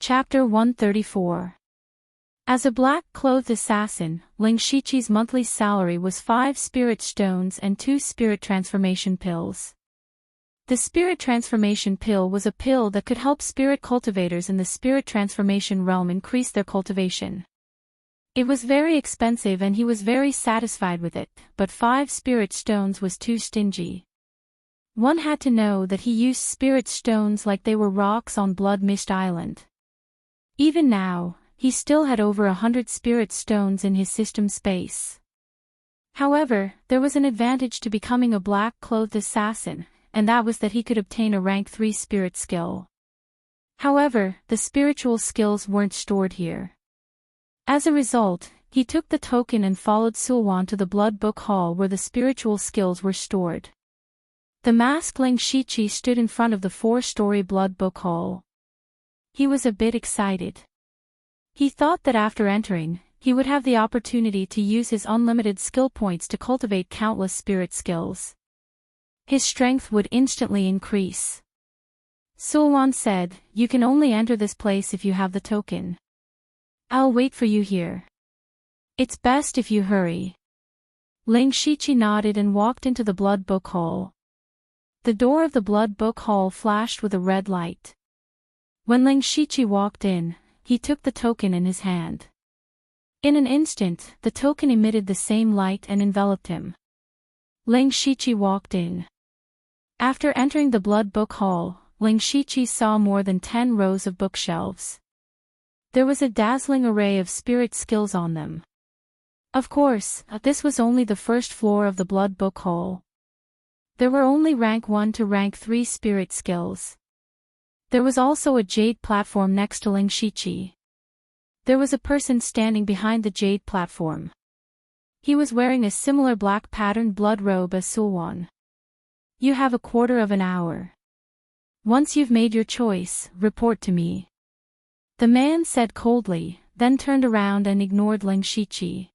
Chapter 134. As a black-clothed assassin, Ling Shiqi's monthly salary was 5 spirit stones and 2 spirit transformation pills. The spirit transformation pill was a pill that could help spirit cultivators in the spirit transformation realm increase their cultivation. It was very expensive and he was very satisfied with it, but 5 spirit stones was too stingy. One had to know that he used spirit stones like they were rocks on Blood Mist Island. Even now, he still had over 100 spirit stones in his system space. However, there was an advantage to becoming a black-clothed assassin, and that was that he could obtain a rank 3 spirit skill. However, the spiritual skills weren't stored here. As a result, he took the token and followed Sulwan to the Blood Book Hall where the spiritual skills were stored. The masked Ling Shiqi stood in front of the 4-story Blood Book Hall. He was a bit excited. He thought that after entering, he would have the opportunity to use his unlimited skill points to cultivate countless spirit skills. His strength would instantly increase. Sulwan said, "You can only enter this place if you have the token. I'll wait for you here. It's best if you hurry." Ling Shiqi nodded and walked into the Blood Book Hall. The door of the Blood Book Hall flashed with a red light. When Ling Shiqi walked in, he took the token in his hand. In an instant, the token emitted the same light and enveloped him. Ling Shiqi walked in. After entering the Blood Book Hall, Ling Shiqi saw more than 10 rows of bookshelves. There was a dazzling array of spirit skills on them. Of course, this was only the first floor of the Blood Book Hall. There were only rank 1 to rank 3 spirit skills. There was also a jade platform next to Ling Shiqi. There was a person standing behind the jade platform. He was wearing a similar black patterned blood robe as Sulwan. "You have a quarter of an hour. Once you've made your choice, report to me," the man said coldly, then turned around and ignored Ling Shiqi.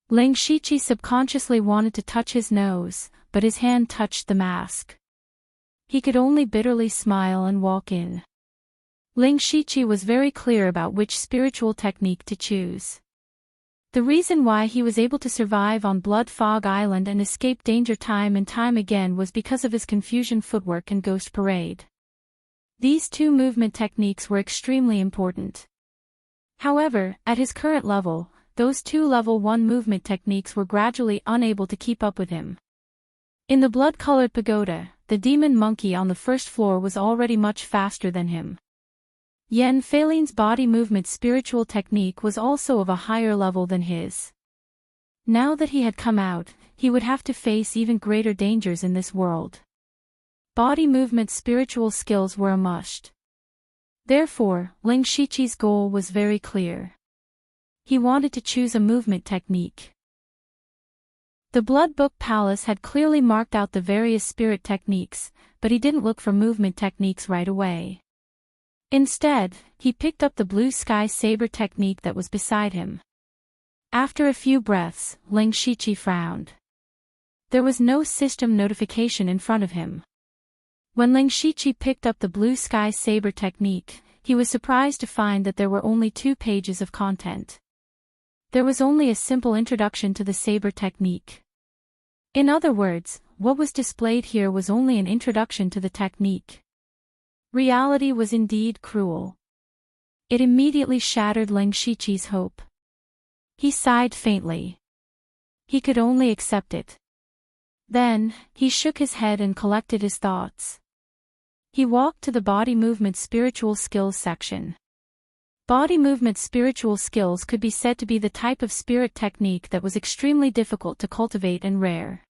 Ling Shiqi subconsciously wanted to touch his nose, but his hand touched the mask. He could only bitterly smile and walk in. Ling Shiqi was very clear about which spiritual technique to choose. The reason why he was able to survive on Blood Fog Island and escape danger time and time again was because of his confusion footwork and ghost parade. These 2 movement techniques were extremely important. However, at his current level, those 2 level 1 movement techniques were gradually unable to keep up with him. In the blood-colored pagoda, the demon monkey on the 1st floor was already much faster than him. Yen Feilin's body movement spiritual technique was also of a higher level than his. Now that he had come out, he would have to face even greater dangers in this world. Body movement spiritual skills were a must. Therefore, Ling Shiqi's goal was very clear. He wanted to choose a movement technique. The Blood Book Palace had clearly marked out the various spirit techniques, but he didn't look for movement techniques right away. Instead, he picked up the blue sky saber technique that was beside him. After a few breaths, Ling Shiqi frowned. There was no system notification in front of him. When Ling Shiqi picked up the blue sky saber technique, he was surprised to find that there were only 2 pages of content. There was only a simple introduction to the saber technique. In other words, what was displayed here was only an introduction to the technique. Reality was indeed cruel. It immediately shattered Ling Shiqi's hope. He sighed faintly. He could only accept it. Then, he shook his head and collected his thoughts. He walked to the body movement spiritual skills section. Body movement spiritual skills could be said to be the type of spirit technique that was extremely difficult to cultivate and rare.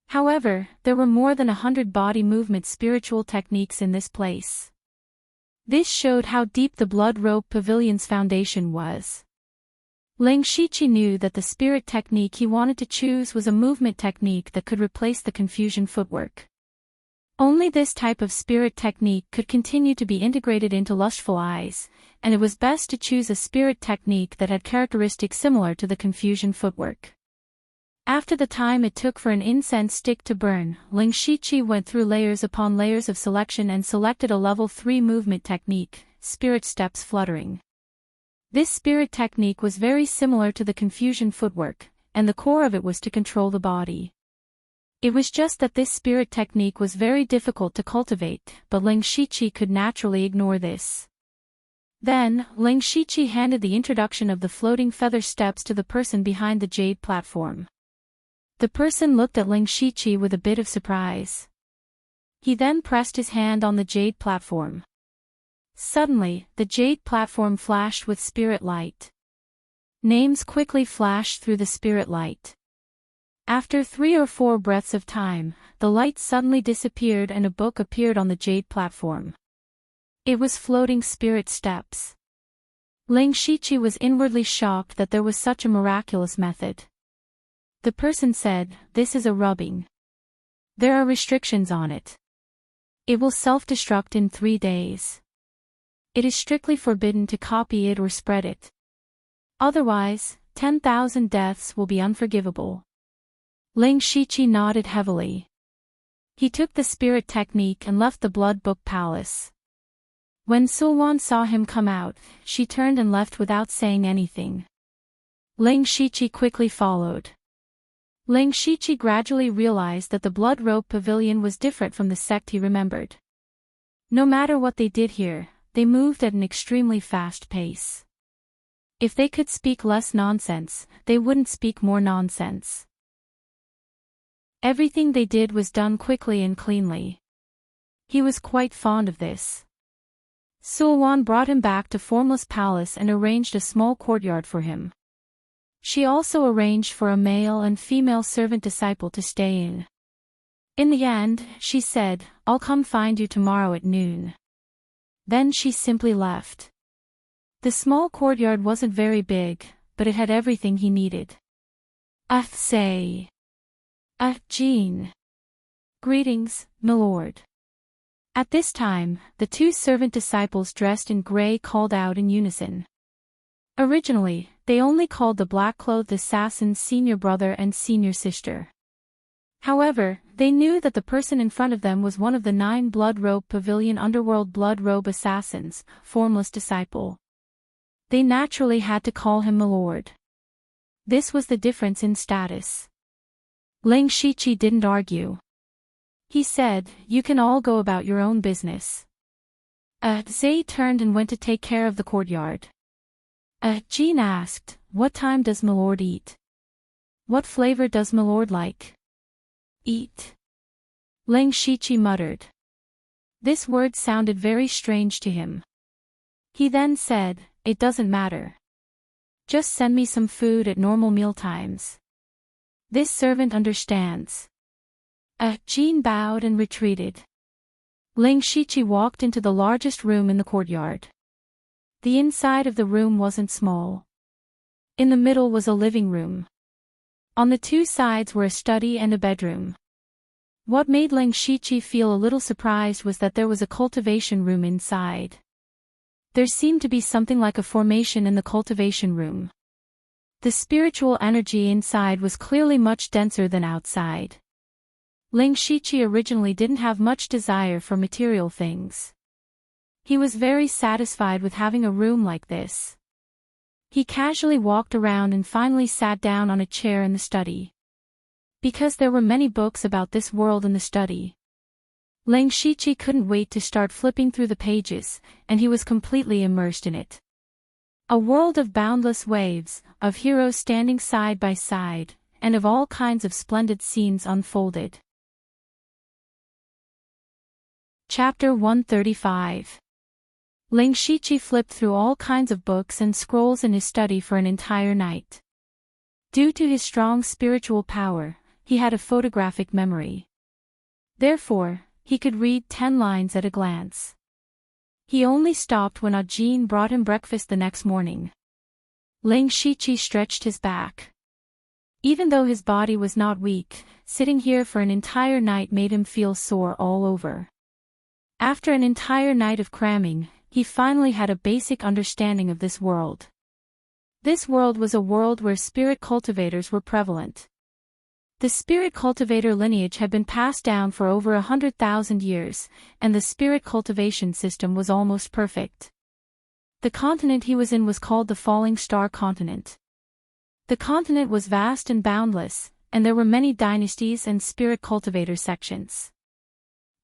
However, there were more than 100 body movement spiritual techniques in this place. This showed how deep the Blood Robe Pavilion's foundation was. Ling Shiqi knew that the spirit technique he wanted to choose was a movement technique that could replace the confusion footwork. Only this type of spirit technique could continue to be integrated into Lustful Eyes, and it was best to choose a spirit technique that had characteristics similar to the confusion footwork. After the time it took for an incense stick to burn, Ling Shiqi went through layers upon layers of selection and selected a level 3 movement technique, spirit steps fluttering. This spirit technique was very similar to the confusion footwork, and the core of it was to control the body. It was just that this spirit technique was very difficult to cultivate, but Ling Shiqi could naturally ignore this. Then, Ling Shiqi handed the introduction of the floating feather steps to the person behind the jade platform. The person looked at Ling Shiqi with a bit of surprise. He then pressed his hand on the jade platform. Suddenly, the jade platform flashed with spirit light. Names quickly flashed through the spirit light. After 3 or 4 breaths of time, the light suddenly disappeared and a book appeared on the jade platform. It was floating spirit steps. Ling Shiqi was inwardly shocked that there was such a miraculous method. The person said, "This is a rubbing. There are restrictions on it. It will self-destruct in 3 days. It is strictly forbidden to copy it or spread it. Otherwise, 10,000 deaths will be unforgivable." Ling Shiqi nodded heavily. He took the spirit technique and left the Blood Book Palace. When Sulwan saw him come out, she turned and left without saying anything. Ling Shiqi quickly followed. Ling Shiqi gradually realized that the Blood Robe Pavilion was different from the sect he remembered. No matter what they did here, they moved at an extremely fast pace. If they could speak less nonsense, they wouldn't speak more nonsense. Everything they did was done quickly and cleanly. He was quite fond of this. Sulwan brought him back to Formless Palace and arranged a small courtyard for him. She also arranged for a male and female servant disciple to stay in. In the end, she said, "I'll come find you tomorrow at noon." Then she simply left. The small courtyard wasn't very big, but it had everything he needed. Say. Jean. Greetings, milord. At this time, the 2 servant disciples dressed in grey called out in unison. Originally, they only called the black-clothed assassins senior brother and senior sister. However, they knew that the person in front of them was one of the 9 Blood Robe Pavilion Underworld Blood Robe Assassins, Formless Disciple. They naturally had to call him milord. This was the difference in status. Ling Shiqi didn't argue. He said, "You can all go about your own business." Zay turned and went to take care of the courtyard. Jean asked, "What time does milord eat? What flavor does milord like?" "Eat." Ling Shiqi muttered. This word sounded very strange to him. He then said, "It doesn't matter. Just send me some food at normal meal times. This servant understands." Jean bowed and retreated. Ling Shiqi walked into the largest room in the courtyard. The inside of the room wasn't small. In the middle was a living room. On the 2 sides were a study and a bedroom. What made Ling Shiqi feel a little surprised was that there was a cultivation room inside. There seemed to be something like a formation in the cultivation room. The spiritual energy inside was clearly much denser than outside. Ling Shiqi originally didn't have much desire for material things. He was very satisfied with having a room like this. He casually walked around and finally sat down on a chair in the study. Because there were many books about this world in the study, Ling Shiqi couldn't wait to start flipping through the pages, and he was completely immersed in it. A world of boundless waves, of heroes standing side by side, and of all kinds of splendid scenes unfolded. Chapter 135. Ling Shiqi flipped through all kinds of books and scrolls in his study for an entire night. Due to his strong spiritual power, he had a photographic memory. Therefore, he could read 10 lines at a glance. He only stopped when Jean brought him breakfast the next morning. Ling Shiqi stretched his back. Even though his body was not weak, sitting here for an entire night made him feel sore all over. After an entire night of cramming, he finally had a basic understanding of this world. This world was a world where spirit cultivators were prevalent. The spirit cultivator lineage had been passed down for over 100,000 years, and the spirit cultivation system was almost perfect. The continent he was in was called the Falling Star Continent. The continent was vast and boundless, and there were many dynasties and spirit cultivator sections.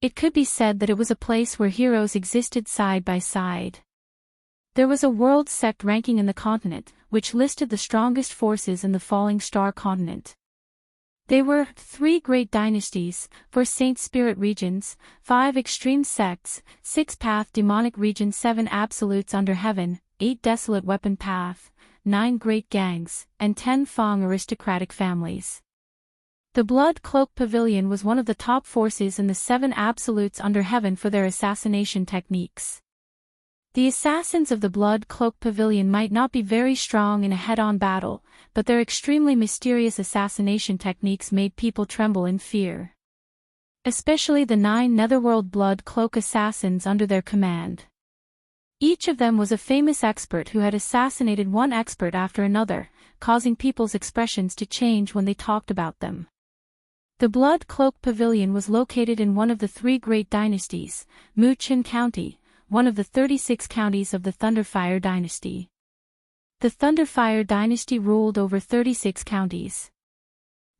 It could be said that it was a place where heroes existed side by side. There was a world sect ranking in the continent, which listed the strongest forces in the Falling Star Continent. They were 3 great dynasties, 4 saint spirit regions, 5 extreme sects, 6 path demonic regions, 7 absolutes under heaven, 8 desolate weapon path, 9 great gangs, and 10 Fang aristocratic families. The Blood Cloak Pavilion was one of the top forces in the 7 absolutes under heaven for their assassination techniques. The assassins of the Blood Cloak Pavilion might not be very strong in a head-on battle, but their extremely mysterious assassination techniques made people tremble in fear. Especially the 9 Netherworld Blood Cloak assassins under their command. Each of them was a famous expert who had assassinated one expert after another, causing people's expressions to change when they talked about them. The Blood Cloak Pavilion was located in one of the 3 great dynasties, Muchin County, one of the 36 counties of the Thunderfire dynasty. The Thunderfire dynasty ruled over 36 counties.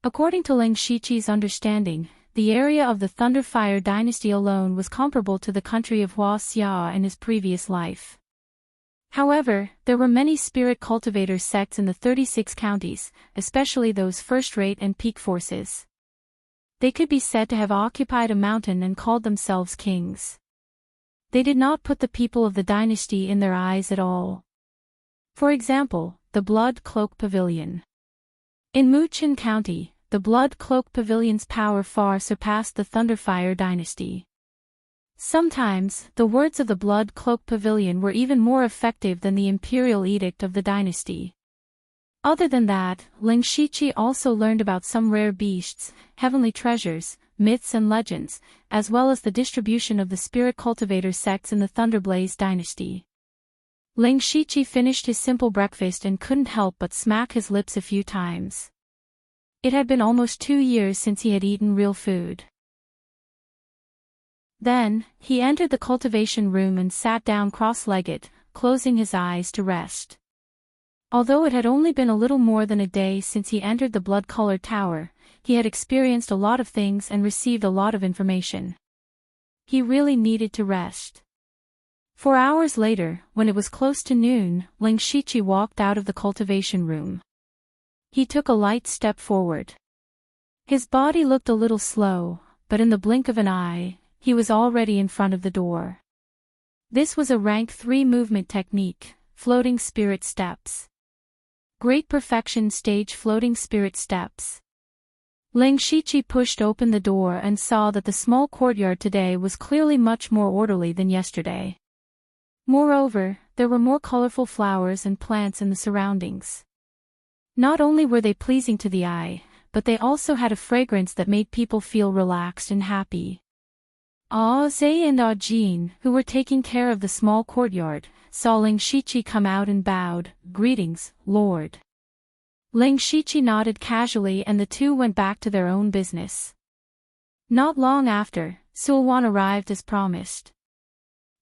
According to Ling Shiqi's understanding, the area of the Thunderfire dynasty alone was comparable to the country of Hua Xia in his previous life. However, there were many spirit cultivator sects in the 36 counties, especially those first-rate and peak forces. They could be said to have occupied a mountain and called themselves kings. They did not put the people of the dynasty in their eyes at all. For example, the Blood Cloak Pavilion. In Muchin County, the Blood Cloak Pavilion's power far surpassed the Thunderfire dynasty. Sometimes, the words of the Blood Cloak Pavilion were even more effective than the imperial edict of the dynasty. Other than that, Ling Shiqi also learned about some rare beasts, heavenly treasures, myths and legends, as well as the distribution of the spirit cultivator sects in the Thunderblaze dynasty. Ling Shiqi finished his simple breakfast and couldn't help but smack his lips a few times. It had been almost 2 years since he had eaten real food. Then, he entered the cultivation room and sat down cross-legged, closing his eyes to rest. Although it had only been a little more than a day since he entered the blood-colored tower, he had experienced a lot of things and received a lot of information. He really needed to rest. 4 hours later, when it was close to noon, Ling Shiqi walked out of the cultivation room. He took a light step forward. His body looked a little slow, but in the blink of an eye, he was already in front of the door. This was a rank 3 movement technique, floating spirit steps. Great perfection stage floating spirit steps. Ling Shiqi pushed open the door and saw that the small courtyard today was clearly much more orderly than yesterday. Moreover, there were more colorful flowers and plants in the surroundings. Not only were they pleasing to the eye, but they also had a fragrance that made people feel relaxed and happy. Zhe and Jin, who were taking care of the small courtyard, saw Ling Shiqi come out and bowed, "Greetings, Lord." Ling Shiqi nodded casually and the two went back to their own business. Not long after, Sulwan arrived as promised.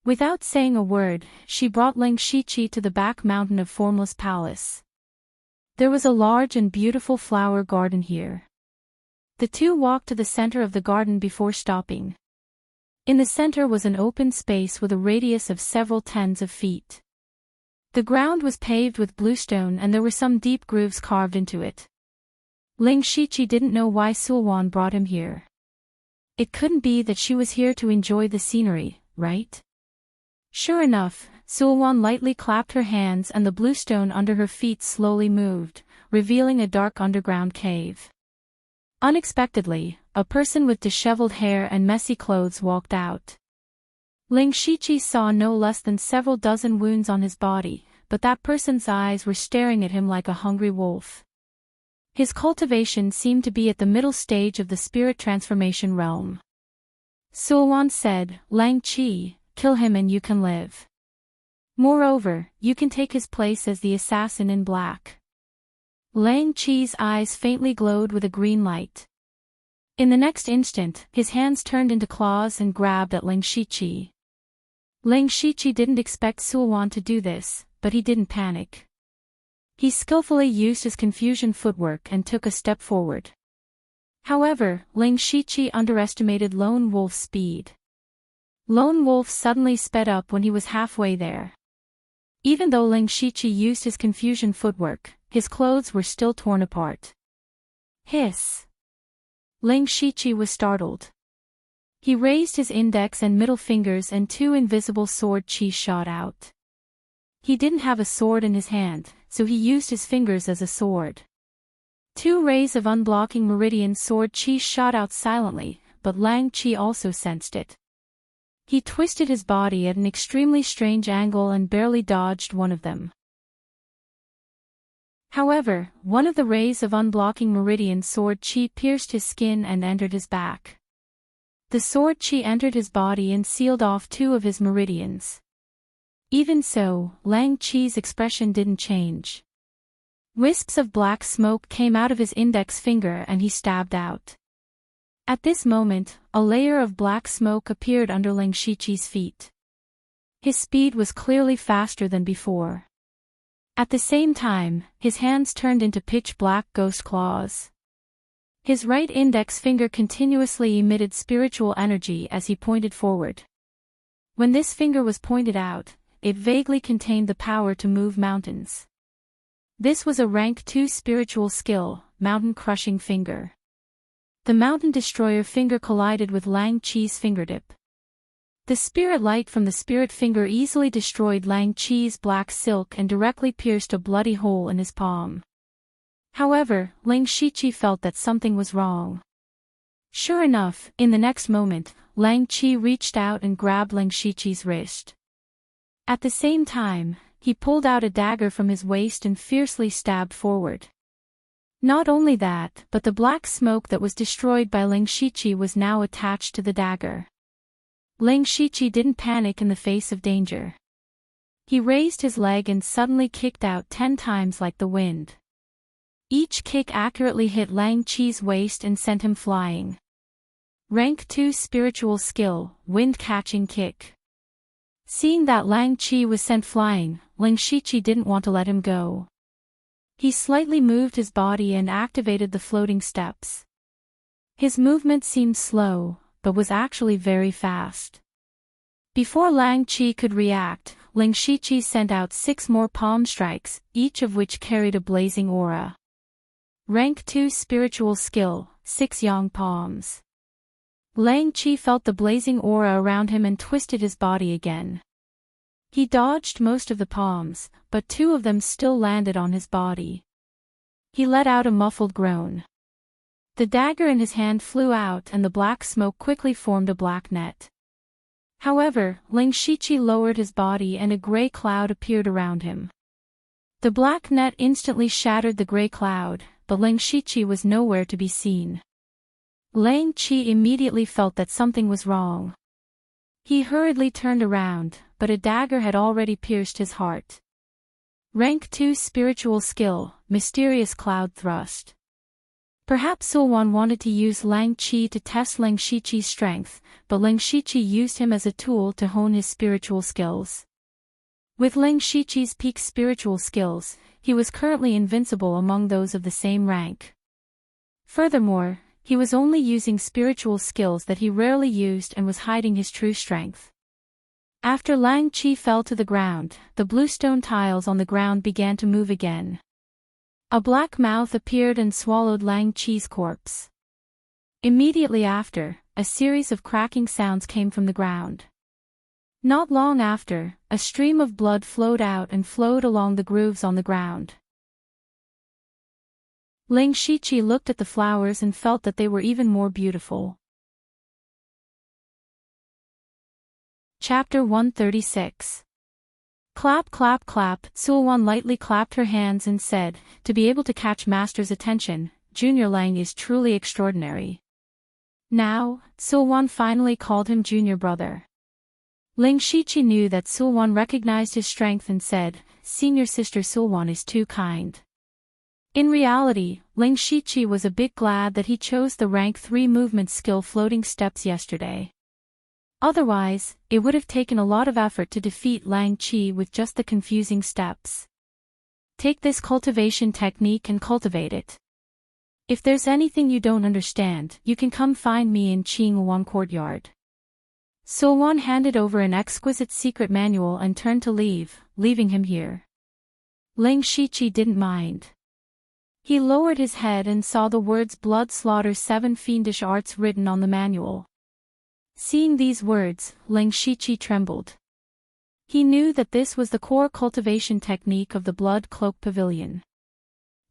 Without saying a word, she brought Ling Shiqi to the back mountain of Formless Palace. There was a large and beautiful flower garden here. The two walked to the center of the garden before stopping. In the center was an open space with a radius of several tens of feet. The ground was paved with bluestone and there were some deep grooves carved into it. Ling Shiqi didn't know why Sulwan brought him here. It couldn't be that she was here to enjoy the scenery, right? Sure enough, Sulwan lightly clapped her hands and the bluestone under her feet slowly moved, revealing a dark underground cave. Unexpectedly, a person with disheveled hair and messy clothes walked out. Ling Shiqi saw no less than several dozen wounds on his body, but that person's eyes were staring at him like a hungry wolf. His cultivation seemed to be at the middle stage of the spirit transformation realm. Sulwan said, "Lang Qi, kill him and you can live. Moreover, you can take his place as the assassin in black." Lang Qi's eyes faintly glowed with a green light. In the next instant, his hands turned into claws and grabbed at Ling Shiqi. Ling Shiqi didn't expect Sulwan to do this, but he didn't panic. He skillfully used his confusion footwork and took a step forward. However, Ling Shiqi underestimated Lone Wolf's speed. Lone Wolf suddenly sped up when he was halfway there. Even though Ling Shiqi used his confusion footwork, his clothes were still torn apart. Hiss! Ling Shiqi was startled. He raised his index and middle fingers and two invisible sword chi shot out. He didn't have a sword in his hand, so he used his fingers as a sword. Two rays of unblocking meridian sword chi shot out silently, but Lang Chi also sensed it. He twisted his body at an extremely strange angle and barely dodged one of them. However, one of the rays of unblocking meridian sword chi pierced his skin and entered his back. The sword chi entered his body and sealed off two of his meridians. Even so, Lang Chi's expression didn't change. Wisps of black smoke came out of his index finger and he stabbed out. At this moment, a layer of black smoke appeared under Ling Shiqi's feet. His speed was clearly faster than before. At the same time, his hands turned into pitch-black ghost claws. His right index finger continuously emitted spiritual energy as he pointed forward. When this finger was pointed out, it vaguely contained the power to move mountains. This was a rank 2 spiritual skill, Mountain Crushing Finger. The Mountain Destroyer finger collided with Lang Chi's fingertip. The spirit light from the spirit finger easily destroyed Lang Chi's black silk and directly pierced a bloody hole in his palm. However, Ling Shiqi felt that something was wrong. Sure enough, in the next moment, Lang Chi reached out and grabbed Ling Shiqi's wrist. At the same time, he pulled out a dagger from his waist and fiercely stabbed forward. Not only that, but the black smoke that was destroyed by Ling Shiqi was now attached to the dagger. Ling Shiqi didn't panic in the face of danger. He raised his leg and suddenly kicked out 10 times like the wind. Each kick accurately hit Lang Chi's waist and sent him flying. Rank 2 spiritual skill, Wind Catching Kick. Seeing that Lang Chi was sent flying, Ling Shiqi didn't want to let him go. He slightly moved his body and activated the floating steps. His movement seemed slow, but was actually very fast. Before Lang Chi could react, Ling Shiqi sent out 6 more palm strikes, each of which carried a blazing aura. Rank 2 spiritual skill, 6 yang palms. Lang Chi felt the blazing aura around him and twisted his body again. He dodged most of the palms, but 2 of them still landed on his body. He let out a muffled groan. The dagger in his hand flew out and the black smoke quickly formed a black net. However, Ling Shiqi lowered his body and a gray cloud appeared around him. The black net instantly shattered the gray cloud, but Ling Shiqi was nowhere to be seen. Lang Chi immediately felt that something was wrong. He hurriedly turned around, but a dagger had already pierced his heart. Rank 2 spiritual skill, Mysterious Cloud Thrust. Perhaps Sulwan wanted to use Lang Chi to test Ling Shiqi's strength, but Ling Shiqi used him as a tool to hone his spiritual skills. With Ling Shiqi's peak spiritual skills, he was currently invincible among those of the same rank. Furthermore, he was only using spiritual skills that he rarely used and was hiding his true strength. After Lang Chi fell to the ground, the bluestone tiles on the ground began to move again. A black mouth appeared and swallowed Lang Chi's corpse. Immediately after, a series of cracking sounds came from the ground. Not long after, a stream of blood flowed out and flowed along the grooves on the ground. Ling Shiqi looked at the flowers and felt that they were even more beautiful. Chapter 136. Clap clap clap, Sulwan lightly clapped her hands and said, to be able to catch Master's attention, Junior Lang is truly extraordinary. Now, Sulwan finally called him Junior Brother. Ling Shiqi knew that Sulwan recognized his strength and said, Senior Sister Sulwan is too kind. In reality, Ling Shiqi was a bit glad that he chose the rank 3 movement skill floating steps yesterday. Otherwise, it would have taken a lot of effort to defeat Lang Qi with just the confusing steps. Take this cultivation technique and cultivate it. If there's anything you don't understand, you can come find me in Qinghuang Courtyard. Sulwan handed over an exquisite secret manual and turned to leave, leaving him here. Ling Shiqi didn't mind. He lowered his head and saw the words Blood Slaughter 7 Fiendish Arts written on the manual. Seeing these words, Ling Shiqi trembled. He knew that this was the core cultivation technique of the Blood Cloak Pavilion.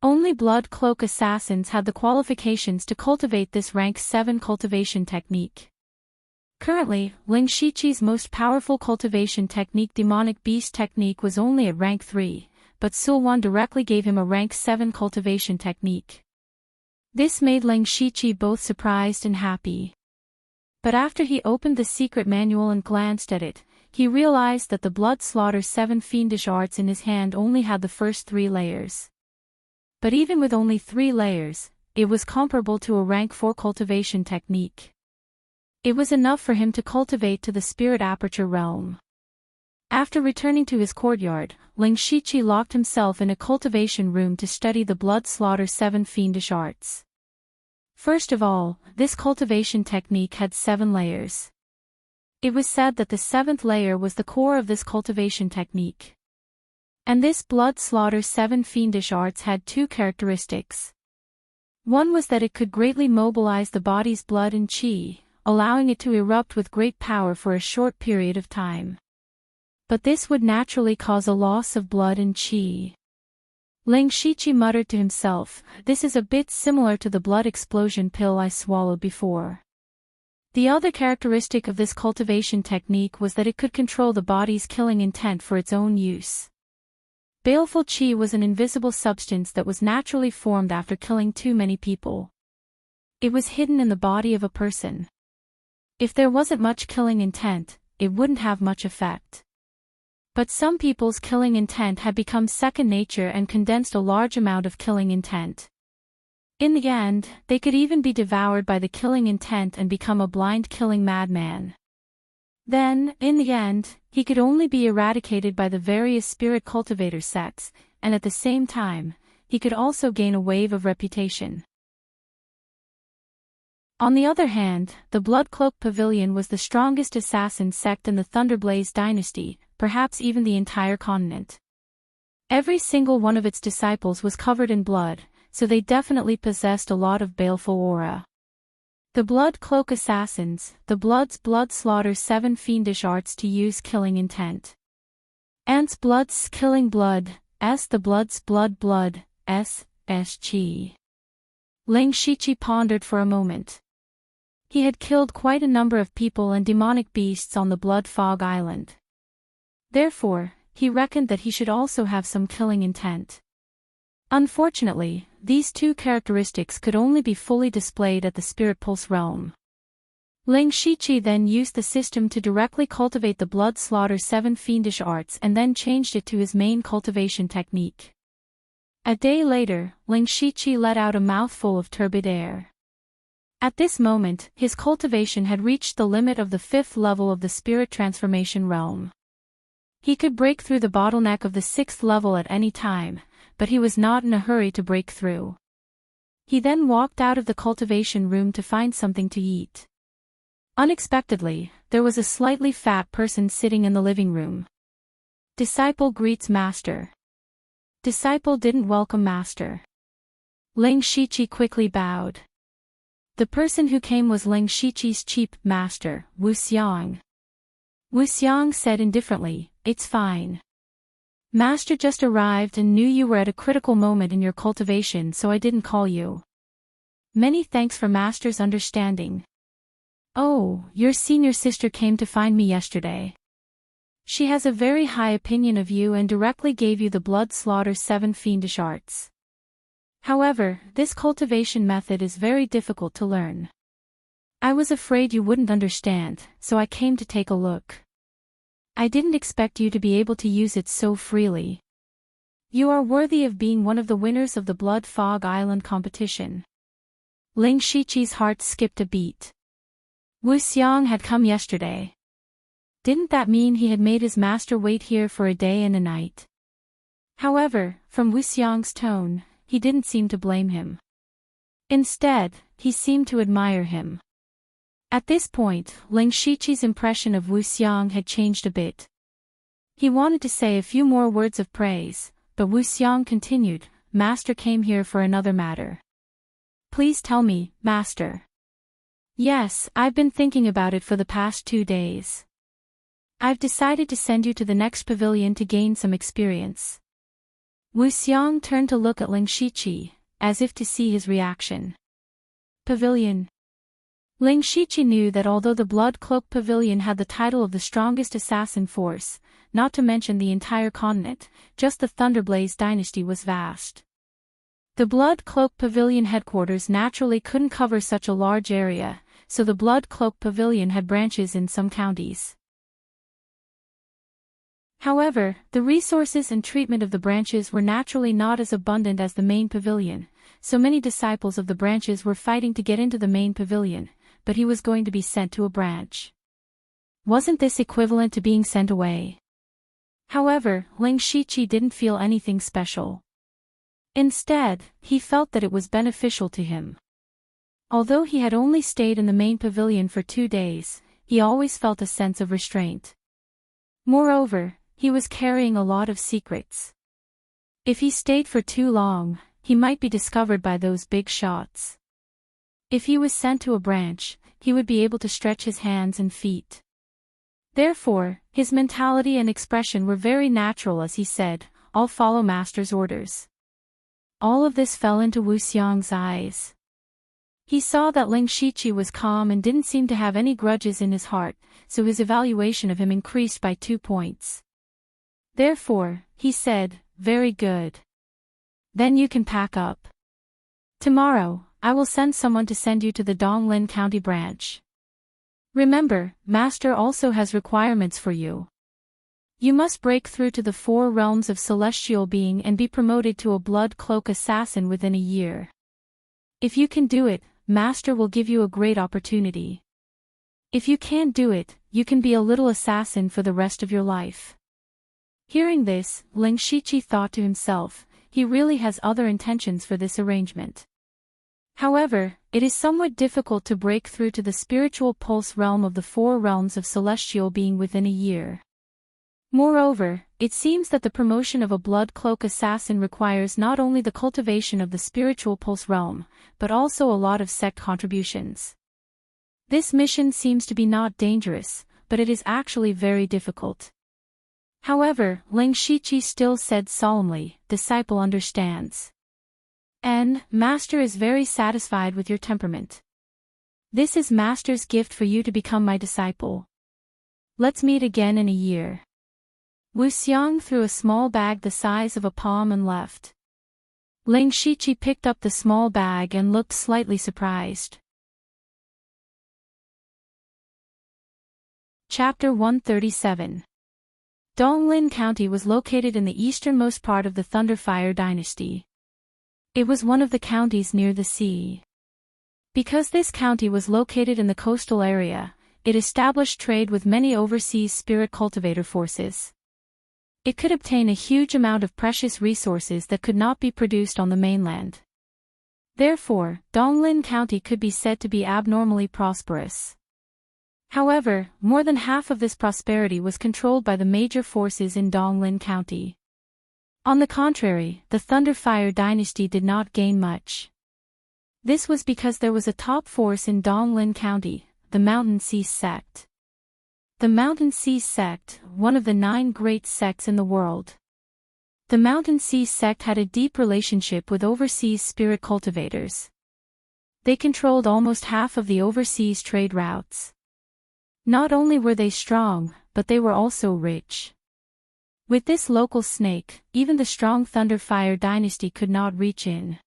Only Blood Cloak assassins had the qualifications to cultivate this rank 7 cultivation technique. Currently, Ling Shiqi's most powerful cultivation technique, Demonic Beast technique, was only at rank 3, but Sulwan directly gave him a rank 7 cultivation technique. This made Ling Shiqi both surprised and happy. But after he opened the secret manual and glanced at it, he realized that the Blood Slaughter 7 Fiendish Arts in his hand only had the first 3 layers. But even with only 3 layers, it was comparable to a rank 4 cultivation technique. It was enough for him to cultivate to the Spirit Aperture realm. After returning to his courtyard, Ling Shiqi locked himself in a cultivation room to study the Blood Slaughter 7 Fiendish Arts. First of all, this cultivation technique had 7 layers. It was said that the 7th layer was the core of this cultivation technique. And this Blood Slaughter 7 Fiendish Arts had 2 characteristics. One was that it could greatly mobilize the body's blood and qi, allowing it to erupt with great power for a short period of time. But this would naturally cause a loss of blood and qi. Ling Shiqi muttered to himself, "This is a bit similar to the blood explosion pill I swallowed before." The other characteristic of this cultivation technique was that it could control the body's killing intent for its own use. Baleful qi was an invisible substance that was naturally formed after killing too many people. It was hidden in the body of a person. If there wasn't much killing intent, it wouldn't have much effect. But some people's killing intent had become second nature and condensed a large amount of killing intent. In the end, they could even be devoured by the killing intent and become a blind killing madman. Then, in the end, he could only be eradicated by the various spirit cultivator sects, and at the same time, he could also gain a wave of reputation. On the other hand, the Bloodcloak Pavilion was the strongest assassin sect in the Thunderblaze dynasty, perhaps even the entire continent. Every single one of its disciples was covered in blood, so they definitely possessed a lot of baleful aura. The Blood Cloak assassins, the Blood Slaughter 7 Fiendish Arts to use killing intent. Ants Blood's killing blood, S the Blood's blood, S Chi. Ling Shiqi pondered for a moment. He had killed quite a number of people and demonic beasts on the Blood Fog Island. Therefore, he reckoned that he should also have some killing intent. Unfortunately, these 2 characteristics could only be fully displayed at the Spirit Pulse realm. Ling Shiqi then used the system to directly cultivate the Blood Slaughter 7 Fiendish Arts and then changed it to his main cultivation technique. A day later, Ling Shiqi let out a mouthful of turbid air. At this moment, his cultivation had reached the limit of the 5th level of the Spirit Transformation realm. He could break through the bottleneck of the 6th level at any time, but he was not in a hurry to break through. He then walked out of the cultivation room to find something to eat. Unexpectedly, there was a slightly fat person sitting in the living room. Disciple greets master. Disciple didn't welcome master. Ling Shiqi quickly bowed. The person who came was Ling Shiqi's chief master, Wu Xiang. Wu Xiang said indifferently, "It's fine. Master just arrived and knew you were at a critical moment in your cultivation, so I didn't call you. Many thanks for Master's understanding. Oh, your senior sister came to find me yesterday. She has a very high opinion of you and directly gave you the Blood Slaughter 7 Fiendish Arts. However, this cultivation method is very difficult to learn. I was afraid you wouldn't understand, so I came to take a look. I didn't expect you to be able to use it so freely. You are worthy of being one of the winners of the Blood Fog Island competition." Ling Shiqi's heart skipped a beat. Wu Xiang had come yesterday. Didn't that mean he had made his master wait here for a day and a night? However, from Wuxiang's tone, he didn't seem to blame him. Instead, he seemed to admire him. At this point, Ling Shiqi's impression of Wuxiang had changed a bit. He wanted to say a few more words of praise, but Wuxiang continued, "Master came here for another matter." "Please tell me, Master." "Yes, I've been thinking about it for the past 2 days. I've decided to send you to the next pavilion to gain some experience." Wuxiang turned to look at Ling Shiqi, as if to see his reaction. Pavilion. Ling Shiqi knew that although the Blood Cloak Pavilion had the title of the strongest assassin force, not to mention the entire continent, just the Thunderblaze dynasty was vast. The Blood Cloak Pavilion headquarters naturally couldn't cover such a large area, so the Blood Cloak Pavilion had branches in some counties. However, the resources and treatment of the branches were naturally not as abundant as the main pavilion, so many disciples of the branches were fighting to get into the main pavilion, but he was going to be sent to a branch. Wasn't this equivalent to being sent away? However, Ling Shiqi didn't feel anything special. Instead, he felt that it was beneficial to him. Although he had only stayed in the main pavilion for 2 days, he always felt a sense of restraint. Moreover, he was carrying a lot of secrets. If he stayed for too long, he might be discovered by those big shots. If he was sent to a branch, he would be able to stretch his hands and feet. Therefore, his mentality and expression were very natural as he said, "I'll follow Master's orders." All of this fell into Wuxiang's eyes. He saw that Ling Shiqi was calm and didn't seem to have any grudges in his heart, so his evaluation of him increased by 2 points. Therefore, he said, "Very good. Then you can pack up. Tomorrow, I will send someone to send you to the Donglin County branch. Remember, Master also has requirements for you. You must break through to the 4 realms of celestial being and be promoted to a Blood Cloak assassin within a year. If you can do it, Master will give you a great opportunity. If you can't do it, you can be a little assassin for the rest of your life." Hearing this, Ling Shiqi thought to himself, he really has other intentions for this arrangement. However, it is somewhat difficult to break through to the spiritual pulse realm of the 4 realms of celestial being within a year. Moreover, it seems that the promotion of a Blood Cloak assassin requires not only the cultivation of the spiritual pulse realm, but also a lot of sect contributions. This mission seems to be not dangerous, but it is actually very difficult. However, Ling Shiqi still said solemnly, "Disciple understands. And, Master is very satisfied with your temperament. This is Master's gift for you to become my disciple. Let's meet again in a year." Wuxiang threw a small bag the size of a palm and left. Ling Shiqi picked up the small bag and looked slightly surprised. Chapter 137. Donglin County was located in the easternmost part of the Thunderfire dynasty. It was one of the counties near the sea. Because this county was located in the coastal area, it established trade with many overseas spirit cultivator forces. It could obtain a huge amount of precious resources that could not be produced on the mainland. Therefore, Donglin County could be said to be abnormally prosperous. However, more than half of this prosperity was controlled by the major forces in Donglin County. On the contrary, the Thunderfire dynasty did not gain much. This was because there was a top force in Donglin County, the Mountain Sea sect. The Mountain Sea sect, one of the 9 great sects in the world. The Mountain Sea sect had a deep relationship with overseas spirit cultivators. They controlled almost half of the overseas trade routes. Not only were they strong, but they were also rich. With this local snake, even the strong Thunderfire dynasty could not reach in.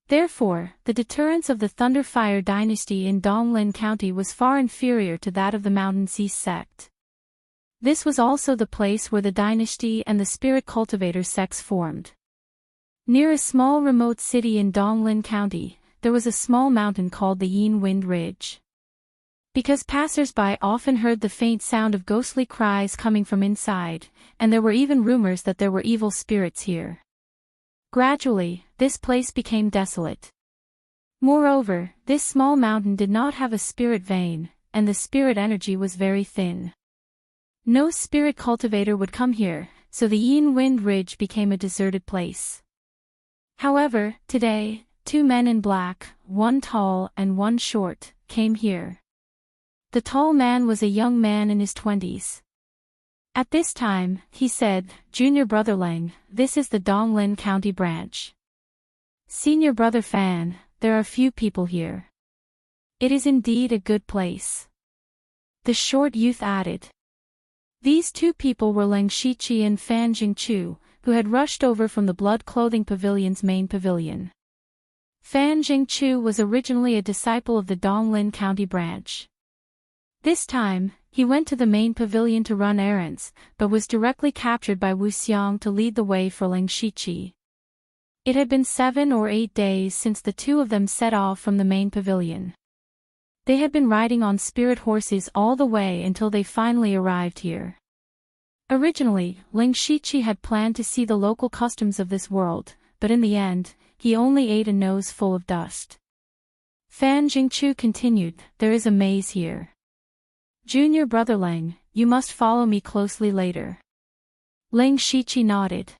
Therefore, the deterrence of the Thunderfire dynasty in Donglin County was far inferior to that of the Mountain Sea sect. This was also the place where the dynasty and the spirit cultivator sects formed. Near a small remote city in Donglin County, there was a small mountain called the Yin Wind Ridge. Because passers-by often heard the faint sound of ghostly cries coming from inside, and there were even rumors that there were evil spirits here. Gradually, this place became desolate. Moreover, this small mountain did not have a spirit vein, and the spirit energy was very thin. No spirit cultivator would come here, so the Yin Wind Ridge became a deserted place. However, today, 2 men in black, one tall and one short, came here. The tall man was a young man in his 20s. At this time, he said, "Junior Brother Lang, this is the Donglin County branch. Senior Brother Fan, there are few people here. It is indeed a good place." The short youth added. These 2 people were Lang Shiqi and Fan Jingchu, who had rushed over from the Blood Clothing Pavilion's main pavilion. Fan Jingchu was originally a disciple of the Donglin County branch. This time, he went to the main pavilion to run errands, but was directly captured by Wu Xiang to lead the way for Lang Shiqi. It had been 7 or 8 days since the 2 of them set off from the main pavilion. They had been riding on spirit horses all the way until they finally arrived here. Originally, Lang Shiqi had planned to see the local customs of this world, but in the end, he only ate a nose full of dust. Fan Jingchu continued, "There is a maze here. Junior Brother Lang, you must follow me closely later." Lang Shiqi nodded.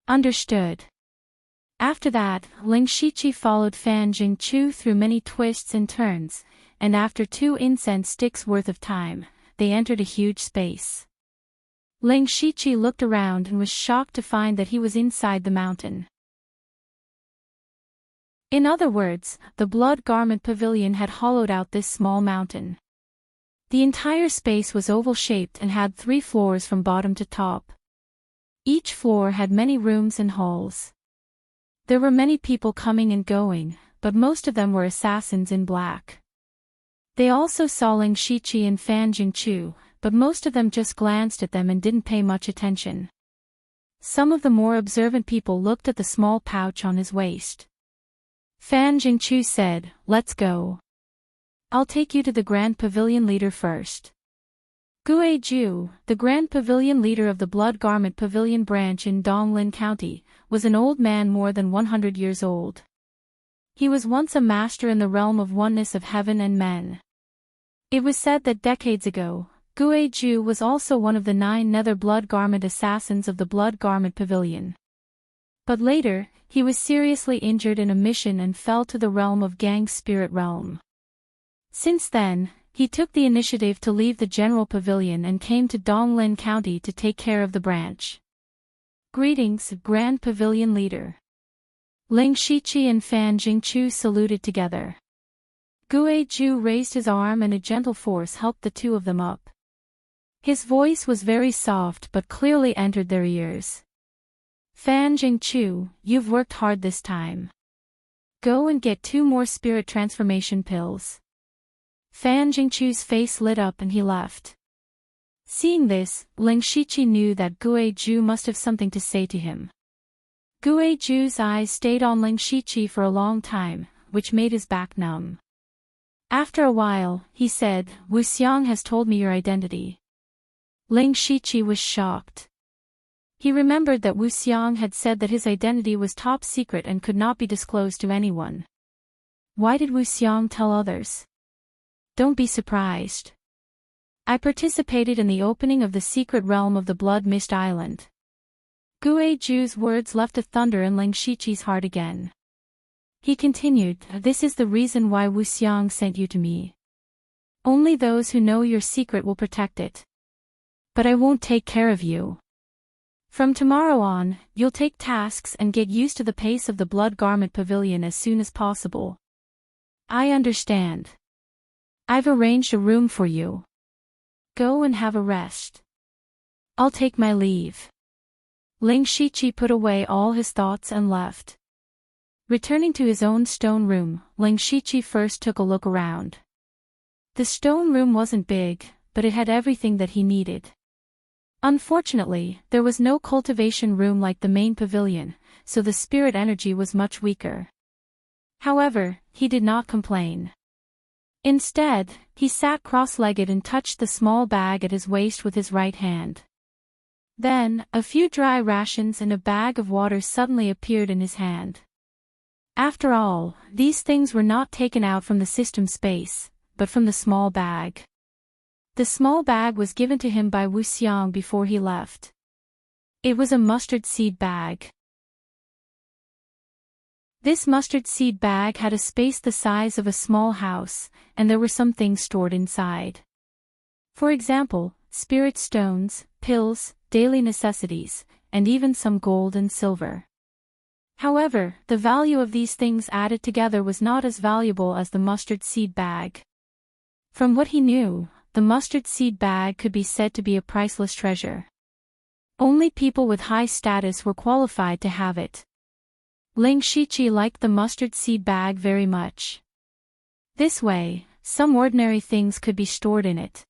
Understood. After that, Lang Shiqi followed Fan Jingchu through many twists and turns, and after 2 incense sticks worth of time, they entered a huge space. Lang Shiqi looked around and was shocked to find that he was inside the mountain. In other words, the Blood Garment Pavilion had hollowed out this small mountain. The entire space was oval-shaped and had 3 floors from bottom to top. Each floor had many rooms and halls. There were many people coming and going, but most of them were assassins in black. They also saw Lang Shiqi and Fan Jingchu, but most of them just glanced at them and didn't pay much attention. Some of the more observant people looked at the small pouch on his waist. Fan Jingchu said, "Let's go. I'll take you to the Grand Pavilion leader first." Gue Ju, the Grand Pavilion leader of the Blood Garment Pavilion branch in Donglin County, was an old man more than 100 years old. He was once a master in the realm of oneness of heaven and men. It was said that decades ago, Gue Ju was also one of the 9 nether blood garment assassins of the Blood Garment Pavilion. But later, he was seriously injured in a mission and fell to the realm of Gang Spirit Realm. Since then, he took the initiative to leave the General Pavilion and came to Donglin County to take care of the branch. Greetings, Grand Pavilion Leader. Lang Shiqi and Fan Jingchu saluted together. Gue Ju raised his arm and a gentle force helped the 2 of them up. His voice was very soft but clearly entered their ears. Fan Jingchu, you've worked hard this time. Go and get 2 more spirit transformation pills. Fan Jingchu's face lit up and he left. Seeing this, Lang Shiqi knew that Gue Ju must have something to say to him. Gue Ju's eyes stayed on Lang Shiqi for a long time, which made his back numb. After a while, he said, "Wu Xiang has told me your identity." Lang Shiqi was shocked. He remembered that Wu Xiang had said that his identity was top secret and could not be disclosed to anyone. Why did Wu Xiang tell others? Don't be surprised. I participated in the opening of the secret realm of the Blood Mist Island. Gue Ju's words left a thunder in Lang Shiqi's heart again. He continued, "This is the reason why Wu Xiang sent you to me. Only those who know your secret will protect it. But I won't take care of you. From tomorrow on, you'll take tasks and get used to the pace of the Blood Garment Pavilion as soon as possible." "I understand. I've arranged a room for you. Go and have a rest. I'll take my leave." Lang Shiqi put away all his thoughts and left. Returning to his own stone room, Lang Shiqi first took a look around. The stone room wasn't big, but it had everything that he needed. Unfortunately, there was no cultivation room like the main pavilion, so the spirit energy was much weaker. However, he did not complain. Instead, he sat cross-legged and touched the small bag at his waist with his right hand. Then, a few dry rations and a bag of water suddenly appeared in his hand. After all, these things were not taken out from the system space, but from the small bag. The small bag was given to him by Wu Xiang before he left. It was a mustard seed bag. This mustard seed bag had a space the size of a small house, and there were some things stored inside. For example, spirit stones, pills, daily necessities, and even some gold and silver. However, the value of these things added together was not as valuable as the mustard seed bag. From what he knew, the mustard seed bag could be said to be a priceless treasure. Only people with high status were qualified to have it. Ling Shiqi liked the mustard seed bag very much. This way, some ordinary things could be stored in it.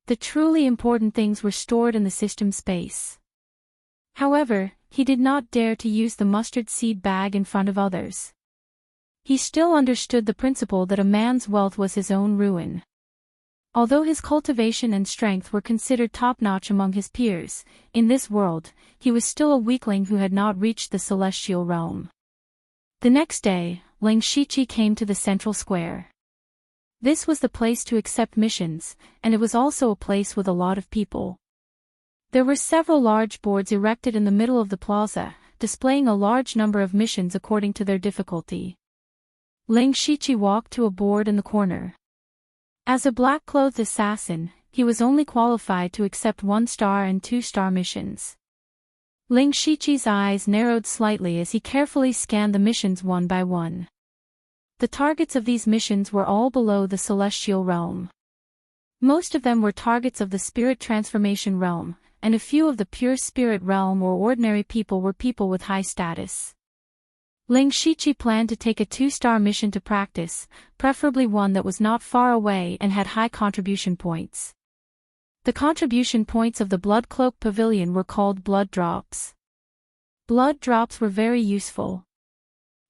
The truly important things were stored in the system space. However, he did not dare to use the mustard seed bag in front of others. He still understood the principle that a man's wealth was his own ruin. Although his cultivation and strength were considered top-notch among his peers, in this world, he was still a weakling who had not reached the celestial realm. The next day, Ling Shiqi came to the central square. This was the place to accept missions, and it was also a place with a lot of people. There were several large boards erected in the middle of the plaza, displaying a large number of missions according to their difficulty. Ling Shiqi walked to a board in the corner. As a black-clothed assassin, he was only qualified to accept 1-star and 2-star missions. Ling Shiqi's eyes narrowed slightly as he carefully scanned the missions one by one. The targets of these missions were all below the celestial realm. Most of them were targets of the spirit transformation realm, and a few of the pure spirit realm or ordinary people were people with high status. Ling Shiqi planned to take a 2-star mission to practice, preferably one that was not far away and had high contribution points. The contribution points of the Blood Cloak Pavilion were called blood drops. Blood drops were very useful.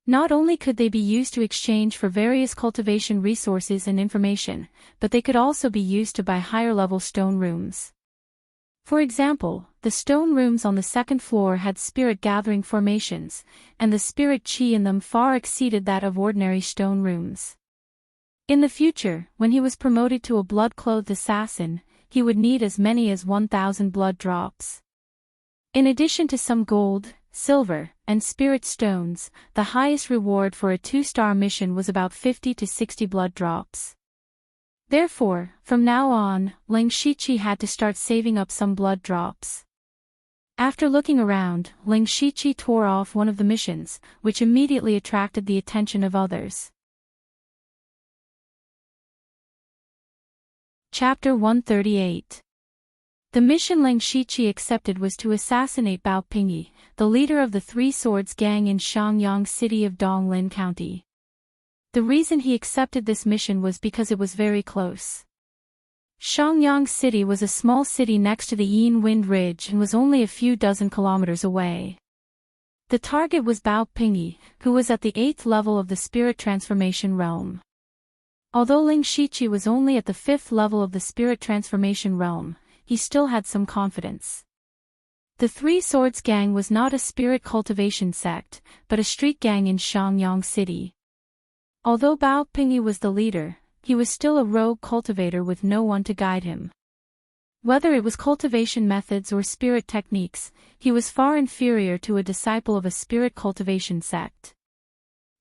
Not only could they be used to exchange for various cultivation resources and information, but they could also be used to buy higher-level stone rooms. For example, the stone rooms on the second floor had spirit-gathering formations, and the spirit chi in them far exceeded that of ordinary stone rooms. In the future, when he was promoted to a blood-clothed assassin, he would need as many as 1,000 blood drops. In addition to some gold, silver, and spirit stones, the highest reward for a 2-star mission was about 50 to 60 blood drops. Therefore, from now on, Ling Shiqi had to start saving up some blood drops. After looking around, Ling Shiqi tore off one of the missions, which immediately attracted the attention of others. Chapter 138. The mission Ling Shiqi accepted was to assassinate Bao Pingyi, the leader of the Three Swords Gang in Shangyang City of Donglin County. The reason he accepted this mission was because it was very close. Shangyang City was a small city next to the Yin Wind Ridge and was only a few dozen kilometers away. The target was Bao Pingyi, who was at the 8th level of the spirit transformation realm. Although Ling Shiqi was only at the 5th level of the spirit transformation realm, he still had some confidence. The Three Swords Gang was not a spirit cultivation sect, but a street gang in Shangyang City. Although Bao Pingyi was the leader, he was still a rogue cultivator with no one to guide him. Whether it was cultivation methods or spirit techniques, he was far inferior to a disciple of a spirit cultivation sect.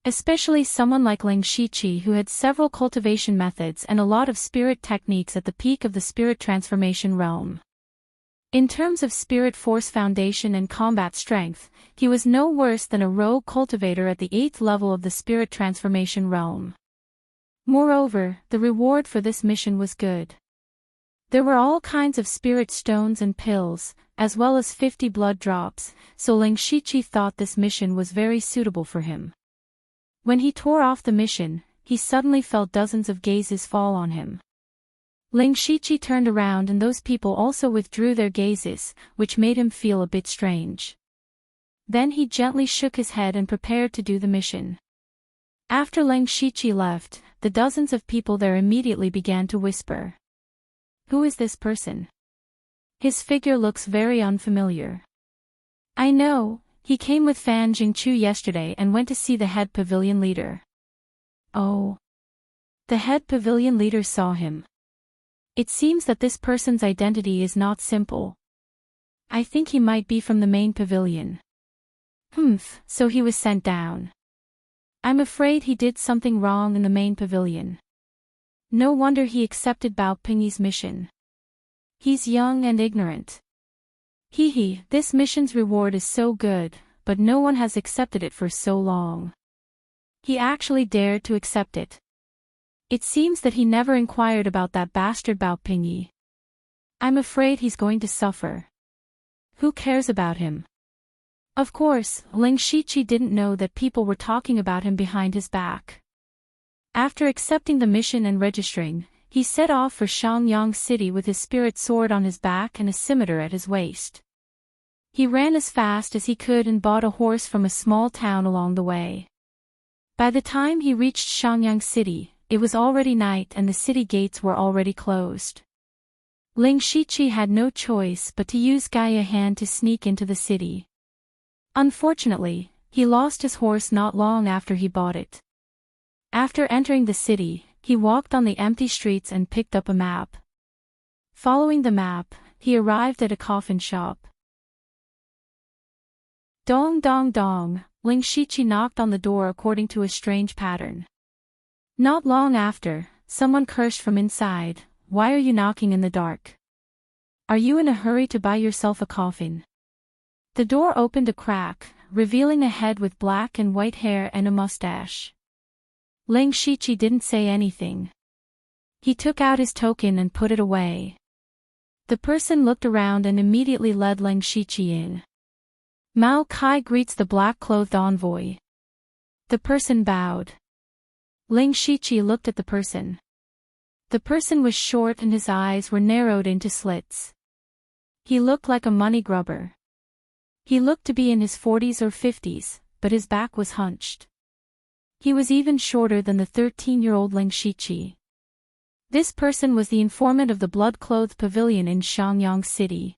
Especially someone like Ling Shiqi who had several cultivation methods and a lot of spirit techniques at the peak of the spirit transformation realm. In terms of spirit force foundation and combat strength, he was no worse than a rogue cultivator at the 8th level of the spirit transformation realm. Moreover, the reward for this mission was good. There were all kinds of spirit stones and pills, as well as 50 blood drops, so Ling Shiqi thought this mission was very suitable for him. When he tore off the mission, he suddenly felt dozens of gazes fall on him. Ling Shiqi turned around and those people also withdrew their gazes, which made him feel a bit strange. Then he gently shook his head and prepared to do the mission. After Ling Shiqi left, the dozens of people there immediately began to whisper. Who is this person? His figure looks very unfamiliar. I know, he came with Fan Jingchu yesterday and went to see the head pavilion leader. Oh. The head pavilion leader saw him. It seems that this person's identity is not simple. I think he might be from the main pavilion. So he was sent down. I'm afraid he did something wrong in the main pavilion. No wonder he accepted Bao Pingyi's mission. He's young and ignorant. This mission's reward is so good, but no one has accepted it for so long. He actually dared to accept it. It seems that he never inquired about that bastard Bao Pingyi. I'm afraid he's going to suffer. Who cares about him? Of course, Ling Shiqi didn't know that people were talking about him behind his back. After accepting the mission and registering, he set off for Shangyang City with his spirit sword on his back and a scimitar at his waist. He ran as fast as he could and bought a horse from a small town along the way. By the time he reached Shangyang City, it was already night and the city gates were already closed. Ling Shiqi had no choice but to use Gaia Hand to sneak into the city. Unfortunately, he lost his horse not long after he bought it. After entering the city, he walked on the empty streets and picked up a map. Following the map, he arrived at a coffin shop. Dong dong dong, Ling Shiqi knocked on the door according to a strange pattern. Not long after, someone cursed from inside, "Why are you knocking in the dark? Are you in a hurry to buy yourself a coffin?" The door opened a crack, revealing a head with black and white hair and a mustache. Ling Shiqi didn't say anything. He took out his token and put it away. The person looked around and immediately led Ling Shiqi in. Mao Kai greets the black-clothed envoy. The person bowed. Ling Shiqi looked at the person. The person was short and his eyes were narrowed into slits. He looked like a money grubber. He looked to be in his 40s or 50s, but his back was hunched. He was even shorter than the 13-year-old Ling Shiqi. This person was the informant of the blood-clothed pavilion in Shangyang City.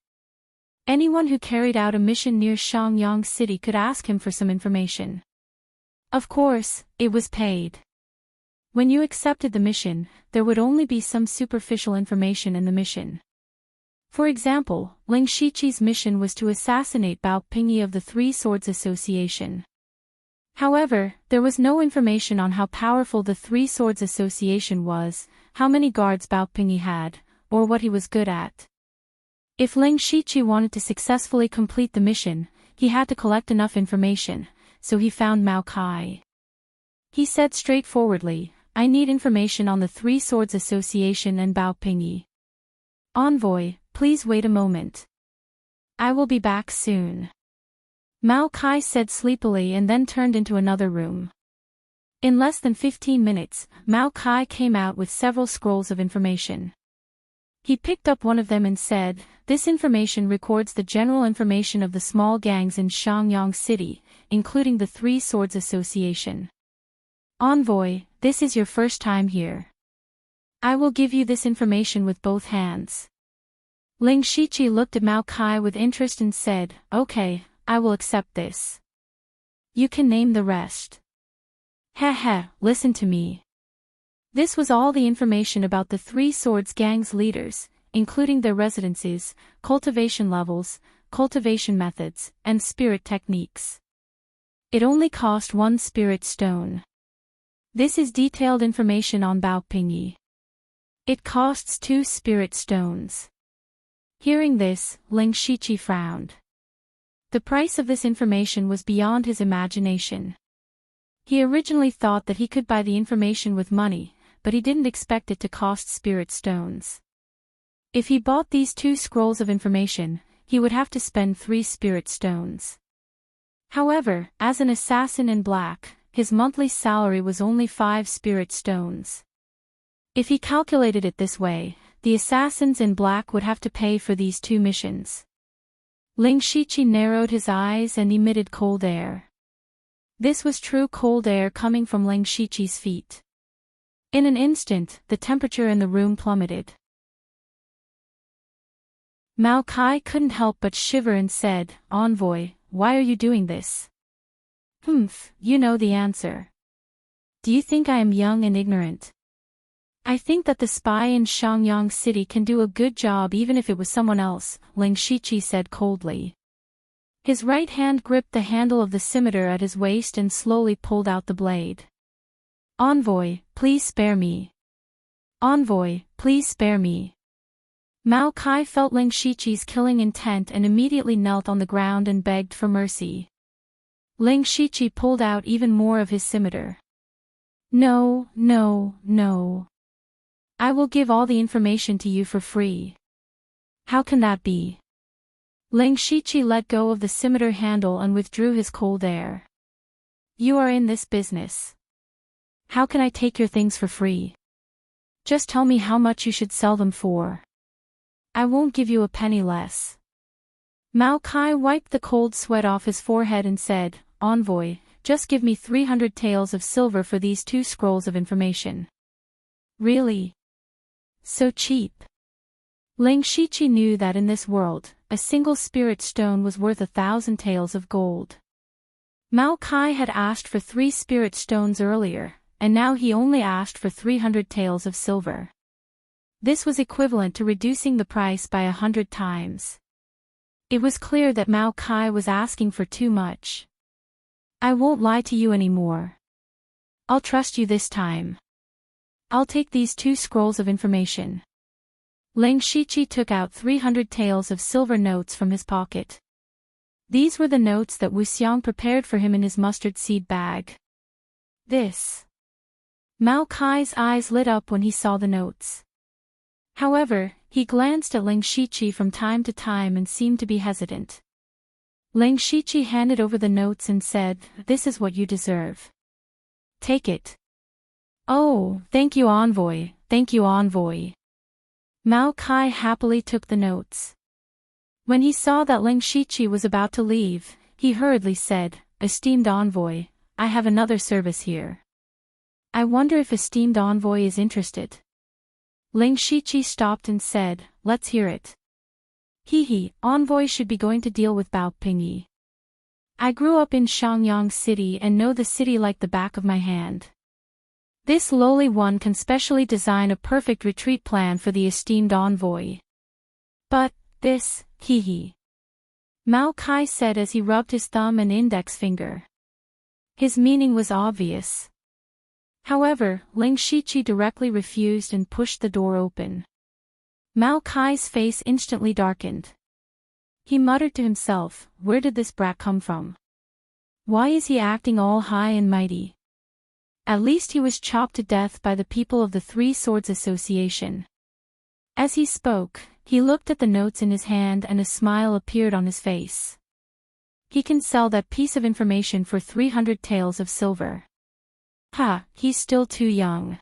Anyone who carried out a mission near Shangyang City could ask him for some information. Of course, it was paid. When you accepted the mission, there would only be some superficial information in the mission. For example, Ling Shiqi's mission was to assassinate Bao Pingyi of the Three Swords Association. However, there was no information on how powerful the Three Swords Association was, how many guards Bao Pingyi had, or what he was good at. If Ling Shiqi wanted to successfully complete the mission, he had to collect enough information, so he found Mao Kai. He said straightforwardly, "I need information on the Three Swords Association and Bao Pingyi. Envoy, please wait a moment. I will be back soon." Mao Kai said sleepily and then turned into another room. In less than 15 minutes, Mao Kai came out with several scrolls of information. He picked up one of them and said, "This information records the general information of the small gangs in Shangyang City, including the Three Swords Association. Envoy, this is your first time here. I will give you this information with both hands." Ling Shiqi looked at Mao Kai with interest and said, "Okay, I will accept this. You can name the rest." Heh, listen to me. This was all the information about the Three Swords Gang's leaders, including their residences, cultivation levels, cultivation methods, and spirit techniques. It only cost 1 spirit stone. This is detailed information on Bao Pingyi. It costs 2 spirit stones. Hearing this, Ling Shiqi frowned. The price of this information was beyond his imagination. He originally thought that he could buy the information with money, but he didn't expect it to cost spirit stones. If he bought these 2 scrolls of information, he would have to spend 3 spirit stones. However, as an assassin in black, his monthly salary was only 5 spirit stones. If he calculated it this way, the assassins in black would have to pay for these 2 missions. Ling Shiqi narrowed his eyes and emitted cold air. This was true cold air coming from Ling Shiqi's feet. In an instant, the temperature in the room plummeted. Mao Kai couldn't help but shiver and said, "Envoy, why are you doing this?" "Humph, you know the answer. Do you think I am young and ignorant?" "I think that the spy in Shangyang City can do a good job even if it was someone else," Ling Shiqi said coldly. His right hand gripped the handle of the scimitar at his waist and slowly pulled out the blade. "Envoy, please spare me. Envoy, please spare me." Mao Kai felt Ling Shiqi's killing intent and immediately knelt on the ground and begged for mercy. Ling Shiqi pulled out even more of his scimitar. "No, no, no. I will give all the information to you for free." "How can that be?" Ling Shiqi let go of the scimitar handle and withdrew his cold air. "You are in this business. How can I take your things for free? Just tell me how much you should sell them for. I won't give you a penny less." Mao Kai wiped the cold sweat off his forehead and said, "Envoy, just give me 300 taels of silver for these 2 scrolls of information." "Really? So cheap?" Ling Shiqi knew that in this world, a single spirit stone was worth 1,000 taels of gold. Mao Kai had asked for 3 spirit stones earlier, and now he only asked for 300 taels of silver. This was equivalent to reducing the price by 100 times. It was clear that Mao Kai was asking for too much. "I won't lie to you anymore. I'll trust you this time. I'll take these 2 scrolls of information." Ling Shiqi took out 300 taels of silver notes from his pocket. These were the notes that Wu Xiang prepared for him in his mustard seed bag. "This." Mao Kai's eyes lit up when he saw the notes. However, he glanced at Ling Shiqi from time to time and seemed to be hesitant. Ling Shiqi handed over the notes and said, "This is what you deserve. Take it." "Oh, thank you, Envoy, thank you, Envoy." Mao Kai happily took the notes. When he saw that Ling Shiqi was about to leave, he hurriedly said, "Esteemed Envoy, I have another service here. I wonder if esteemed Envoy is interested." Ling Shiqi stopped and said, "Let's hear it." Envoy should be going to deal with Bao Pingyi. I grew up in Shangyang City and know the city like the back of my hand. This lowly one can specially design a perfect retreat plan for the esteemed Envoy. But, this, Mao Kai said as he rubbed his thumb and index finger. His meaning was obvious. However, Ling Shiqi directly refused and pushed the door open. Mao Kai's face instantly darkened. He muttered to himself, "Where did this brat come from? Why is he acting all high and mighty? At least he was chopped to death by the people of the Three Swords Association." As he spoke, he looked at the notes in his hand and a smile appeared on his face. "He can sell that piece of information for 300 taels of silver. Ha, he's still too young."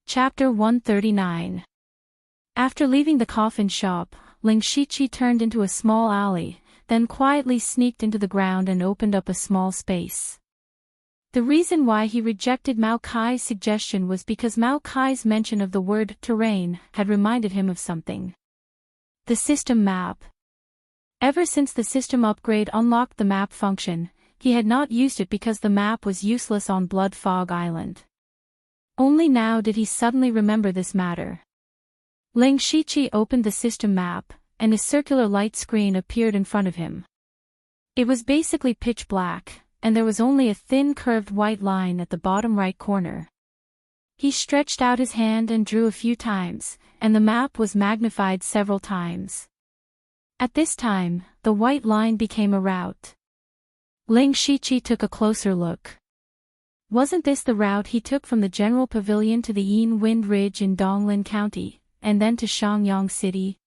Chapter 139. After leaving the coffin shop, Ling Shiqi turned into a small alley, then quietly sneaked into the ground and opened up a small space. The reason why he rejected Mao Kai's suggestion was because Mao Kai's mention of the word terrain had reminded him of something. The system map. Ever since the system upgrade unlocked the map function, he had not used it because the map was useless on Blood Fog Island. Only now did he suddenly remember this matter. Ling Shiqi opened the system map, and a circular light screen appeared in front of him. It was basically pitch black, and there was only a thin curved white line at the bottom right corner. He stretched out his hand and drew a few times, and the map was magnified several times. At this time, the white line became a route. Ling Shiqi took a closer look. Wasn't this the route he took from the General Pavilion to the Yin Wind Ridge in Donglin County, and then to Shangyang City?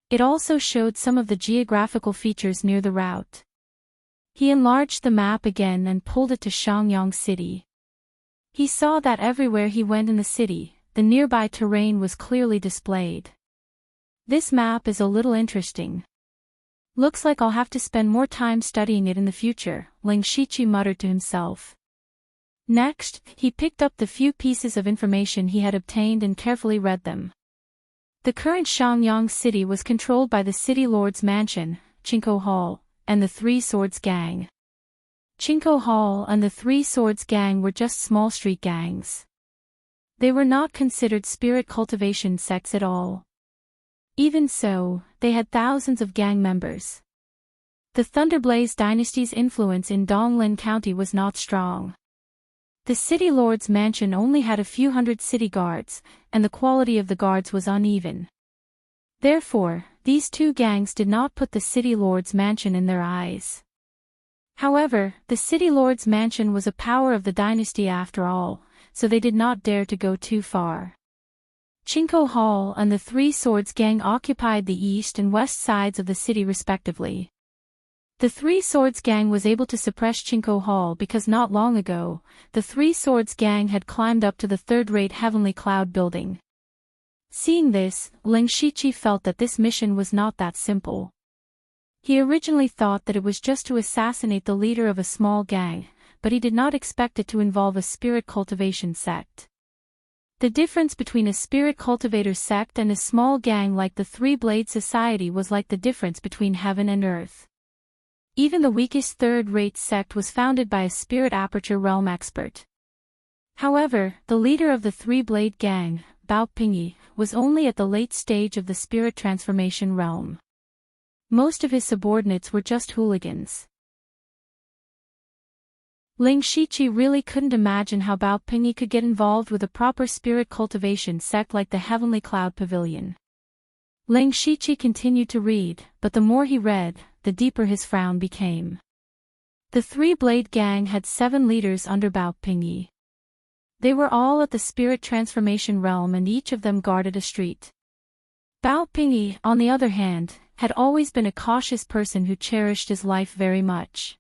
It also showed some of the geographical features near the route. He enlarged the map again and pulled it to Shangyang City. He saw that everywhere he went in the city, the nearby terrain was clearly displayed. This map is a little interesting. Looks like I'll have to spend more time studying it in the future, Ling Shiqi muttered to himself. Next, he picked up the few pieces of information he had obtained and carefully read them. The current Xiangyang city was controlled by the City Lord's Mansion, Qingkou Hall, and the Three Swords Gang. Qingkou Hall and the Three Swords Gang were just small street gangs. They were not considered spirit cultivation sects at all. Even so, they had thousands of gang members. The Thunderblaze dynasty's influence in Donglin County was not strong. The City Lord's Mansion only had a few hundred city guards, and the quality of the guards was uneven. Therefore, these two gangs did not put the City Lord's Mansion in their eyes. However, the City Lord's Mansion was a power of the dynasty after all, so they did not dare to go too far. Qingkou Hall and the Three Swords Gang occupied the east and west sides of the city respectively. The Three Swords Gang was able to suppress Qingkou Hall because not long ago, the Three Swords Gang had climbed up to the third-rate Heavenly Cloud building. Seeing this, Ling Shiqi felt that this mission was not that simple. He originally thought that it was just to assassinate the leader of a small gang, but he did not expect it to involve a spirit cultivation sect. The difference between a spirit cultivator sect and a small gang like the Three-Blade Society was like the difference between heaven and earth. Even the weakest third-rate sect was founded by a spirit aperture realm expert. However, the leader of the Three-Blade Gang, Bao Pingyi, was only at the late stage of the spirit transformation realm. Most of his subordinates were just hooligans. Ling Shiqi really couldn't imagine how Bao Pingyi could get involved with a proper spirit cultivation sect like the Heavenly Cloud Pavilion. Ling Shiqi continued to read, but the more he read, the deeper his frown became. The Three-Blade Gang had 7 leaders under Bao Pingyi. They were all at the spirit transformation realm and each of them guarded a street. Bao Pingyi, on the other hand, had always been a cautious person who cherished his life very much.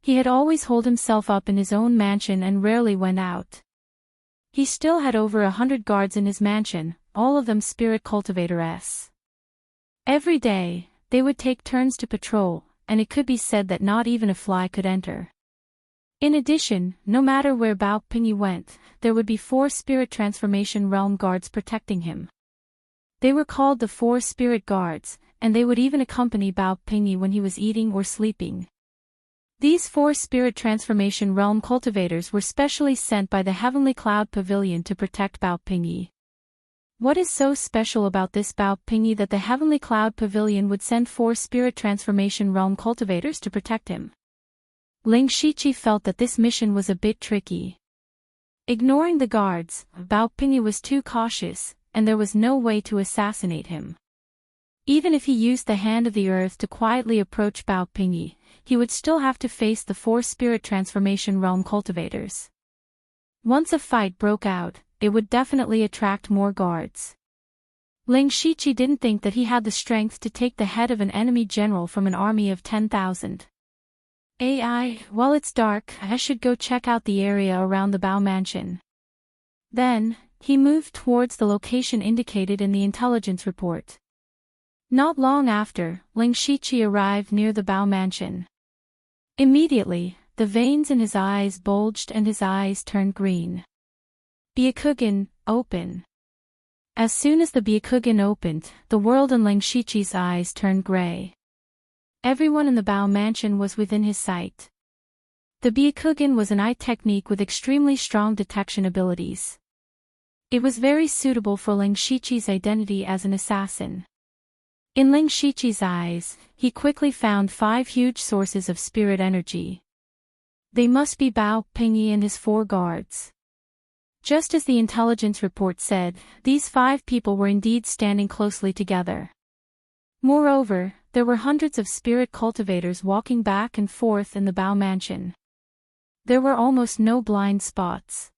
He had always holed himself up in his own mansion and rarely went out. He still had over 100 guards in his mansion, all of them spirit cultivators. Every day, they would take turns to patrol, and it could be said that not even a fly could enter. In addition, no matter where Bao Pingyi went, there would be 4 spirit transformation realm guards protecting him. They were called the 4 spirit guards, and they would even accompany Bao Pingyi when he was eating or sleeping. These 4 spirit transformation realm cultivators were specially sent by the Heavenly Cloud Pavilion to protect Bao Pingyi. What is so special about this Bao Pingyi that the Heavenly Cloud Pavilion would send 4 spirit transformation realm cultivators to protect him? Ling Shiqi felt that this mission was a bit tricky. Ignoring the guards, Bao Pingyi was too cautious, and there was no way to assassinate him. Even if he used the Hand of the Earth to quietly approach Bao Pingyi, he would still have to face the 4 spirit transformation realm cultivators. Once a fight broke out, it would definitely attract more guards. Ling Shiqi didn't think that he had the strength to take the head of an enemy general from an army of 10,000. While it's dark, I should go check out the area around the Bao Mansion. Then, he moved towards the location indicated in the intelligence report. Not long after, Ling Shiqi arrived near the Bao Mansion. Immediately, the veins in his eyes bulged and his eyes turned green. Byakugan, open. As soon as the Byakugan opened, the world in Ling Shiqi's eyes turned gray. Everyone in the Bao Mansion was within his sight. The Byakugan was an eye technique with extremely strong detection abilities. It was very suitable for Ling Shiqi's identity as an assassin. In Ling Shiqi's eyes, he quickly found 5 huge sources of spirit energy. They must be Bao Pingyi and his 4 guards. Just as the intelligence report said, these 5 people were indeed standing closely together. Moreover, there were hundreds of spirit cultivators walking back and forth in the Bao Mansion. There were almost no blind spots.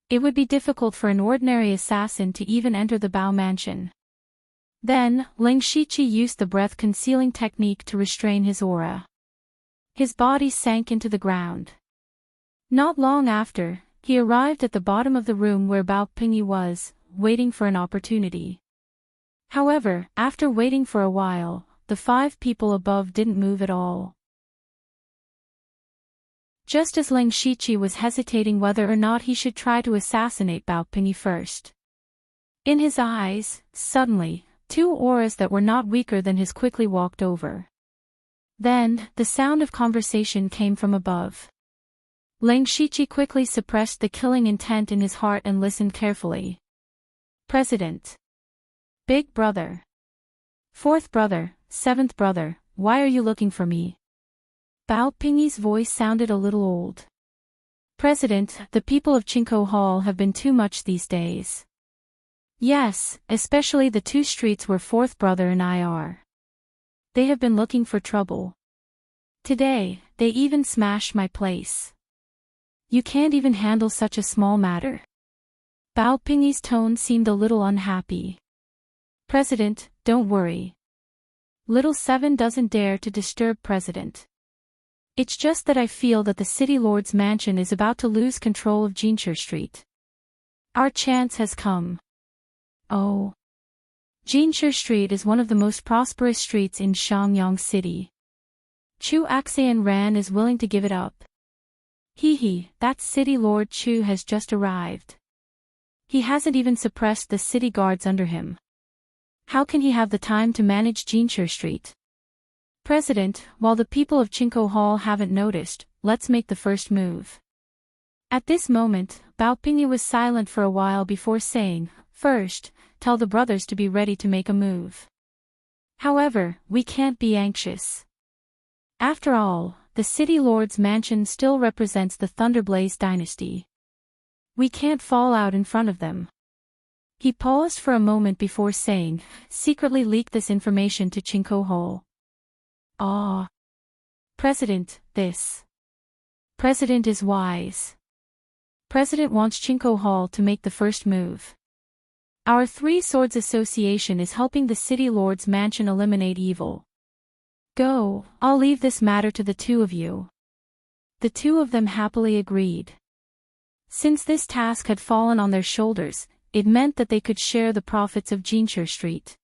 It would be difficult for an ordinary assassin to even enter the Bao Mansion. Then, Ling Shiqi used the breath-concealing technique to restrain his aura. His body sank into the ground. Not long after, he arrived at the bottom of the room where Bao Pingyi was, waiting for an opportunity. However, after waiting for a while, the 5 people above didn't move at all. just as Ling Shiqi was hesitating whether or not he should try to assassinate Bao Pinyi first. In his eyes, suddenly, two auras that were not weaker than his quickly walked over. Then, the sound of conversation came from above. Ling Shiqi quickly suppressed the killing intent in his heart and listened carefully. President. Big brother. Fourth brother, seventh brother, why are you looking for me? Bao Pinyi's voice sounded a little old. President, the people of Chinko Hall have been too much these days. Yes, especially the two streets where fourth brother and I are. They have been looking for trouble. Today, they even smashed my place. You can't even handle such a small matter. Bao Pinyi's tone seemed a little unhappy. President, don't worry. Little Seven doesn't dare to disturb President. It's just that I feel that the City Lord's mansion is about to lose control of Jinshi Street. Our chance has come. Oh. Jinshi Street is one of the most prosperous streets in Shangyang City. Chu Axian Ran is willing to give it up. Hee, that City Lord Chu has just arrived. He hasn't even suppressed the city guards under him. How can he have the time to manage Jinshi Street? President, while the people of Chinko Hall haven't noticed, let's make the first move. At this moment, Bao Pinyi was silent for a while before saying, first, tell the brothers to be ready to make a move. However, we can't be anxious. After all, the City Lord's mansion still represents the Thunderblaze dynasty. We can't fall out in front of them. He paused for a moment before saying, secretly leak this information to Chinko Hall. Ah. President, this. President is wise. President wants Chinko Hall to make the first move. Our Three Swords Association is helping the City Lord's mansion eliminate evil. Go, I'll leave this matter to the two of you. The two of them happily agreed. Since this task had fallen on their shoulders, it meant that they could share the profits of Jinshi Street.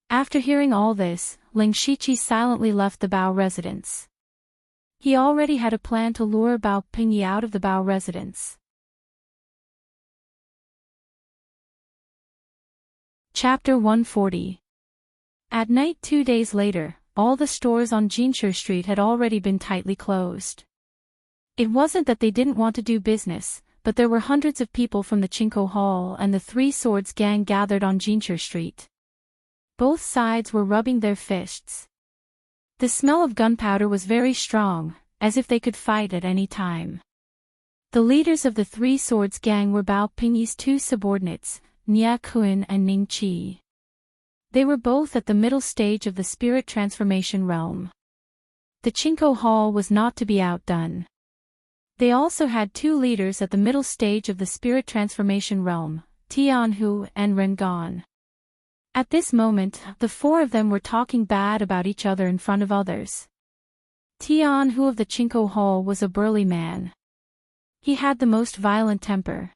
After hearing all this, Ling Shiqi silently left the Bao residence. He already had a plan to lure Bao Pinyi out of the Bao residence. Chapter 140. At night 2 days later, all the stores on Jinshi Street had already been tightly closed. It wasn't that they didn't want to do business, but there were hundreds of people from the Chinko Hall and the Three Swords gang gathered on Jinshi Street. Both sides were rubbing their fists. The smell of gunpowder was very strong, as if they could fight at any time. The leaders of the Three Swords gang were Bao Pinyi's two subordinates, Nia Kun and Ning Qi. They were both at the middle stage of the spirit transformation realm. The Chinko Hall was not to be outdone. They also had two leaders at the middle stage of the spirit transformation realm, Tianhu and Rengan. At this moment, the four of them were talking bad about each other in front of others. Tianhu of the Chinko Hall was a burly man. He had the most violent temper.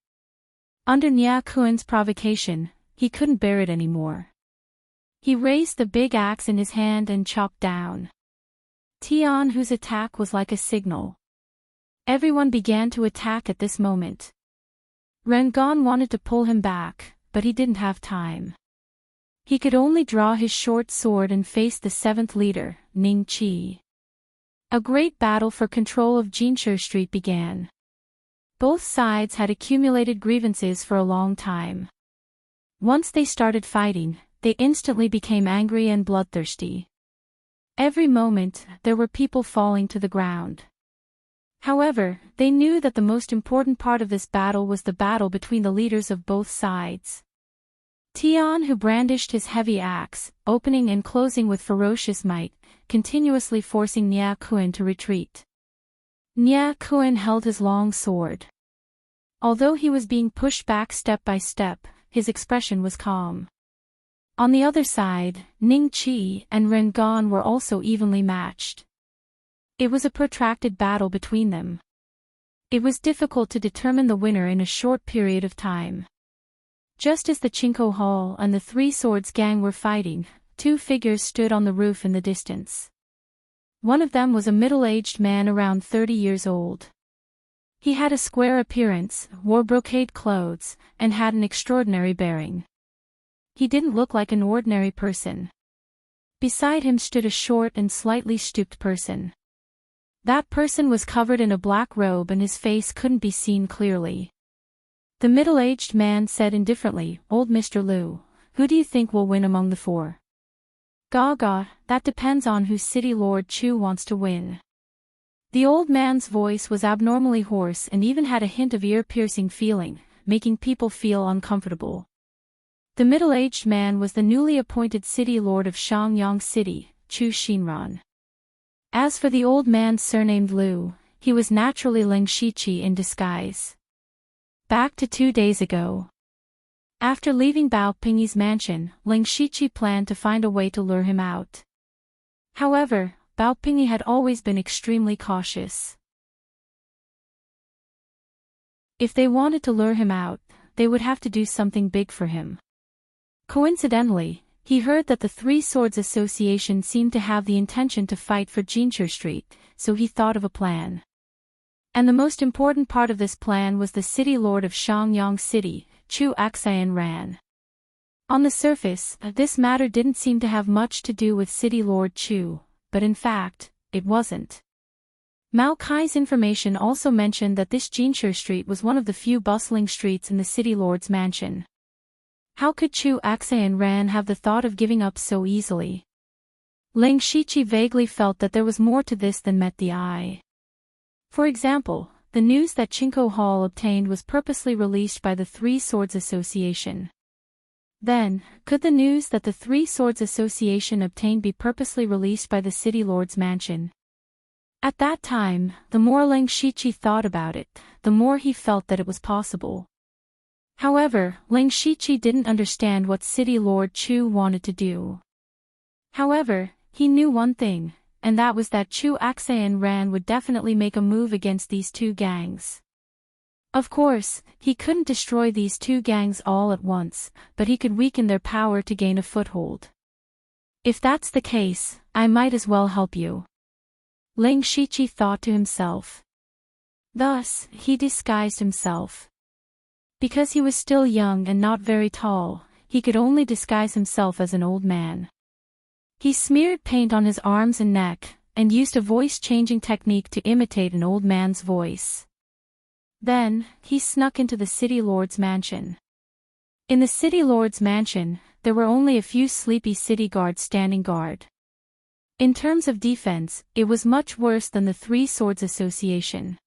Under Nia Kuen's provocation, he couldn't bear it anymore. He raised the big axe in his hand and chopped down. Tianhu's attack was like a signal. Everyone began to attack at this moment. Rengan wanted to pull him back, but he didn't have time. He could only draw his short sword and face the seventh leader, Ning Qi. A great battle for control of Jinshi Street began. Both sides had accumulated grievances for a long time. Once they started fighting, they instantly became angry and bloodthirsty. Every moment, there were people falling to the ground. However, they knew that the most important part of this battle was the battle between the leaders of both sides. Tianhu brandished his heavy axe, opening and closing with ferocious might, continuously forcing Nia Kuen to retreat. Nia Kuen held his long sword. Although he was being pushed back step by step, his expression was calm. On the other side, Ning Qi and Rengan were also evenly matched. It was a protracted battle between them. It was difficult to determine the winner in a short period of time. Just as the Chinko Hall and the Three Swords gang were fighting, two figures stood on the roof in the distance. One of them was a middle-aged man around 30 years old. He had a square appearance, wore brocade clothes, and had an extraordinary bearing. He didn't look like an ordinary person. Beside him stood a short and slightly stooped person. That person was covered in a black robe and his face couldn't be seen clearly. The middle-aged man said indifferently, "Old Mr. Liu, who do you think will win among the four?" "Gaga, that depends on who City Lord Chu wants to win." The old man's voice was abnormally hoarse and even had a hint of ear-piercing feeling, making people feel uncomfortable. The middle-aged man was the newly appointed City Lord of Shangyang City, Chu Xinran. As for the old man surnamed Liu, he was naturally Ling Shiqi in disguise. Back to 2 days ago. After leaving Bao Pingyi's mansion, Ling Shiqi planned to find a way to lure him out. However, Bao Pingyi had always been extremely cautious. If they wanted to lure him out, they would have to do something big for him. Coincidentally, he heard that the Three Swords Association seemed to have the intention to fight for Jinchu Street, so he thought of a plan. And the most important part of this plan was the City Lord of Shangyang City, Chu Axian Ran. On the surface, this matter didn't seem to have much to do with City Lord Chu, but in fact, it wasn't. Mao Kai's information also mentioned that this Jinchu Street was one of the few bustling streets in the City Lord's mansion. How could Chu Axian Ran have the thought of giving up so easily? Ling Shiqi vaguely felt that there was more to this than met the eye. For example, the news that Chinko Hall obtained was purposely released by the Three Swords Association. Then, could the news that the Three Swords Association obtained be purposely released by the City Lord's mansion? At that time, the more Ling Shiqi thought about it, the more he felt that it was possible. However, Ling Shiqi didn't understand what City Lord Chu wanted to do. However, he knew one thing, and that was that Chu Axian Ran would definitely make a move against these two gangs. Of course, he couldn't destroy these two gangs all at once, but he could weaken their power to gain a foothold. If that's the case, I might as well help you, Ling Shiqi thought to himself. Thus, he disguised himself. Because he was still young and not very tall, he could only disguise himself as an old man. He smeared paint on his arms and neck, and used a voice-changing technique to imitate an old man's voice. Then, he snuck into the City Lord's mansion. In the City Lord's mansion, there were only a few sleepy city guards standing guard. In terms of defense, it was much worse than the Three Swords Association.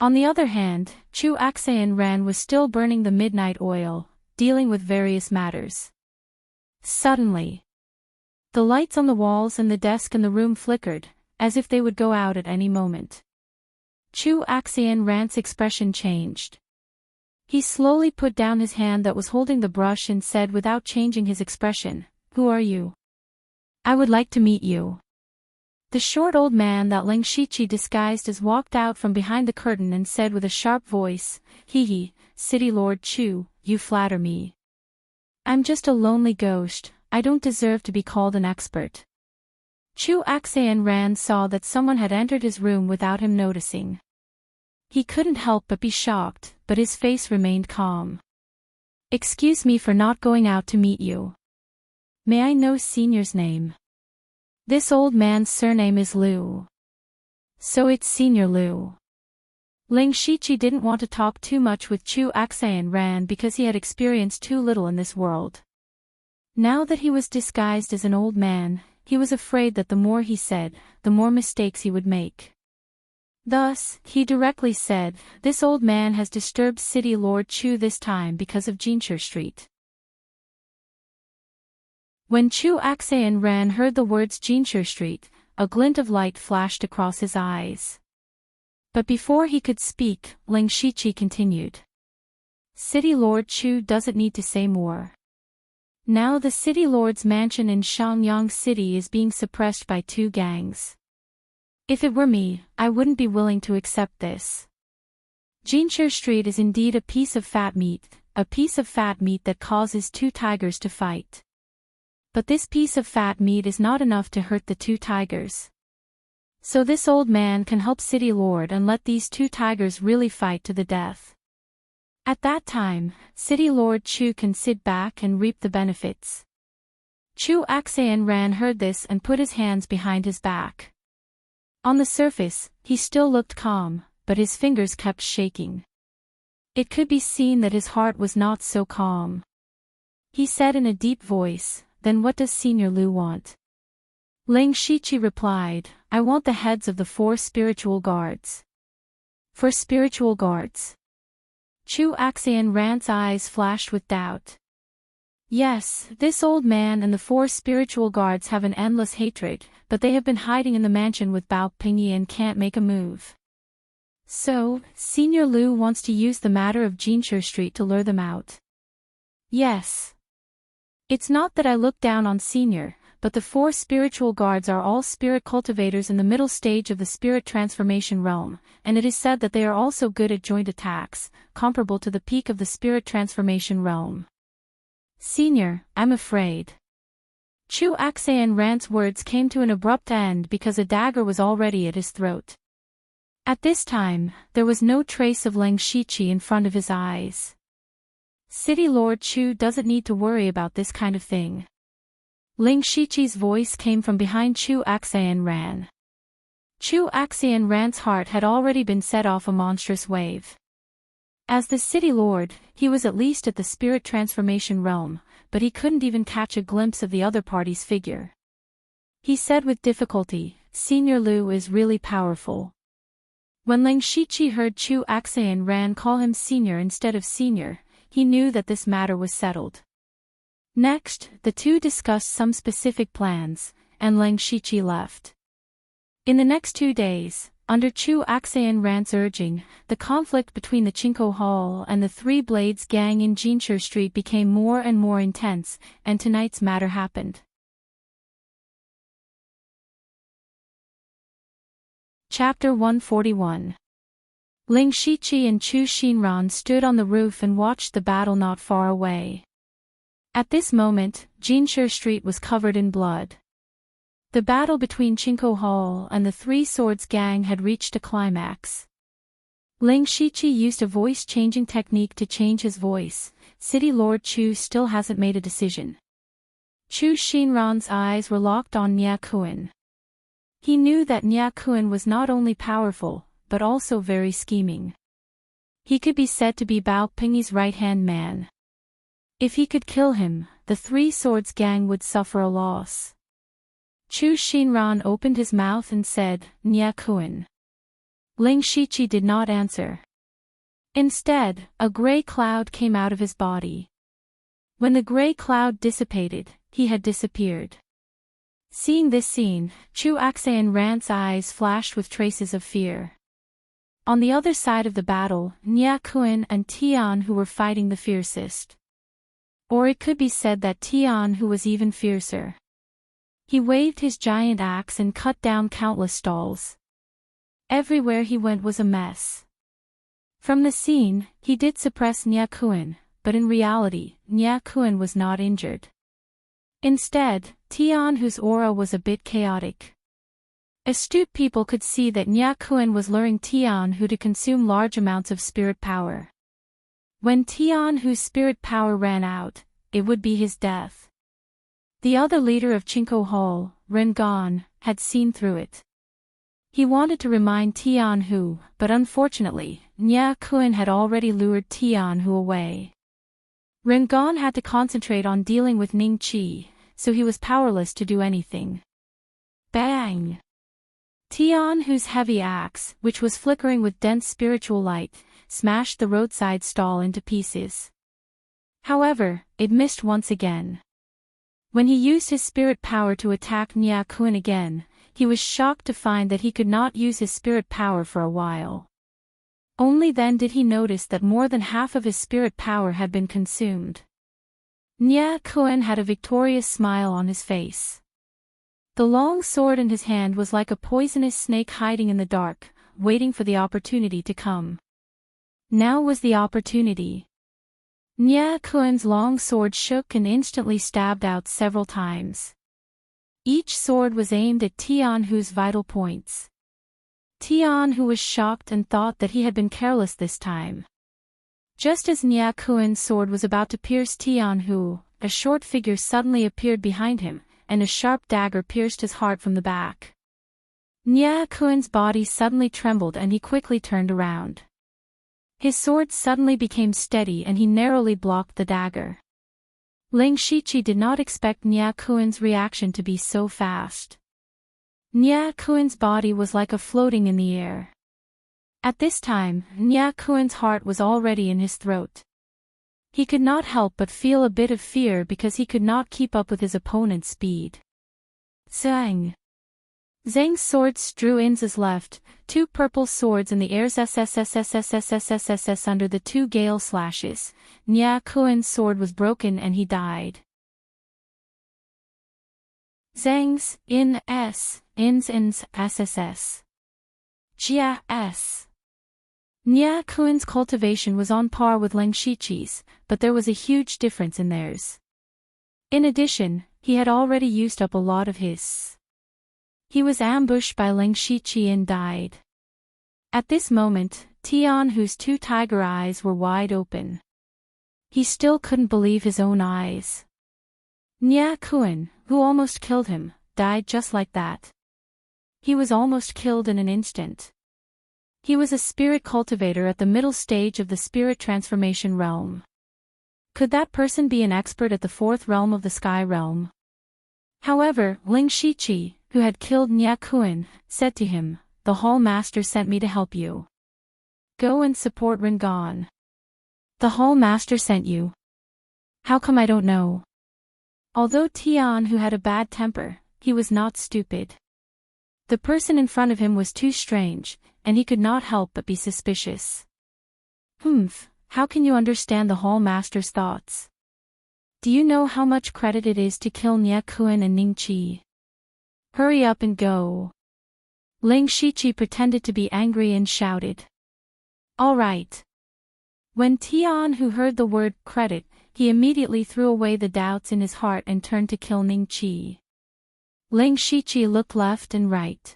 On the other hand, Chu Axian Ran was still burning the midnight oil, dealing with various matters. Suddenly, the lights on the walls and the desk in the room flickered, as if they would go out at any moment. Chu Axian Ran's expression changed. He slowly put down his hand that was holding the brush and said without changing his expression, "Who are you? I would like to meet you." The short old man that Ling Shiqi disguised as walked out from behind the curtain and said with a sharp voice, "Hee, City Lord Chu, you flatter me. I'm just a lonely ghost, I don't deserve to be called an expert." Chu Axian Ran saw that someone had entered his room without him noticing. He couldn't help but be shocked, but his face remained calm. "Excuse me for not going out to meet you. May I know Senior's name?" "This old man's surname is Liu. So it's Senior Liu." Ling Shiqi didn't want to talk too much with Chu Axian Ran because he had experienced too little in this world. Now that he was disguised as an old man, he was afraid that the more he said, the more mistakes he would make. Thus, he directly said, "This old man has disturbed City Lord Chu this time because of Jinchu Street." When Chu Axian Ran heard the words Jinchu Street, a glint of light flashed across his eyes. But before he could speak, Ling Shiqi continued. "City Lord Chu doesn't need to say more. Now the City Lord's mansion in Shangyang City is being suppressed by two gangs. If it were me, I wouldn't be willing to accept this. Jinchu Street is indeed a piece of fat meat that causes two tigers to fight. But this piece of fat meat is not enough to hurt the two tigers. So this old man can help City Lord and let these two tigers really fight to the death. At that time, City Lord Chu can sit back and reap the benefits. Chu Axayan Ran heard this and put his hands behind his back. On the surface, he still looked calm, but his fingers kept shaking. It could be seen that his heart was not so calm. He said in a deep voice, "Then what does Senior Lu want?" Ling Shichi replied, "I want the heads of the 4 spiritual guards." "For spiritual guards?" Chu Axayan Ran's eyes flashed with doubt. "Yes, this old man and the 4 spiritual guards have an endless hatred, but they have been hiding in the mansion with Bao Pingyi and can't make a move. So, Senior Lu wants to use the matter of Jinshe Street to lure them out." "Yes. It's not that I look down on Senior, but the 4 spiritual guards are all spirit cultivators in the middle stage of the spirit transformation realm, and it is said that they are also good at joint attacks, comparable to the peak of the spirit transformation realm." "Senior, I'm afraid." Chu Axayan Ran's words came to an abrupt end because a dagger was already at his throat. At this time, there was no trace of Ling Shichi in front of his eyes. City Lord Chu doesn't need to worry about this kind of thing. Ling Shichi's voice came from behind Chu Axayan Ran. Chu Axayan Ran's heart had already been set off a monstrous wave. As the city lord, he was at least at the spirit transformation realm, but he couldn't even catch a glimpse of the other party's figure. He said with difficulty, "Senior Lu is really powerful." When Ling Shichi heard Chu Axayan Ran call him senior instead of senior, he knew that this matter was settled. Next, the two discussed some specific plans, and Ling Shichi left. In the next 2 days, under Chu Axayan Ran's urging, the conflict between the Chinko Hall and the Three Blades gang in Jinshe Street became more and more intense, and tonight's matter happened. Chapter 141. Ling Shichi and Chu Xinran stood on the roof and watched the battle not far away. At this moment, Jinshe Street was covered in blood. The battle between Chinko Hall and the Three Swords gang had reached a climax. Ling Shichi used a voice-changing technique to change his voice. City Lord Chu still hasn't made a decision. Chu Xinran's eyes were locked on Nia Kuan. He knew that Nia Kuan was not only powerful, but also very scheming. He could be said to be Bao Pingyi's right-hand man. If he could kill him, the Three Swords gang would suffer a loss. Chu Xinran opened his mouth and said, "Nia Kuan." Ling Shichi did not answer. Instead, a gray cloud came out of his body. When the gray cloud dissipated, he had disappeared. Seeing this scene, Chu Axayan Ran's eyes flashed with traces of fear. On the other side of the battle, Nia Kuan and Tian who were fighting the fiercest. Or it could be said that Tian who was even fiercer. He waved his giant axe and cut down countless stalls. Everywhere he went was a mess. From the scene, he did suppress Nia Kuan, but in reality, Nia Kuan was not injured. Instead, Tian whose aura was a bit chaotic. Astute people could see that Nia Kuan was luring Tian who to consume large amounts of spirit power. When Tian whose spirit power ran out, it would be his death. The other leader of Chinko Hall, Rengan, had seen through it. He wanted to remind Tian Hu, but unfortunately, Nia Kuan had already lured Tian Hu away. Rengan had to concentrate on dealing with Ning Qi, so he was powerless to do anything. Bang! Tian Hu's heavy axe, which was flickering with dense spiritual light, smashed the roadside stall into pieces. However, it missed once again. When he used his spirit power to attack Nia Kuan again, he was shocked to find that he could not use his spirit power for a while. Only then did he notice that more than half of his spirit power had been consumed. Nia Kuan had a victorious smile on his face. The long sword in his hand was like a poisonous snake hiding in the dark, waiting for the opportunity to come. Now was the opportunity. Nia Kuan's long sword shook and instantly stabbed out several times. Each sword was aimed at Tianhu's vital points. Tianhu was shocked and thought that he had been careless this time. Just as Nyakuen's sword was about to pierce Tianhu, a short figure suddenly appeared behind him, and a sharp dagger pierced his heart from the back. Nyakuen's body suddenly trembled and he quickly turned around. His sword suddenly became steady and he narrowly blocked the dagger. Ling Shiqi did not expect Nyakuen's reaction to be so fast. Nyakuen's body was like a floating in the air. At this time, Nyakuen's heart was already in his throat. He could not help but feel a bit of fear because he could not keep up with his opponent's speed. Zhang. Zhang's sword drew in his left, two purple swords in the air under the two gale slashes. Nyakuen's sword was broken and he died. Zhang's ins sss. Jia s. Nyakuen's cultivation was on par with Ling Shiqi's, but there was a huge difference in theirs. In addition, he had already used up a lot of his. He was ambushed by Ling Shiqi and died. At this moment, Tianhu's two tiger eyes were wide open. He still couldn't believe his own eyes. Nyakuen, who almost killed him, died just like that. He was almost killed in an instant. He was a spirit cultivator at the middle stage of the spirit transformation realm. Could that person be an expert at the fourth realm of the sky realm? However, Ling Shiqi, who had killed Nyakuen, said to him, "The Hall Master sent me to help you. Go and support Ringon." "The Hall Master sent you? How come I don't know?" Although Tianhu had a bad temper, he was not stupid. The person in front of him was too strange, and he could not help but be suspicious. How can you understand the Hall Master's thoughts? Do you know how much credit it is to kill Nyakuen and Ningqi? Hurry up and go. Ling Shiqi pretended to be angry and shouted. All right. When Tianhu heard the word credit, he immediately threw away the doubts in his heart and turned to kill Ningqi. Ling Shiqi looked left and right.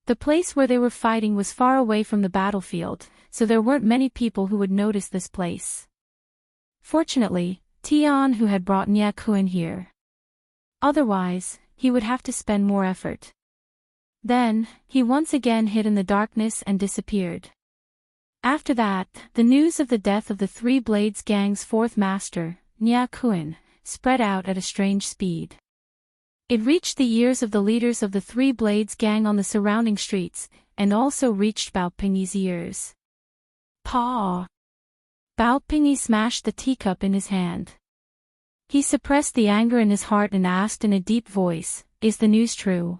The place where they were fighting was far away from the battlefield, so there weren't many people who would notice this place. Fortunately, Tianhu had brought Nyakuen here. Otherwise, he would have to spend more effort. Then, he once again hid in the darkness and disappeared. After that, the news of the death of the Three Blades Gang's fourth master, Nyakuen, spread out at a strange speed. It reached the ears of the leaders of the Three Blades Gang on the surrounding streets, and also reached Bao Pingyi's ears. Paw! Bao Pingyi smashed the teacup in his hand. He suppressed the anger in his heart and asked in a deep voice, "Is the news true?"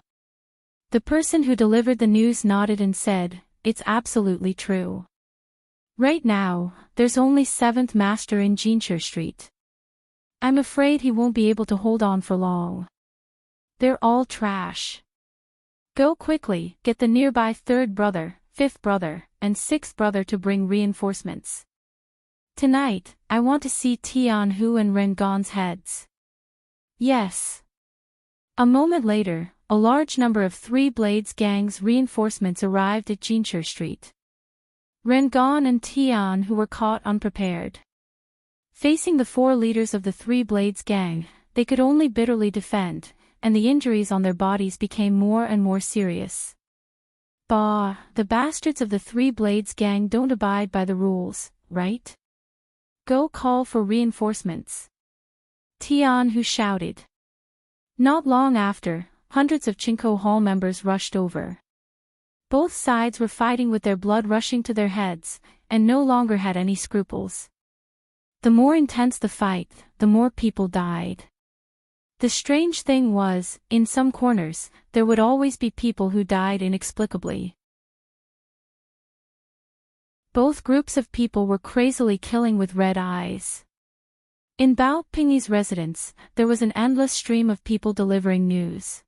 The person who delivered the news nodded and said, "It's absolutely true. Right now, there's only 7th Master in Jinshi Street. I'm afraid he won't be able to hold on for long. They're all trash. Go quickly, get the nearby 3rd brother, 5th brother, and 6th brother to bring reinforcements. Tonight, I want to see Tianhu and Rengon's heads." Yes. A moment later, a large number of Three Blades Gang's reinforcements arrived at Jinshi Street. Rengon and Tianhu were caught unprepared. Facing the 4 leaders of the Three Blades Gang, they could only bitterly defend, and the injuries on their bodies became more and more serious. Bah, the bastards of the Three Blades Gang don't abide by the rules, right? Go call for reinforcements. Tianhu shouted. Not long after, hundreds of Chinko Hall members rushed over. Both sides were fighting with their blood rushing to their heads, and no longer had any scruples. The more intense the fight, the more people died. The strange thing was, in some corners, there would always be people who died inexplicably. Both groups of people were crazily killing with red eyes. In Bao Pingyi's residence, there was an endless stream of people delivering news.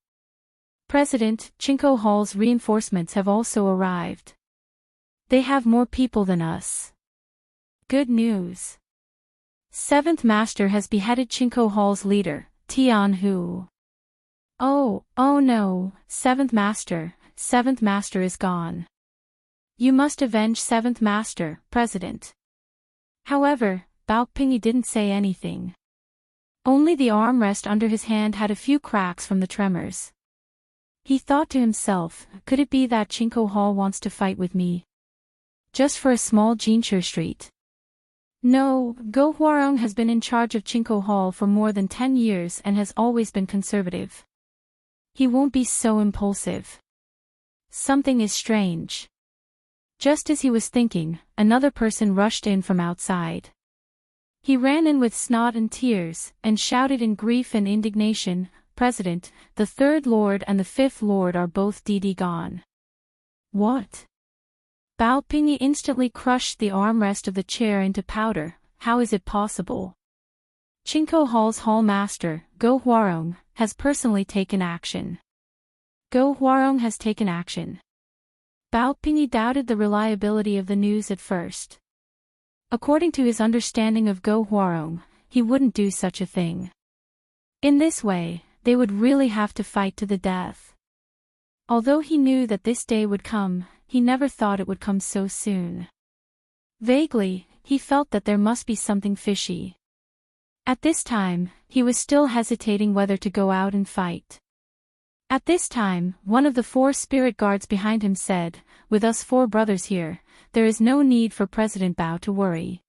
President, Chinko Hall's reinforcements have also arrived. They have more people than us. Good news. 7th Master has beheaded Chinko Hall's leader, Tianhu. Oh no, seventh master is gone. You must avenge seventh master, President. However, Bao Pingy didn't say anything. Only the armrest under his hand had a few cracks from the tremors. He thought to himself, could it be that Chinko Hall wants to fight with me? Just for a small Jincher Street. No, Go Hwarong has been in charge of Chinko Hall for more than 10 years and has always been conservative. He won't be so impulsive. Something is strange. Just as he was thinking, another person rushed in from outside. He ran in with snot and tears, and shouted in grief and indignation, President, the third lord and the fifth lord are both gone. What? Bao Pingy instantly crushed the armrest of the chair into powder. How is it possible? Chinko Hall's hall master, Go Hwarong, has personally taken action. Go Hwarong has taken action. Bao Pingy doubted the reliability of the news at first. According to his understanding of Go Hwarong, he wouldn't do such a thing. In this way, they would really have to fight to the death. Although he knew that this day would come, he never thought it would come so soon. Vaguely, he felt that there must be something fishy. At this time, he was still hesitating whether to go out and fight. At this time, one of the 4 spirit guards behind him said, with us 4 brothers here, there is no need for President Bao to worry.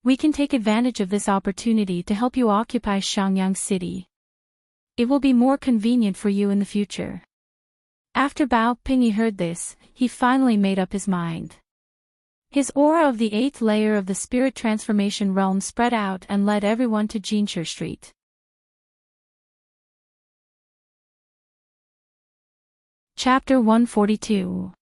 We can take advantage of this opportunity to help you occupy Shangyang City. It will be more convenient for you in the future. After Bao Pingy heard this, he finally made up his mind. His aura of the 8th layer of the spirit transformation realm spread out and led everyone to Jincher Street. Chapter 142.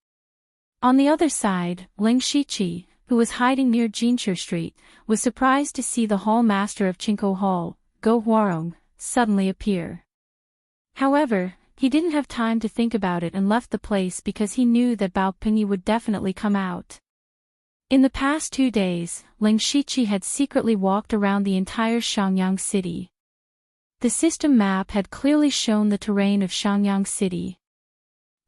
On the other side, Ling Shiqi, who was hiding near Jincher Street, was surprised to see the hall master of Chinko Hall, Go Hwarong, suddenly appear. However, he didn't have time to think about it and left the place because he knew that Bao Pingy would definitely come out. In the past 2 days, Ling Shiqi had secretly walked around the entire Shangyang City. The system map had clearly shown the terrain of Shangyang City.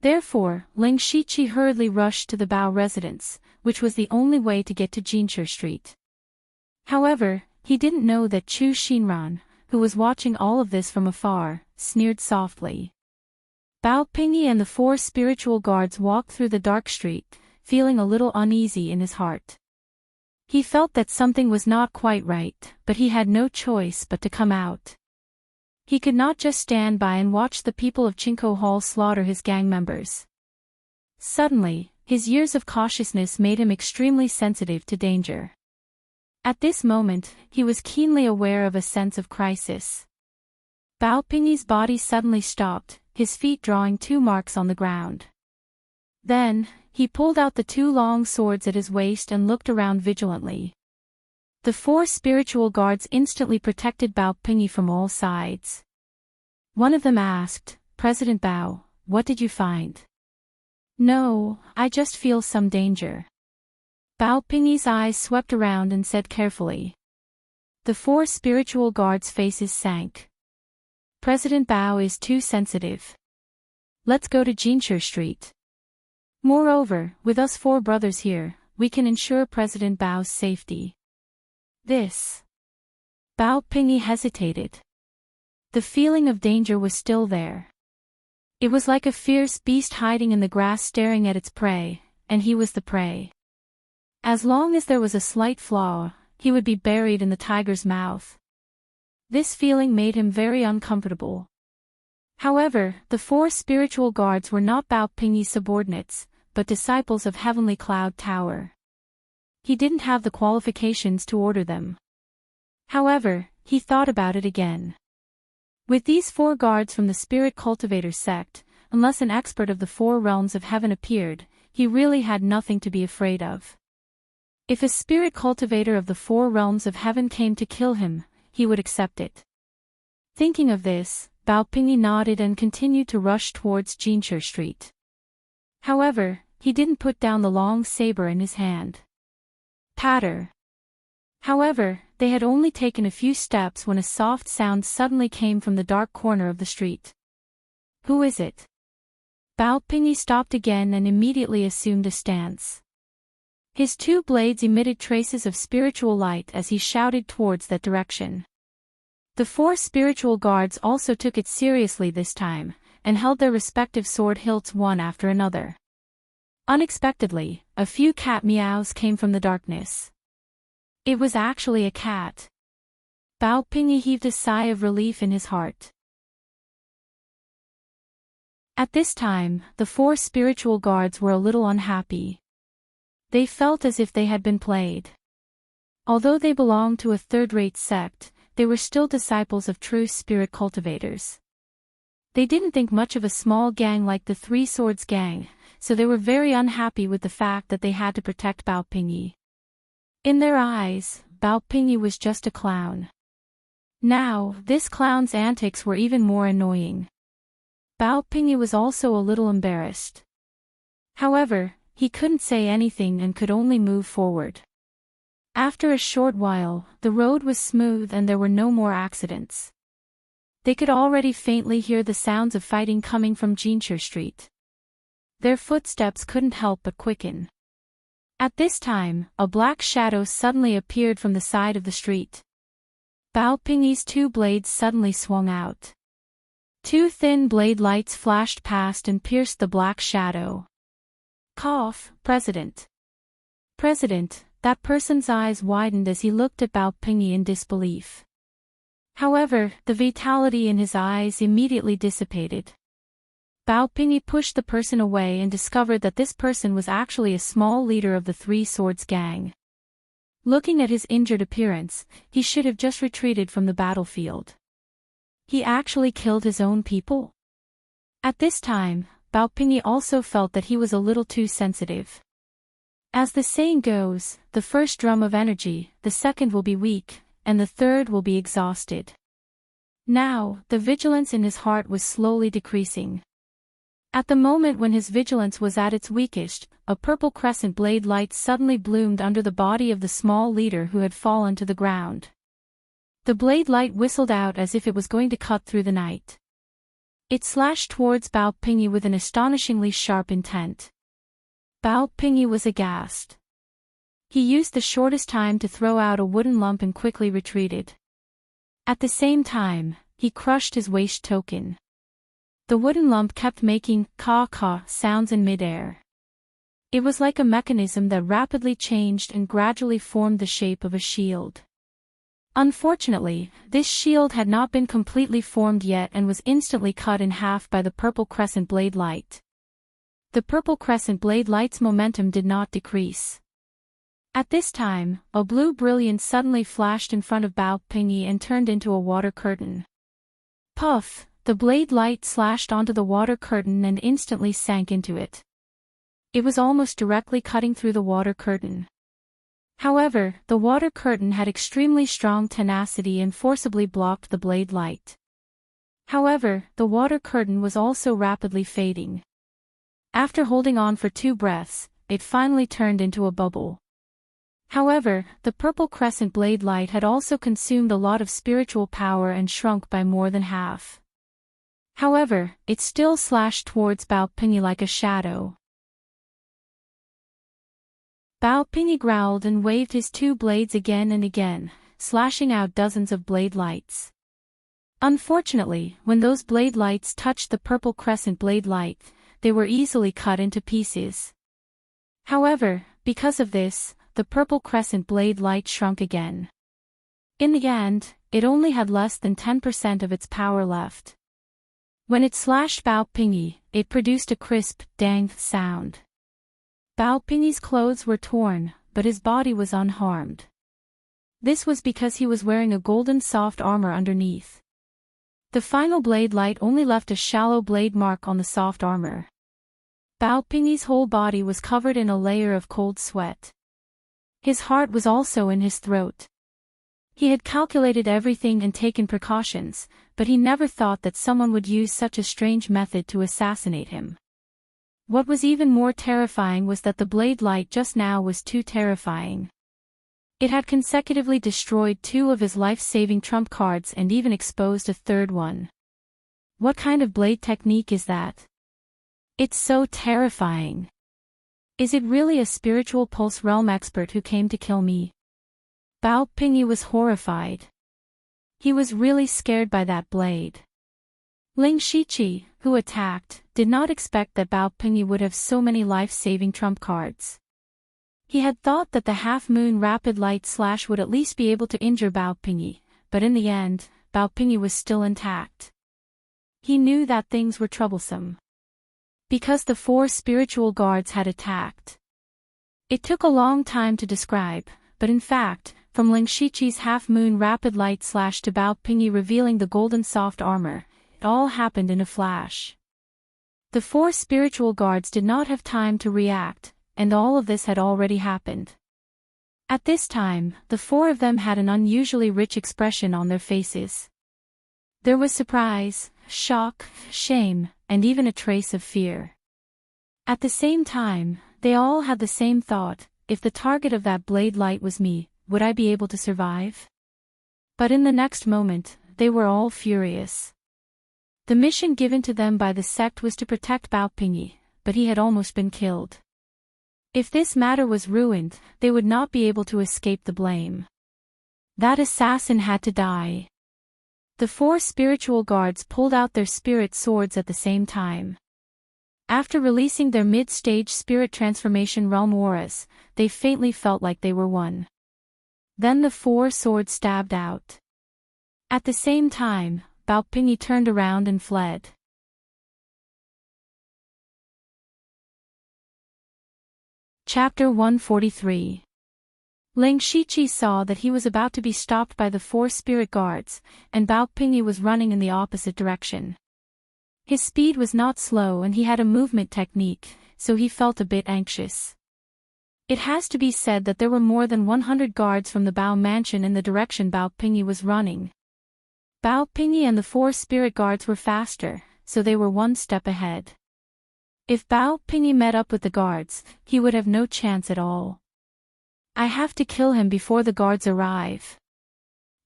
Therefore, Ling Shiqi hurriedly rushed to the Bao residence, which was the only way to get to Jincher Street. However, he didn't know that Chu Xinran, who was watching all of this from afar, sneered softly. Bao Pingy and the 4 spiritual guards walked through the dark street, feeling a little uneasy in his heart. He felt that something was not quite right, but he had no choice but to come out. He could not just stand by and watch the people of Chinko Hall slaughter his gang members. Suddenly, his years of cautiousness made him extremely sensitive to danger. At this moment, he was keenly aware of a sense of crisis. Bao Pingy's body suddenly stopped, his feet drawing 2 marks on the ground. Then, he pulled out the 2 long swords at his waist and looked around vigilantly. The 4 spiritual guards instantly protected Bao Pingy from all sides. One of them asked, President Bao, what did you find? No, I just feel some danger. Bao Pingy's eyes swept around and said carefully. The 4 spiritual guards' faces sank. President Bao is too sensitive. Let's go to Jincher Street. Moreover, with us 4 brothers here, we can ensure President Bao's safety. This. Bao Pingy hesitated. The feeling of danger was still there. It was like a fierce beast hiding in the grass staring at its prey, and he was the prey. As long as there was a slight flaw, he would be buried in the tiger's mouth. This feeling made him very uncomfortable. However, the 4 spiritual guards were not Bao Pingy's subordinates, but disciples of Heavenly Cloud Tower. He didn't have the qualifications to order them. However, he thought about it again. With these 4 guards from the Spirit Cultivator sect, unless an expert of the 4 realms of heaven appeared, he really had nothing to be afraid of. If a Spirit Cultivator of the 4 realms of heaven came to kill him, he would accept it. Thinking of this, Bao Pingy nodded and continued to rush towards Jincher Street. However, he didn't put down the long saber in his hand. Patter. However, they had only taken a few steps when a soft sound suddenly came from the dark corner of the street. Who is it? Bao Pingyi stopped again and immediately assumed a stance. His two blades emitted traces of spiritual light as he shouted towards that direction. The four spiritual guards also took it seriously this time, and held their respective sword hilts one after another. Unexpectedly, a few cat meows came from the darkness. It was actually a cat. Bao Pingyi heaved a sigh of relief in his heart. At this time, the four spiritual guards were a little unhappy. They felt as if they had been played. Although they belonged to a third-rate sect, they were still disciples of true spirit cultivators. They didn't think much of a small gang like the Three Swords Gang, so they were very unhappy with the fact that they had to protect Bao Pingyi. In their eyes, Bao Pingyi was just a clown. Now, this clown's antics were even more annoying. Bao Pingyi was also a little embarrassed. However, he couldn't say anything and could only move forward. After a short while, the road was smooth and there were no more accidents. They could already faintly hear the sounds of fighting coming from Jinsher Street. Their footsteps couldn't help but quicken. At this time, a black shadow suddenly appeared from the side of the street. Bao Pingyi's two blades suddenly swung out. Two thin blade lights flashed past and pierced the black shadow. Cough, President. President, that person's eyes widened as he looked at Bao Pingyi in disbelief. However, the vitality in his eyes immediately dissipated. Bao Pingyi pushed the person away and discovered that this person was actually a small leader of the Three Swords Gang. Looking at his injured appearance, he should have just retreated from the battlefield. He actually killed his own people? At this time, Bao Pingyi also felt that he was a little too sensitive. As the saying goes, the first drum of energy, the second will be weak, and the third will be exhausted. Now, the vigilance in his heart was slowly decreasing. At the moment when his vigilance was at its weakest, a purple crescent blade light suddenly bloomed under the body of the small leader who had fallen to the ground. The blade light whistled out as if it was going to cut through the night. It slashed towards Bao Pingyi with an astonishingly sharp intent. Bao Pingyi was aghast. He used the shortest time to throw out a wooden lump and quickly retreated. At the same time, he crushed his waist token. The wooden lump kept making caw-caw sounds in midair. It was like a mechanism that rapidly changed and gradually formed the shape of a shield. Unfortunately, this shield had not been completely formed yet and was instantly cut in half by the purple crescent blade light. The purple crescent blade light's momentum did not decrease. At this time, a blue brilliance suddenly flashed in front of Bao Pingyi and turned into a water curtain. Puff! The blade light slashed onto the water curtain and instantly sank into it. It was almost directly cutting through the water curtain. However, the water curtain had extremely strong tenacity and forcibly blocked the blade light. However, the water curtain was also rapidly fading. After holding on for 2 breaths, it finally turned into a bubble. However, the purple crescent blade light had also consumed a lot of spiritual power and shrunk by more than half. However, it still slashed towards Bao Pingyi like a shadow. Bao Pingyi growled and waved his 2 blades again and again, slashing out dozens of blade lights. Unfortunately, when those blade lights touched the purple crescent blade light, they were easily cut into pieces. However, because of this, the purple crescent blade light shrunk again. In the end, it only had less than 10% of its power left. When it slashed Bao Pingyi, it produced a crisp, dang sound. Bao Pingyi's clothes were torn, but his body was unharmed. This was because he was wearing a golden soft armor underneath. The final blade light only left a shallow blade mark on the soft armor. Bao Pingyi's whole body was covered in a layer of cold sweat. His heart was also in his throat. He had calculated everything and taken precautions, but he never thought that someone would use such a strange method to assassinate him. What was even more terrifying was that the blade light just now was too terrifying. It had consecutively destroyed 2 of his life-saving trump cards and even exposed a 3rd one. What kind of blade technique is that? It's so terrifying. Is it really a spiritual pulse realm expert who came to kill me? Bao Pingyi was horrified. He was really scared by that blade. Ling Shiqi, who attacked, did not expect that Bao Pingyi would have so many life-saving trump cards. He had thought that the half-moon rapid light slash would at least be able to injure Bao Pingyi, but in the end, Bao Pingyi was still intact. He knew that things were troublesome. Because the 4 spiritual guards had attacked. It took a long time to describe, but in fact, from Ling Shiqi's half-moon rapid light slash to Bao Pingyi revealing the golden soft armor, it all happened in a flash. The 4 spiritual guards did not have time to react, and all of this had already happened. At this time, the 4 of them had an unusually rich expression on their faces. There was surprise, shock, shame, and even a trace of fear. At the same time, they all had the same thought: if the target of that blade light was me, would I be able to survive? But in the next moment, they were all furious. The mission given to them by the sect was to protect Bao Pingyi, but he had almost been killed. If this matter was ruined, they would not be able to escape the blame. That assassin had to die. The 4 spiritual guards pulled out their spirit swords at the same time. After releasing their mid-stage spirit transformation realm auras, they faintly felt like they were one. Then the 4 swords stabbed out. At the same time, Bao Pingyi turned around and fled. Chapter 143. Ling Shiqi saw that he was about to be stopped by the 4 spirit guards, and Bao Pingyi was running in the opposite direction. His speed was not slow and he had a movement technique, so he felt a bit anxious. It has to be said that there were more than 100 guards from the Bao mansion in the direction Bao Pingyi was running. Bao Pingyi and the 4 spirit guards were faster, so they were one step ahead. If Bao Pingyi met up with the guards, he would have no chance at all. I have to kill him before the guards arrive.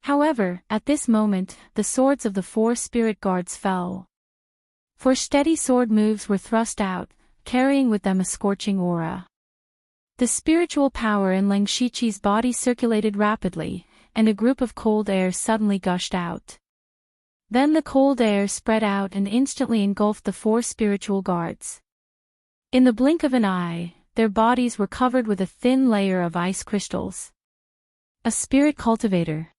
However, at this moment, the swords of the 4 spirit guards fell. 4 steady sword moves were thrust out, carrying with them a scorching aura. The spiritual power in Ling Shiqi's body circulated rapidly, and a group of cold air suddenly gushed out. Then the cold air spread out and instantly engulfed the 4 spiritual guards. In the blink of an eye, their bodies were covered with a thin layer of ice crystals. A spirit cultivator.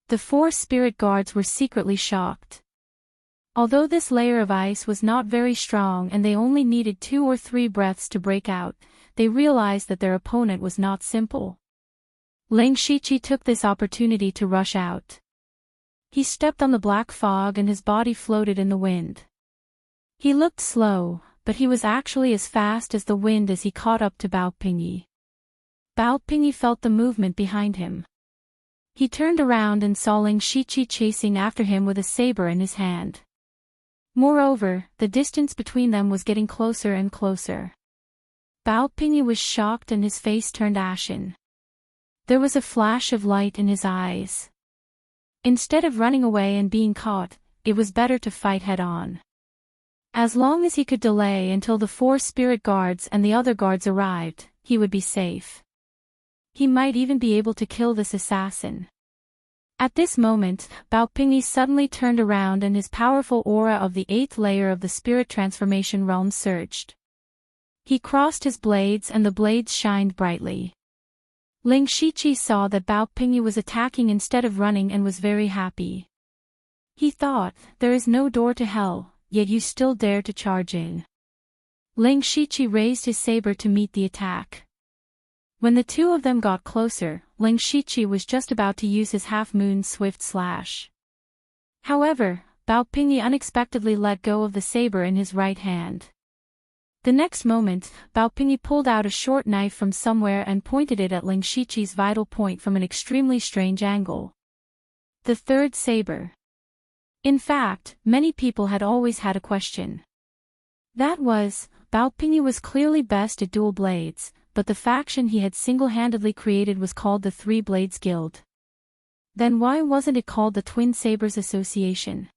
The 4 spirit guards were secretly shocked. Although this layer of ice was not very strong and they only needed 2 or 3 breaths to break out, they realized that their opponent was not simple. Ling Shiqi took this opportunity to rush out. He stepped on the black fog and his body floated in the wind. He looked slow, but he was actually as fast as the wind as he caught up to Bao Pingyi. Bao Pingyi felt the movement behind him. He turned around and saw Ling Shiqi chasing after him with a saber in his hand. Moreover, the distance between them was getting closer and closer. Bao Pingyi was shocked and his face turned ashen. There was a flash of light in his eyes. Instead of running away and being caught, it was better to fight head-on. As long as he could delay until the 4 spirit guards and the other guards arrived, he would be safe. He might even be able to kill this assassin. At this moment, Bao Pingyi suddenly turned around and his powerful aura of the 8th layer of the spirit transformation realm surged. He crossed his blades and the blades shined brightly. Ling Shiqi saw that Bao Pingyi was attacking instead of running and was very happy. He thought, there is no door to hell, yet you still dare to charge in. Ling Shiqi raised his saber to meet the attack. When the 2 of them got closer, Ling Shiqi was just about to use his half-moon swift slash. However, Bao Pingyi unexpectedly let go of the saber in his right hand. The next moment, Bao Pingyi pulled out a short knife from somewhere and pointed it at Ling Shiqi's vital point from an extremely strange angle. The 3rd saber. In fact, many people had always had a question. That was, Bao Pingyi was clearly best at dual blades, but the faction he had single-handedly created was called the Three Blades Guild. Then why wasn't it called the Twin Sabers Association?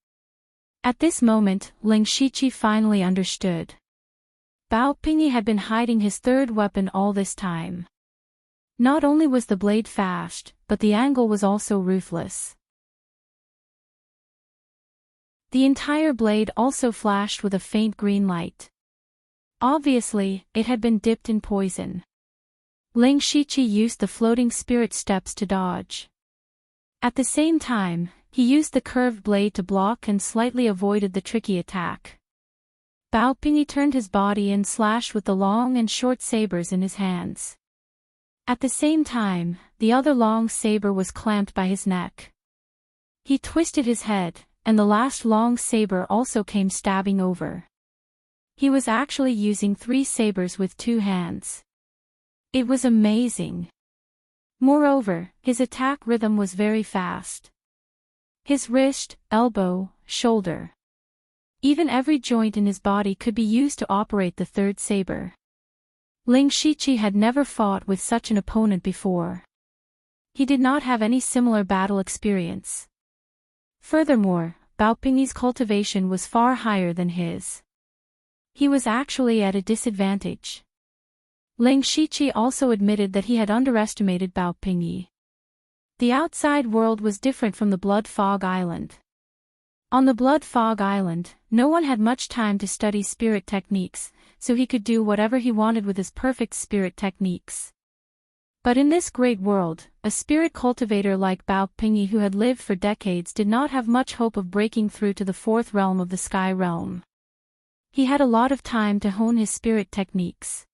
At this moment, Ling Shiqi finally understood. Bao Pingyi had been hiding his third weapon all this time. Not only was the blade fast, but the angle was also ruthless. The entire blade also flashed with a faint green light. Obviously, it had been dipped in poison. Ling Shiqi used the floating spirit steps to dodge. At the same time, he used the curved blade to block and slightly avoided the tricky attack. Bao Pingyi turned his body and slashed with the long and short sabers in his hands. At the same time, the other long saber was clamped by his neck. He twisted his head, and the last long saber also came stabbing over. He was actually using 3 sabers with 2 hands. It was amazing. Moreover, his attack rhythm was very fast. His wrist, elbow, shoulder. Even every joint in his body could be used to operate the third saber. Ling Shiqi had never fought with such an opponent before. He did not have any similar battle experience. Furthermore, Bao Pingyi's cultivation was far higher than his. He was actually at a disadvantage. Ling Shiqi also admitted that he had underestimated Bao Pingyi. The outside world was different from the Blood Fog Island. On the Blood Fog Island, no one had much time to study spirit techniques, so he could do whatever he wanted with his perfect spirit techniques. But in this great world, a spirit cultivator like Bao Pingyi who had lived for decades did not have much hope of breaking through to the 4th realm of the Sky Realm. He had a lot of time to hone his spirit techniques.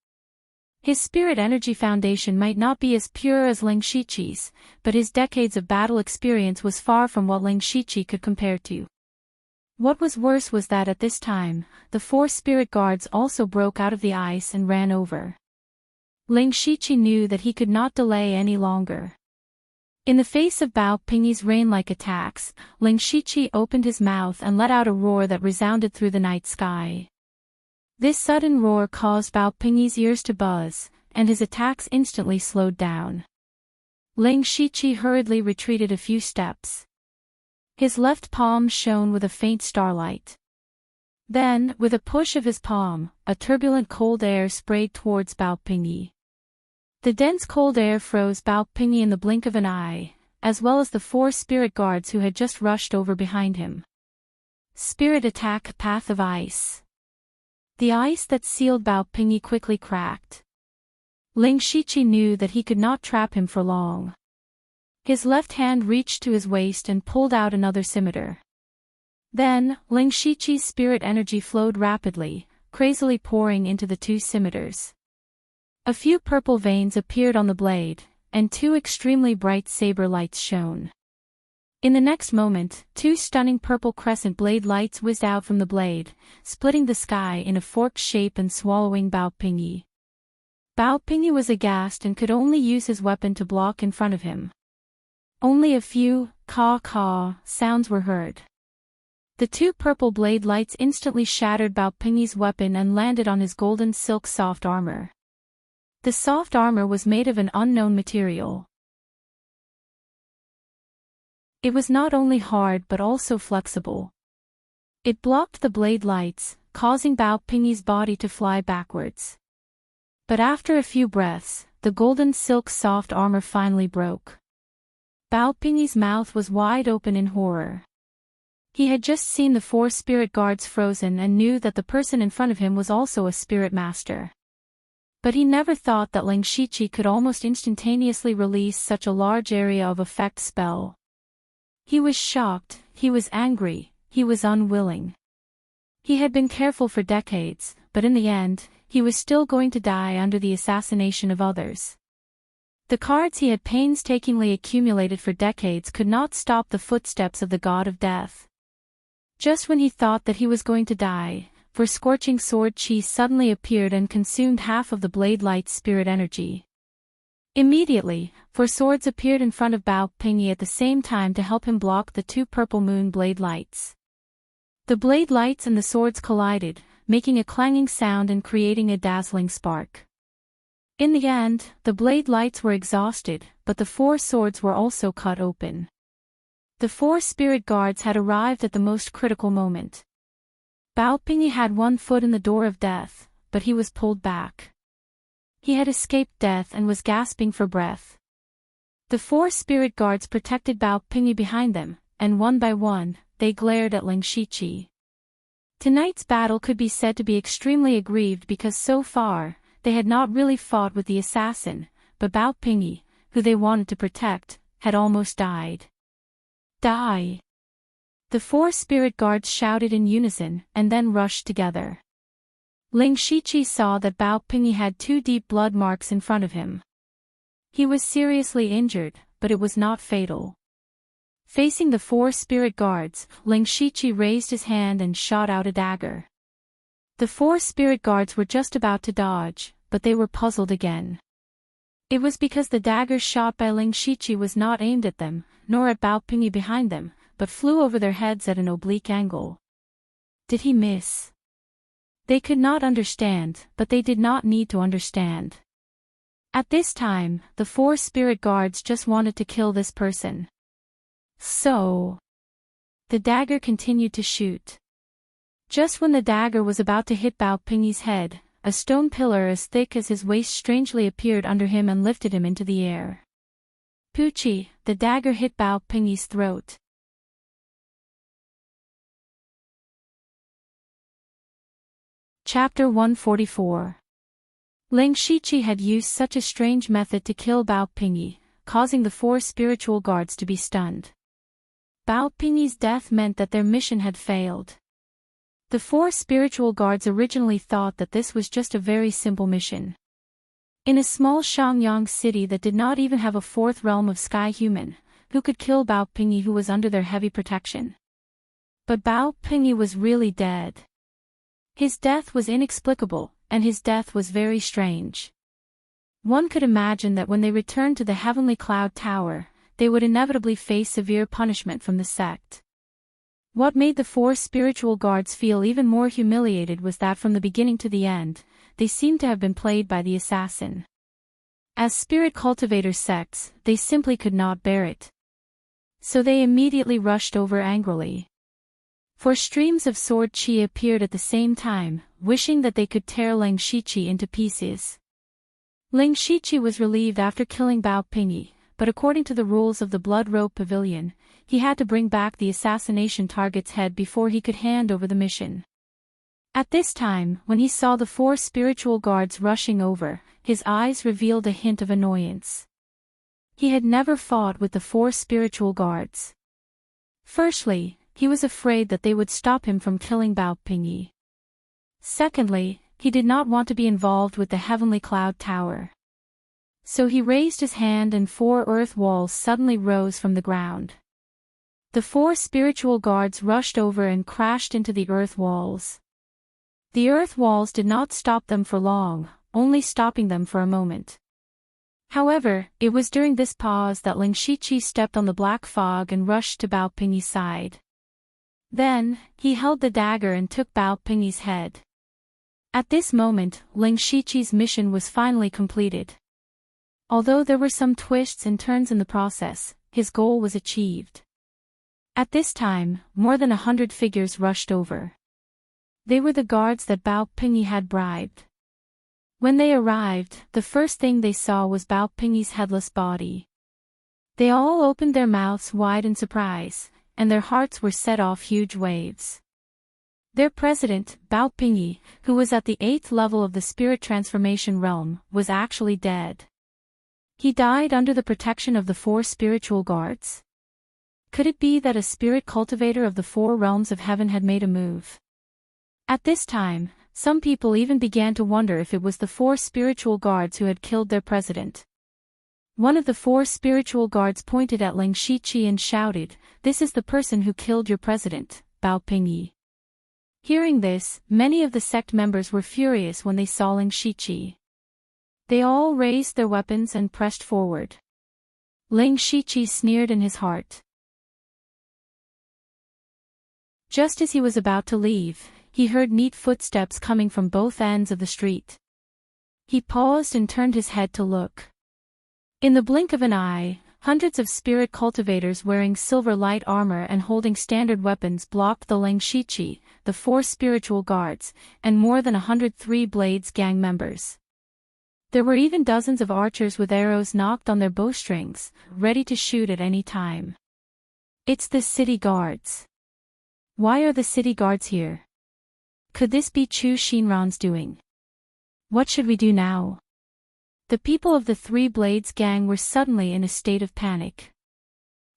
His spirit energy foundation might not be as pure as Ling Shiqi's, but his decades of battle experience was far from what Ling Shiqi could compare to. What was worse was that at this time, the 4 spirit guards also broke out of the ice and ran over. Ling Shiqi knew that he could not delay any longer. In the face of Bao Pingyi's rain-like attacks, Ling Shiqi opened his mouth and let out a roar that resounded through the night sky. This sudden roar caused Bao Pingyi's ears to buzz, and his attacks instantly slowed down. Ling Shiqi hurriedly retreated a few steps. His left palm shone with a faint starlight. Then, with a push of his palm, a turbulent cold air sprayed towards Bao Pingyi. The dense cold air froze Bao Pingyi in the blink of an eye, as well as the 4 spirit guards who had just rushed over behind him. Spirit attack Path of Ice. The ice that sealed Bao Pingyi quickly cracked. Ling Shiqi knew that he could not trap him for long. His left hand reached to his waist and pulled out another scimitar. Then, Ling Shiqi's spirit energy flowed rapidly, crazily pouring into the 2 scimitars. A few purple veins appeared on the blade, and 2 extremely bright saber lights shone. In the next moment, 2 stunning purple crescent blade lights whizzed out from the blade, splitting the sky in a forked shape and swallowing Bao Pingyi. Bao Pingyi was aghast and could only use his weapon to block in front of him. Only a few caw-caw sounds were heard. The 2 purple blade lights instantly shattered Bao Pingyi's weapon and landed on his golden silk soft armor. The soft armor was made of an unknown material. It was not only hard but also flexible. It blocked the blade lights, causing Bao Pingyi's body to fly backwards. But after a few breaths, the golden silk soft armor finally broke. Bao Pingyi's mouth was wide open in horror. He had just seen the 4 spirit guards frozen and knew that the person in front of him was also a spirit master. But he never thought that Ling Shiqi could almost instantaneously release such a large area of effect spell. He was shocked, he was angry, he was unwilling. He had been careful for decades, but in the end, he was still going to die under the assassination of others. The cards he had painstakingly accumulated for decades could not stop the footsteps of the god of death. Just when he thought that he was going to die, for scorching sword chi suddenly appeared and consumed half of the blade light's spirit energy. Immediately, 4 swords appeared in front of Bao Pingyi at the same time to help him block the 2 purple moon blade lights. The blade lights and the swords collided, making a clanging sound and creating a dazzling spark. In the end, the blade lights were exhausted, but the 4 swords were also cut open. The 4 spirit guards had arrived at the most critical moment. Bao Pingyi had one foot in the door of death, but he was pulled back. He had escaped death and was gasping for breath. The 4 spirit guards protected Bao Pingyi behind them, and one by one, they glared at Ling Shiqi. Tonight's battle could be said to be extremely aggrieved because so far, they had not really fought with the assassin, but Bao Pingyi, who they wanted to protect, had almost died. Die! The 4 spirit guards shouted in unison and then rushed together. Ling Shiqi saw that Bao Pingyi had 2 deep blood marks in front of him. He was seriously injured, but it was not fatal. Facing the 4 spirit guards, Ling Shiqi raised his hand and shot out a dagger. The 4 spirit guards were just about to dodge, but they were puzzled again. It was because the dagger shot by Ling Shiqi was not aimed at them, nor at Bao Pingyi behind them, but flew over their heads at an oblique angle. Did he miss? They could not understand, but they did not need to understand. At this time, the 4 spirit guards just wanted to kill this person. So, the dagger continued to shoot. Just when the dagger was about to hit Bao Pingyi's head, a stone pillar as thick as his waist strangely appeared under him and lifted him into the air. Poochie, the dagger hit Bao Pingyi's throat. Chapter 144. Ling Shiqi had used such a strange method to kill Bao Pingyi, causing the 4 spiritual guards to be stunned. Bao Pingyi's death meant that their mission had failed. The 4 spiritual guards originally thought that this was just a very simple mission. In a small Shangyang city that did not even have a 4th realm of sky human, who could kill Bao Pingyi who was under their heavy protection? But Bao Pingyi was really dead. His death was inexplicable, and his death was very strange. One could imagine that when they returned to the Heavenly Cloud Tower, they would inevitably face severe punishment from the sect. What made the 4 spiritual guards feel even more humiliated was that from the beginning to the end, they seemed to have been played by the assassin. As spirit cultivator sects, they simply could not bear it. So they immediately rushed over angrily. 4 streams of sword chi appeared at the same time, wishing that they could tear Ling Shiqi into pieces. Ling Shiqi was relieved after killing Bao Pingyi, but according to the rules of the Blood Robe Pavilion, he had to bring back the assassination target's head before he could hand over the mission. At this time, when he saw the 4 spiritual guards rushing over, his eyes revealed a hint of annoyance. He had never fought with the 4 spiritual guards. Firstly, he was afraid that they would stop him from killing Bao Pingyi. Secondly, he did not want to be involved with the Heavenly Cloud Tower. So he raised his hand and 4 earth walls suddenly rose from the ground. The 4 spiritual guards rushed over and crashed into the earth walls. The earth walls did not stop them for long, only stopping them for a moment. However, it was during this pause that Ling Shiqi stepped on the black fog and rushed to Bao Pingyi's side. Then, he held the dagger and took Bao Pingyi's head. At this moment, Ling Shiqi's mission was finally completed. Although there were some twists and turns in the process, his goal was achieved. At this time, more than 100 figures rushed over. They were the guards that Bao Pingyi had bribed. When they arrived, the first thing they saw was Bao Pingyi's headless body. They all opened their mouths wide in surprise, and their hearts were set off huge waves. Their president, Bao Pingyi, who was at the 8th level of the spirit transformation realm, was actually dead. He died under the protection of the 4 spiritual guards. Could it be that a spirit cultivator of the 4 realms of heaven had made a move? At this time, some people even began to wonder if it was the 4 spiritual guards who had killed their president. One of the 4 spiritual guards pointed at Ling Shiqi and shouted, "This is the person who killed your president, Bao Pingyi." Hearing this, many of the sect members were furious when they saw Ling Shiqi. They all raised their weapons and pressed forward. Ling Shiqi sneered in his heart. Just as he was about to leave, he heard neat footsteps coming from both ends of the street. He paused and turned his head to look. In the blink of an eye, Hundreds of spirit cultivators wearing silver light armor and holding standard weapons blocked the Lingshichi, the 4 spiritual guards, and more than 100 Three Blades gang members. There were even dozens of archers with arrows knocked on their bowstrings, ready to shoot at any time. It's the city guards. Why are the city guards here? Could this be Chu Shinran's doing? What should we do now? The people of the Three Blades gang were suddenly in a state of panic.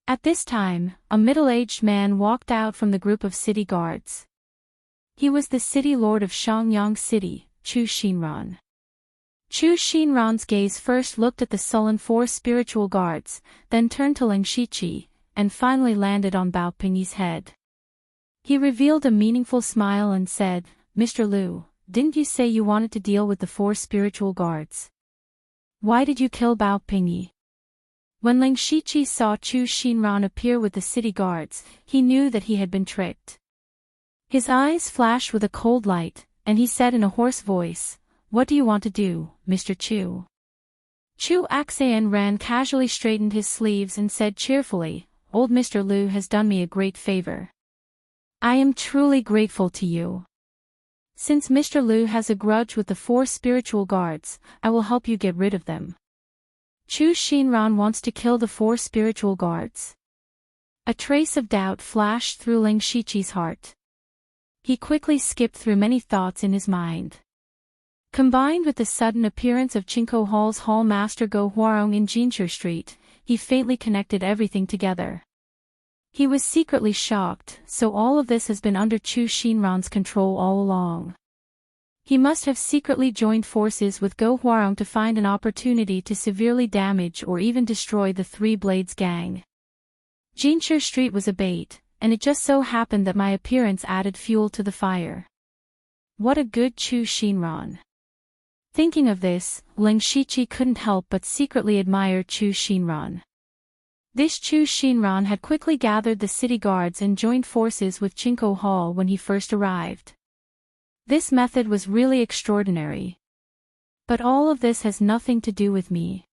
At this time, a middle-aged man walked out from the group of city guards. He was the city lord of Shangyang City, Chu Shinran. Chu Shinran's gaze first looked at the sullen 4 spiritual guards, then turned to Lingshichi, and finally landed on Bao Pingyi's head. He revealed a meaningful smile and said, "Mr. Liu, didn't you say you wanted to deal with the 4 spiritual guards? Why did you kill Bao Pingyi?" When Lingshichi saw Chu Shinran appear with the city guards, he knew that he had been tricked. His eyes flashed with a cold light, and he said in a hoarse voice, "What do you want to do, Mr. Chu?" Chu Axan casually straightened his sleeves and said cheerfully, "Old Mr. Liu has done me a great favor. I am truly grateful to you. Since Mr. Liu has a grudge with the 4 spiritual guards, I will help you get rid of them." Chu Shinran wants to kill the 4 spiritual guards. A trace of doubt flashed through Lingshichi's heart. He quickly skipped through many thoughts in his mind. Combined with the sudden appearance of Chinko Hall's hall master Go Huarong in Jinshi Street, he faintly connected everything together. He was secretly shocked, so all of this has been under Chu Shinran's control all along. He must have secretly joined forces with Go Huarong to find an opportunity to severely damage or even destroy the Three Blades gang. Jinshi Street was a bait, and it just so happened that my appearance added fuel to the fire. What a good Chu Shinran. Thinking of this, Lingshichi couldn't help but secretly admire Chu Shinran. This Chu Shinran had quickly gathered the city guards and joined forces with Chinko Hall when he first arrived. This method was really extraordinary. But all of this has nothing to do with me.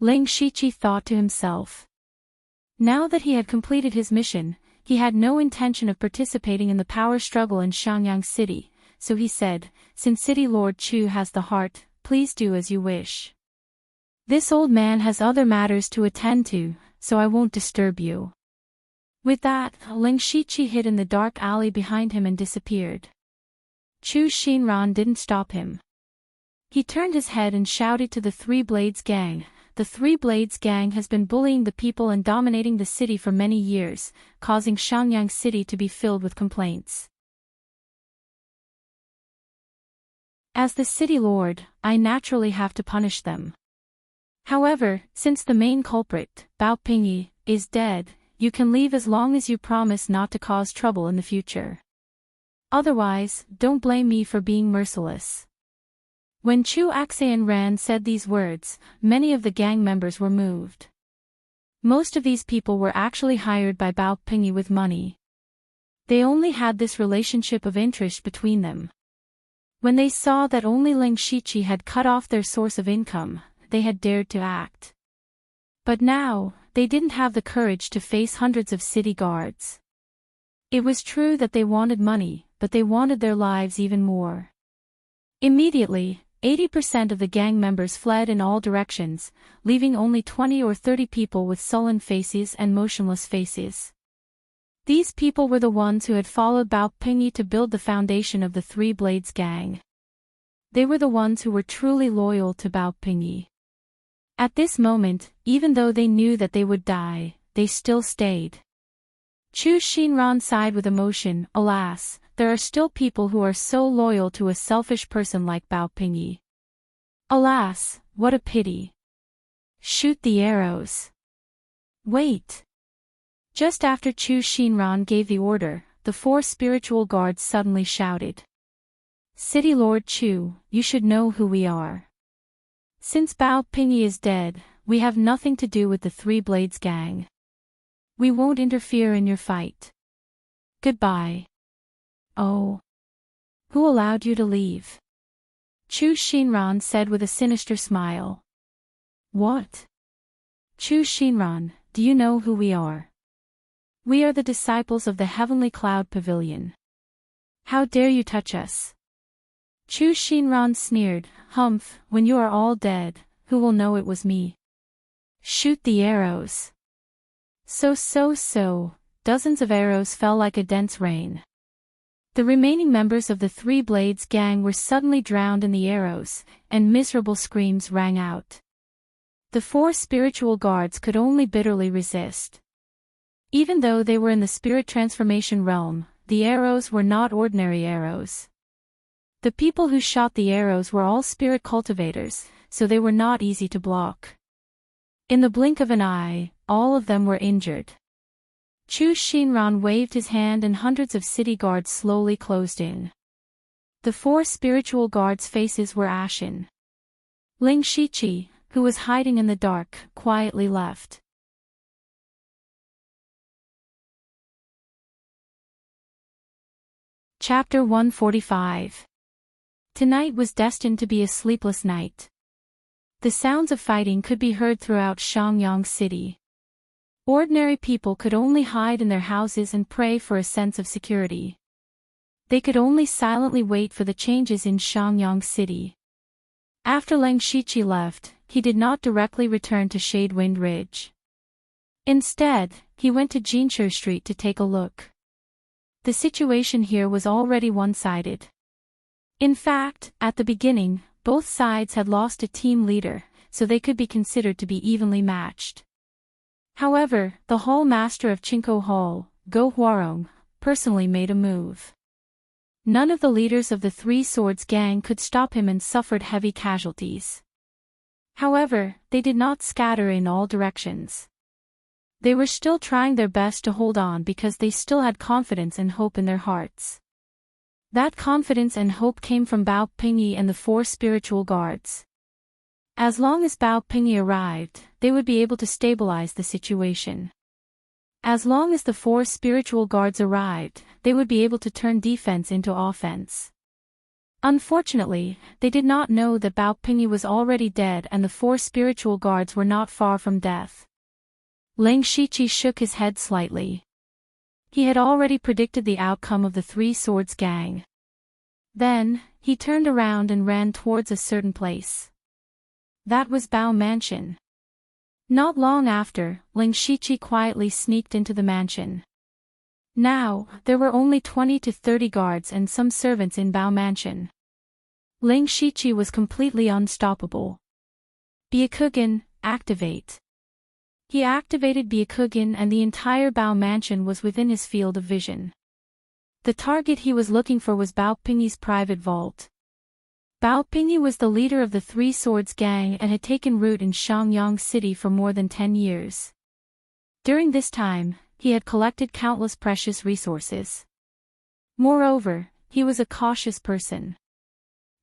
Lingshichi thought to himself. Now that he had completed his mission, he had no intention of participating in the power struggle in Shangyang City, so he said, "Since City Lord Chu has the heart, please do as you wish. This old man has other matters to attend to, so I won't disturb you." With that, Lingshichi hid in the dark alley behind him and disappeared. Chu Shinran didn't stop him. He turned his head and shouted to the Three Blades gang, "The Three Blades gang has been bullying the people and dominating the city for many years, causing Shangyang City to be filled with complaints. As the city lord, I naturally have to punish them. However, since the main culprit, Bao Pingyi, is dead, you can leave as long as you promise not to cause trouble in the future. Otherwise, don't blame me for being merciless." When Chu Axan said these words, many of the gang members were moved. Most of these people were actually hired by Bao Pingyi with money. They only had this relationship of interest between them. When they saw that only Lingshichi had cut off their source of income, they had dared to act. But now, they didn't have the courage to face hundreds of city guards. It was true that they wanted money, but they wanted their lives even more. Immediately, 80% of the gang members fled in all directions, leaving only 20 or 30 people with sullen faces and motionless faces. These people were the ones who had followed Bao Pingyi to build the foundation of the Three Blades gang. They were the ones who were truly loyal to Bao Pingyi. At this moment, even though they knew that they would die, they still stayed. Chu Shinran sighed with emotion. Alas, there are still people who are so loyal to a selfish person like Bao Pingyi. Alas, what a pity. Shoot the arrows. Wait. Just after Chu Shinran gave the order, the 4 spiritual guards suddenly shouted. "City Lord Chu, you should know who we are. Since Bao Pingyi is dead, we have nothing to do with the Three Blades gang. We won't interfere in your fight. Goodbye." "Oh. Who allowed you to leave?" Chu Shinran said with a sinister smile. "What? Chu Shinran, do you know who we are? We are the disciples of the Heavenly Cloud Pavilion. How dare you touch us? Chu Shinran sneered, Humph, when you are all dead, who will know it was me? Shoot the arrows. So, dozens of arrows fell like a dense rain. The remaining members of the Three Blades gang were suddenly drowned in the arrows, and miserable screams rang out. The 4 spiritual guards could only bitterly resist. Even though they were in the spirit transformation realm, the arrows were not ordinary arrows. The people who shot the arrows were all spirit cultivators, so they were not easy to block. In the blink of an eye, all of them were injured. Chu Shinran waved his hand and hundreds of city guards slowly closed in. The 4 spiritual guards' faces were ashen. Ling Shiqi, who was hiding in the dark, quietly left. Chapter 145. Tonight was destined to be a sleepless night. The sounds of fighting could be heard throughout Shangyang City. Ordinary people could only hide in their houses and pray for a sense of security. They could only silently wait for the changes in Shangyang City. After Ling Shiqi left, he did not directly return to Shadewind Ridge. Instead, he went to Jinshu Street to take a look. The situation here was already one-sided. In fact, at the beginning, both sides had lost a team leader, so they could be considered to be evenly matched. However, the Hall Master of Chinko Hall, Go Huarong, personally made a move. None of the leaders of the Three Swords gang could stop him and suffered heavy casualties. However, they did not scatter in all directions. They were still trying their best to hold on because they still had confidence and hope in their hearts. That confidence and hope came from Bao Pingyi and the 4 spiritual guards. As long as Bao Pingyi arrived, they would be able to stabilize the situation. As long as the 4 spiritual guards arrived, they would be able to turn defense into offense. Unfortunately, they did not know that Bao Pingyi was already dead and the 4 spiritual guards were not far from death. Ling Shiqi shook his head slightly. He had already predicted the outcome of the Three Swords gang. Then, he turned around and ran towards a certain place. That was Bao Mansion. Not long after, Ling Shiqi quietly sneaked into the mansion. Now, there were only 20 to 30 guards and some servants in Bao Mansion. Ling Shiqi was completely unstoppable. Byakugan, activate. He activated Byakugan and the entire Bao Mansion was within his field of vision. The target he was looking for was Bao Pingyi's private vault. Bao Pingyi was the leader of the Three Swords gang and had taken root in Shangyang City for more than 10 years. During this time, he had collected countless precious resources. Moreover, he was a cautious person.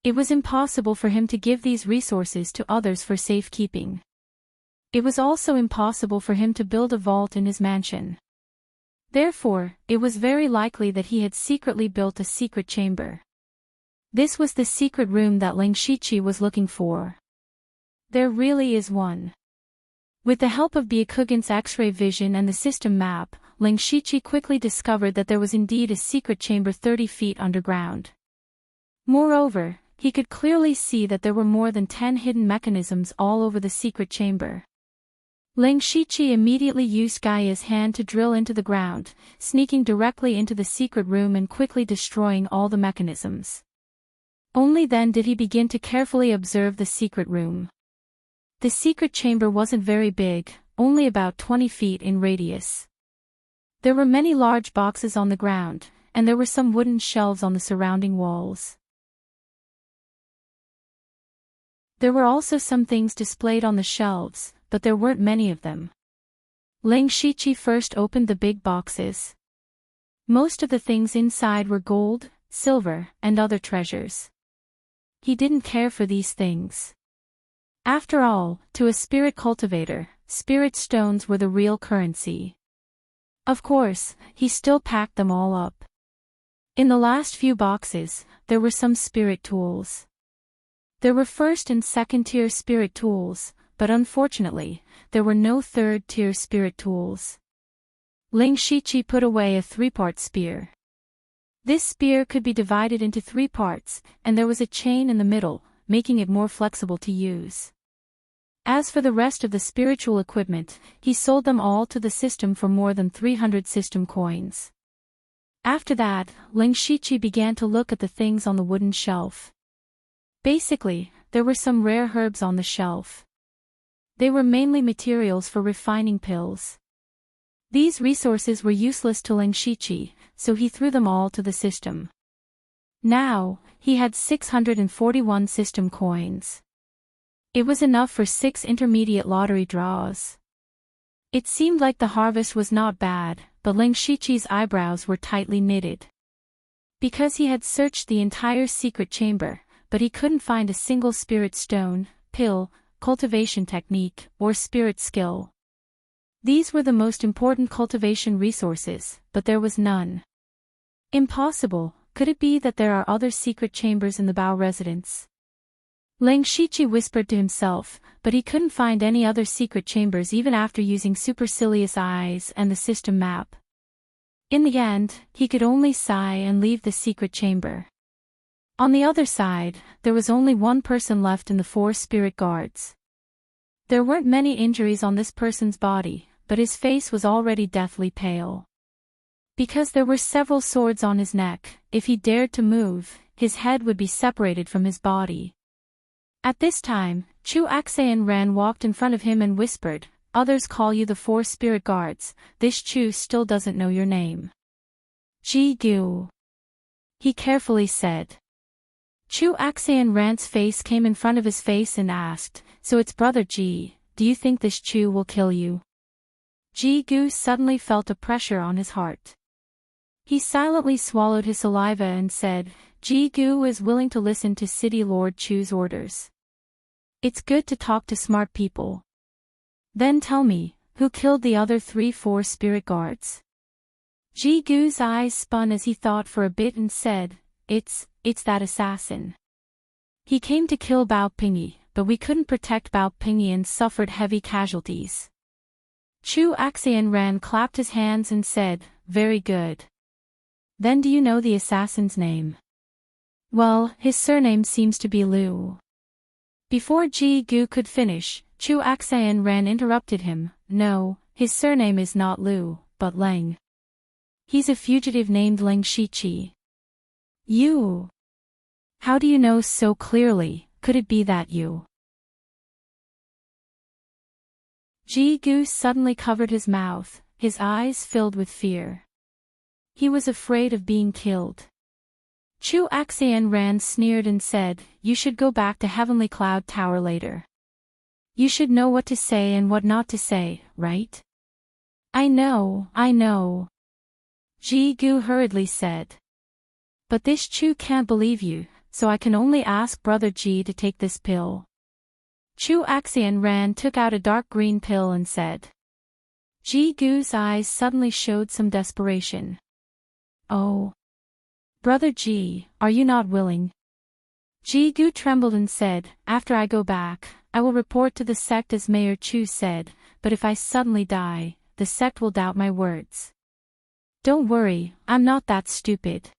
It was impossible for him to give these resources to others for safekeeping. It was also impossible for him to build a vault in his mansion. Therefore, it was very likely that he had secretly built a secret chamber. This was the secret room that Ling Shiqi was looking for. There really is one. With the help of Byakugan's X-ray vision and the system map, Ling Shiqi quickly discovered that there was indeed a secret chamber 30 feet underground. Moreover, he could clearly see that there were more than 10 hidden mechanisms all over the secret chamber. Ling Shiqi immediately used Gaia's hand to drill into the ground, sneaking directly into the secret room and quickly destroying all the mechanisms. Only then did he begin to carefully observe the secret room. The secret chamber wasn't very big, only about 20 feet in radius. There were many large boxes on the ground, and there were some wooden shelves on the surrounding walls. There were also some things displayed on the shelves, but there weren't many of them. Ling Shiqi first opened the big boxes. Most of the things inside were gold, silver, and other treasures. He didn't care for these things. After all, to a spirit cultivator, spirit stones were the real currency. Of course, he still packed them all up. In the last few boxes, there were some spirit tools. There were first and second tier spirit tools, but unfortunately, there were no third-tier spirit tools. Ling Shiqi put away a 3-part spear. This spear could be divided into 3 parts, and there was a chain in the middle, making it more flexible to use. As for the rest of the spiritual equipment, he sold them all to the system for more than 300 system coins. After that, Ling Shiqi began to look at the things on the wooden shelf. Basically, there were some rare herbs on the shelf. They were mainly materials for refining pills. These resources were useless to Ling Shiqi, so he threw them all to the system. Now, he had 641 system coins. It was enough for 6 intermediate lottery draws. It seemed like the harvest was not bad, but Ling Shiqi's eyebrows were tightly knitted. Because he had searched the entire secret chamber, but he couldn't find a single spirit stone, pill, cultivation technique, or spirit skill. These were the most important cultivation resources, but there was none. Impossible. Could it be that there are other secret chambers in the Bao residence? Ling Shiqi whispered to himself, but he couldn't find any other secret chambers even after using supercilious eyes and the system map. In the end, he could only sigh and leave the secret chamber. On the other side, there was only one person left in the 4 spirit guards. There weren't many injuries on this person's body, but his face was already deathly pale. Because there were several swords on his neck, if he dared to move, his head would be separated from his body. At this time, Chu Axian Ran walked in front of him and whispered, "Others call you the 4 spirit guards, this Chu still doesn't know your name." "Ji Gu," he carefully said. Chu Axian Ran's face came in front of his face and asked, "So it's Brother Ji, do you think this Chu will kill you?" Ji Gu suddenly felt a pressure on his heart. He silently swallowed his saliva and said, "Ji Gu is willing to listen to City Lord Chu's orders. It's good to talk to smart people. Then tell me, who killed the other 3-4 spirit guards?" Ji Gu's eyes spun as he thought for a bit and said, It's that assassin. He came to kill Bao Pingyi, but we couldn't protect Bao Pingyi and suffered heavy casualties." Chu Axian Ran clapped his hands and said, "Very good. Then do you know the assassin's name?" "Well, his surname seems to be Liu." Before Ji Gu could finish, Chu Axian Ran interrupted him, "No, his surname is not Liu, but Leng. He's a fugitive named Ling Shiqi." "You? How do you know so clearly? Could it be that you?" Ji Gu suddenly covered his mouth, his eyes filled with fear. He was afraid of being killed. Chu Axian Ran sneered and said, "You should go back to Heavenly Cloud Tower later. You should know what to say and what not to say, right?" I know. Ji Gu hurriedly said. "But this Chu can't believe you, so I can only ask Brother Ji to take this pill." Chu Axian Ran took out a dark green pill and said. Ji Gu's eyes suddenly showed some desperation. "Oh. Brother Ji, are you not willing?" Ji Gu trembled and said, "After I go back, I will report to the sect as Mayor Chu said, but if I suddenly die, the sect will doubt my words." "Don't worry, I'm not that stupid.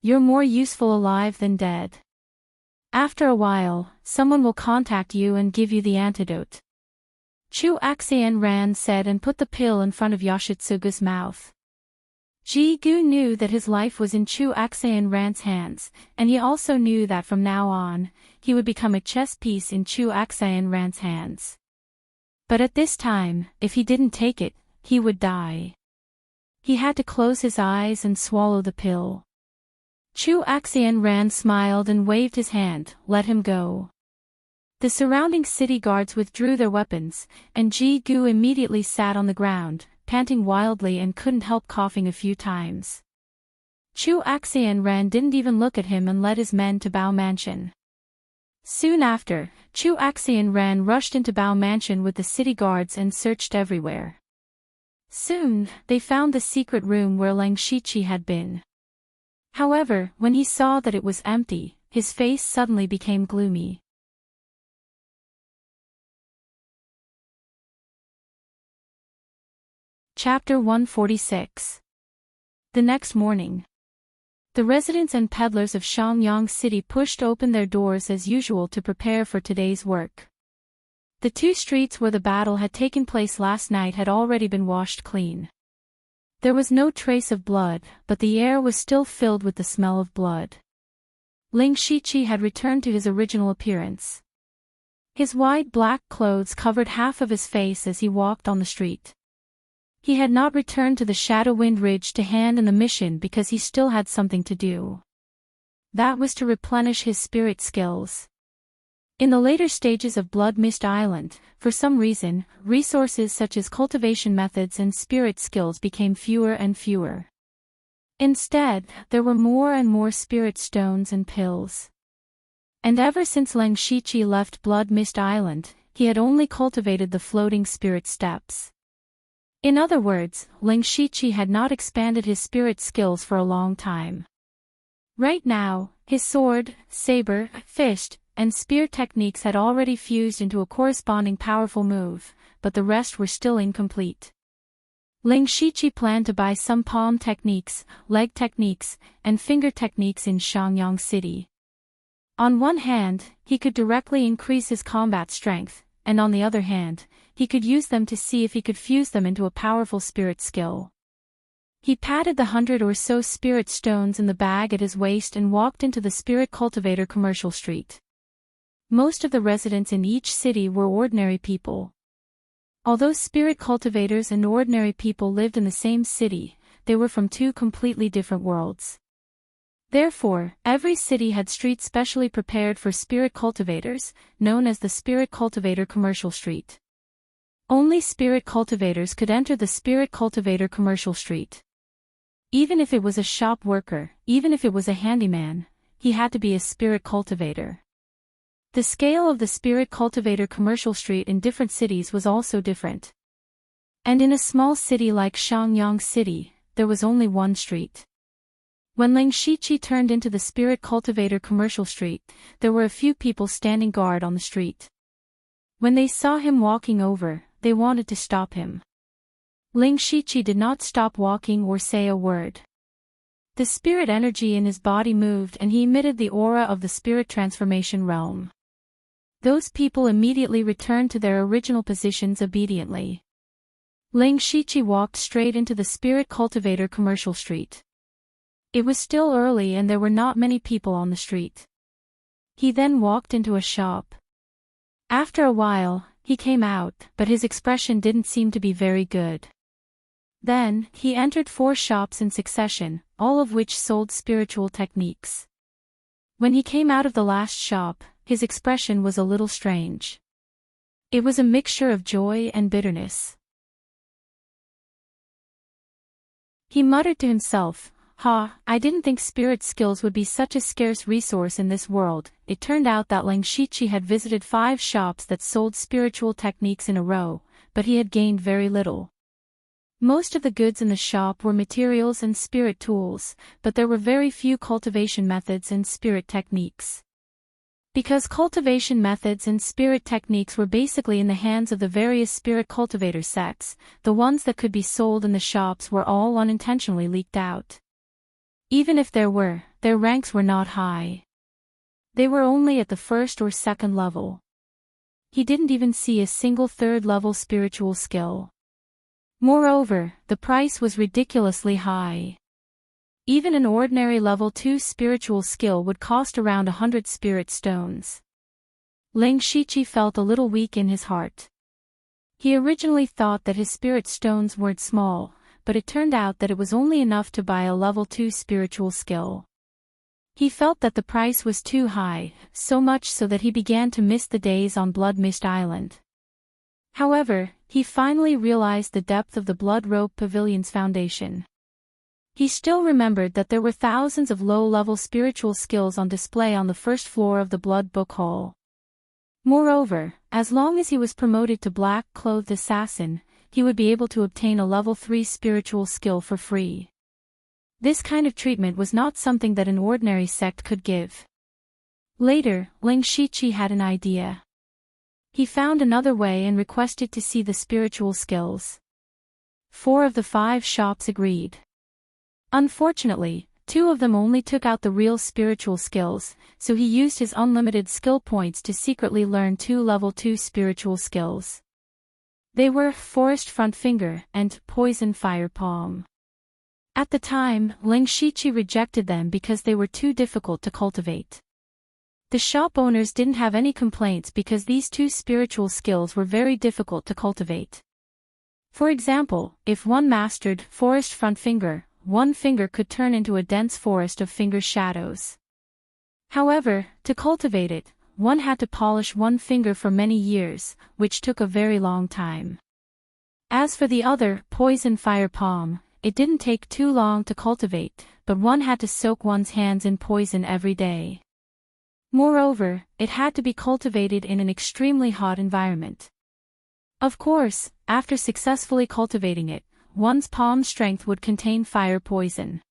You're more useful alive than dead. After a while, someone will contact you and give you the antidote." Chu Axian Ran said and put the pill in front of Yoshitsugu's mouth. Ji Gu knew that his life was in Chu Axian Ran's hands, and he also knew that from now on, he would become a chess piece in Chu Axian Ran's hands. But at this time, if he didn't take it, he would die. He had to close his eyes and swallow the pill. Chu Axian Ran smiled and waved his hand, "Let him go." The surrounding city guards withdrew their weapons, and Ji Gu immediately sat on the ground, panting wildly and couldn't help coughing a few times. Chu Axian Ran didn't even look at him and led his men to Bao Mansion. Soon after, Chu Axian Ran rushed into Bao Mansion with the city guards and searched everywhere. Soon, they found the secret room where Ling Shiqi had been. However, when he saw that it was empty, his face suddenly became gloomy. Chapter 146. The next morning. The residents and peddlers of Shangyang City pushed open their doors as usual to prepare for today's work. The two streets where the battle had taken place last night had already been washed clean. There was no trace of blood, but the air was still filled with the smell of blood. Ling Shiqi had returned to his original appearance. His wide black clothes covered half of his face as he walked on the street. He had not returned to the Shadowwind Ridge to hand in the mission because he still had something to do. That was to replenish his spirit skills. In the later stages of Blood Mist Island, for some reason, resources such as cultivation methods and spirit skills became fewer and fewer. Instead, there were more and more spirit stones and pills. And ever since Ling Shiqi left Blood Mist Island, he had only cultivated the floating spirit steps. In other words, Ling Shiqi had not expanded his spirit skills for a long time. Right now, his sword, saber, fist, and spear techniques had already fused into a corresponding powerful move, but the rest were still incomplete. Ling Shiqi planned to buy some palm techniques, leg techniques, and finger techniques in Shangyang City. On one hand, he could directly increase his combat strength, and on the other hand, he could use them to see if he could fuse them into a powerful spirit skill. He patted the 100 or so spirit stones in the bag at his waist and walked into the Spirit Cultivator commercial street. Most of the residents in each city were ordinary people. Although spirit cultivators and ordinary people lived in the same city, they were from two completely different worlds. Therefore, every city had streets specially prepared for spirit cultivators, known as the Spirit Cultivator commercial street. Only spirit cultivators could enter the Spirit Cultivator commercial street. Even if it was a shop worker, even if it was a handyman, he had to be a spirit cultivator. The scale of the Spirit Cultivator commercial street in different cities was also different. And in a small city like Shangyang City, there was only one street. When Ling Shiqi turned into the Spirit Cultivator commercial street, there were a few people standing guard on the street. When they saw him walking over, they wanted to stop him. Ling Shiqi did not stop walking or say a word. The spirit energy in his body moved and he emitted the aura of the spirit transformation realm. Those people immediately returned to their original positions obediently. Ling Shiqi walked straight into the Spirit Cultivator commercial street. It was still early and there were not many people on the street. He then walked into a shop. After a while, he came out, but his expression didn't seem to be very good. Then, he entered 4 shops in succession, all of which sold spiritual techniques. When he came out of the last shop, his expression was a little strange. It was a mixture of joy and bitterness. He muttered to himself, I didn't think spirit skills would be such a scarce resource in this world." It turned out that Ling Shiqi had visited 5 shops that sold spiritual techniques in a row, but he had gained very little. Most of the goods in the shop were materials and spirit tools, but there were very few cultivation methods and spirit techniques. Because cultivation methods and spirit techniques were basically in the hands of the various spirit cultivator sects, the ones that could be sold in the shops were all unintentionally leaked out. Even if there were, their ranks were not high. They were only at the 1st or 2nd level. He didn't even see a single 3rd level spiritual skill. Moreover, the price was ridiculously high. Even an ordinary level 2 spiritual skill would cost around 100 spirit stones. Ling Shiqi felt a little weak in his heart. He originally thought that his spirit stones weren't small, but it turned out that it was only enough to buy a level 2 spiritual skill. He felt that the price was too high, so much so that he began to miss the days on Blood Mist Island. However, he finally realized the depth of the Blood Rope Pavilion's foundation. He still remembered that there were thousands of low-level spiritual skills on display on the 1st floor of the Blood Book Hall. Moreover, as long as he was promoted to Black-Clothed Assassin, he would be able to obtain a level 3 spiritual skill for free. This kind of treatment was not something that an ordinary sect could give. Later, Ling Shiqi had an idea. He found another way and requested to see the spiritual skills. 4 of the 5 shops agreed. Unfortunately, 2 of them only took out the real spiritual skills, so he used his unlimited skill points to secretly learn 2 level 2 spiritual skills. They were Forest Front Finger and Poison Fire Palm. At the time, Ling Shiqi rejected them because they were too difficult to cultivate. The shop owners didn't have any complaints because these 2 spiritual skills were very difficult to cultivate. For example, if one mastered Forest Front Finger, one finger could turn into a dense forest of finger shadows. However, to cultivate it, one had to polish one finger for many years, which took a very long time. As for the other, Poison Fire Palm, it didn't take too long to cultivate, but one had to soak one's hands in poison every day. Moreover, it had to be cultivated in an extremely hot environment. Of course, after successfully cultivating it, one's palm strength would contain fire poison.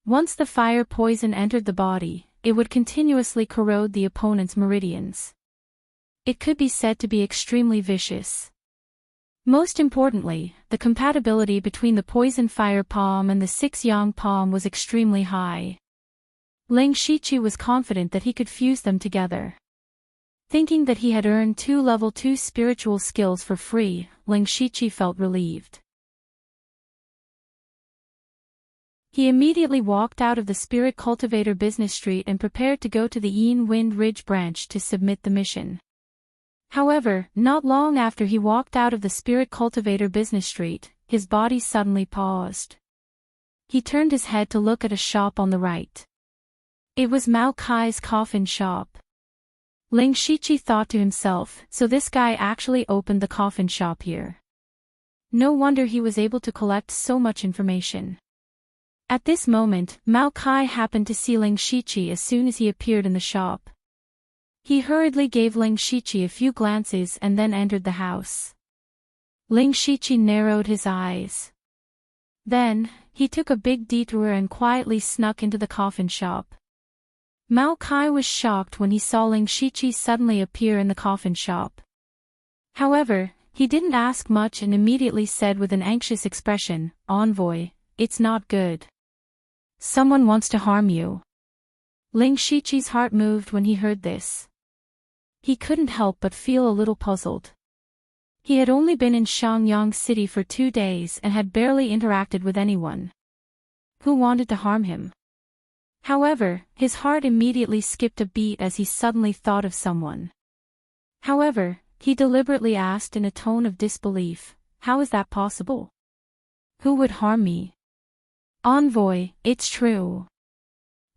Once the fire poison entered the body, it would continuously corrode the opponent's meridians. It could be said to be extremely vicious. Most importantly, the compatibility between the Poison Fire Palm and the 6 Yang Palm was extremely high. Ling Shiqi was confident that he could fuse them together. Thinking that he had earned 2 level 2 spiritual skills for free, Ling Shiqi felt relieved. He immediately walked out of the Spirit Cultivator Business Street and prepared to go to the Yin Wind Ridge branch to submit the mission. However, not long after he walked out of the Spirit Cultivator Business Street, his body suddenly paused. He turned his head to look at a shop on the right. It was Mao Kai's coffin shop. Ling Shiqi thought to himself, so this guy actually opened the coffin shop here. No wonder he was able to collect so much information. At this moment, Mao Kai happened to see Ling Shiqi as soon as he appeared in the shop. He hurriedly gave Ling Shiqi a few glances and then entered the house. Ling Shiqi narrowed his eyes. Then, he took a big detour and quietly snuck into the coffin shop. Mao Kai was shocked when he saw Ling Shiqi suddenly appear in the coffin shop. However, he didn't ask much and immediately said with an anxious expression, "Envoy, it's not good. Someone wants to harm you." Ling Shiqi's heart moved when he heard this. He couldn't help but feel a little puzzled. He had only been in Shangyang City for 2 days and had barely interacted with anyone. Who wanted to harm him? However, his heart immediately skipped a beat as he suddenly thought of someone. However, he deliberately asked in a tone of disbelief, "How is that possible? Who would harm me?" "Envoy, it's true,"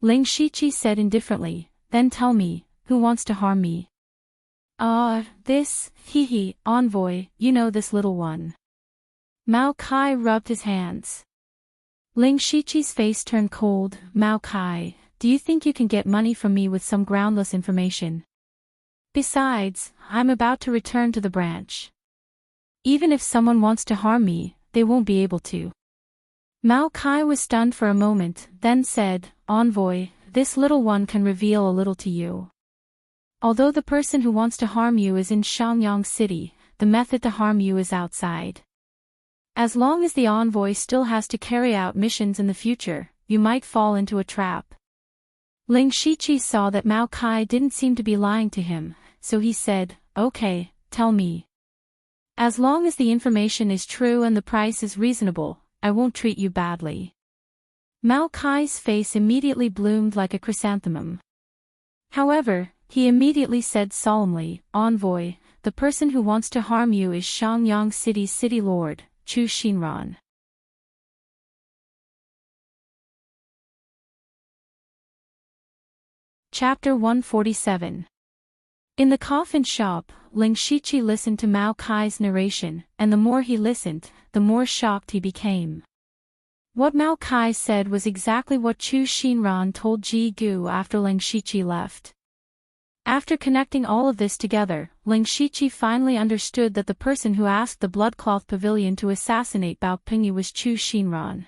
Ling Shiqi said indifferently, "Then tell me, who wants to harm me?" This, envoy, you know this little one." Mao Kai rubbed his hands. Ling Shiqi's face turned cold. "Mao Kai, do you think you can get money from me with some groundless information? Besides, I'm about to return to the branch. Even if someone wants to harm me, they won't be able to." Mao Kai was stunned for a moment, then said, "Envoy, this little one can reveal a little to you. Although the person who wants to harm you is in Shangyang City, the method to harm you is outside. As long as the envoy still has to carry out missions in the future, you might fall into a trap." Ling Shiqi saw that Mao Kai didn't seem to be lying to him, so he said, "Okay, tell me. As long as the information is true and the price is reasonable, I won't treat you badly." Mao Kai's face immediately bloomed like a chrysanthemum. However, he immediately said solemnly, "Envoy, the person who wants to harm you is Shangyang City's city lord, Chu Xinran." Chapter 147. In the coffin shop, Ling Shiqi listened to Mao Kai's narration, and the more he listened, the more shocked he became. What Mao Kai said was exactly what Chu Xinran told Ji Gu after Ling Shiqi left. After connecting all of this together, Ling Shiqi finally understood that the person who asked the Bloodcloth Pavilion to assassinate Bao Pingyi was Chu Xinran.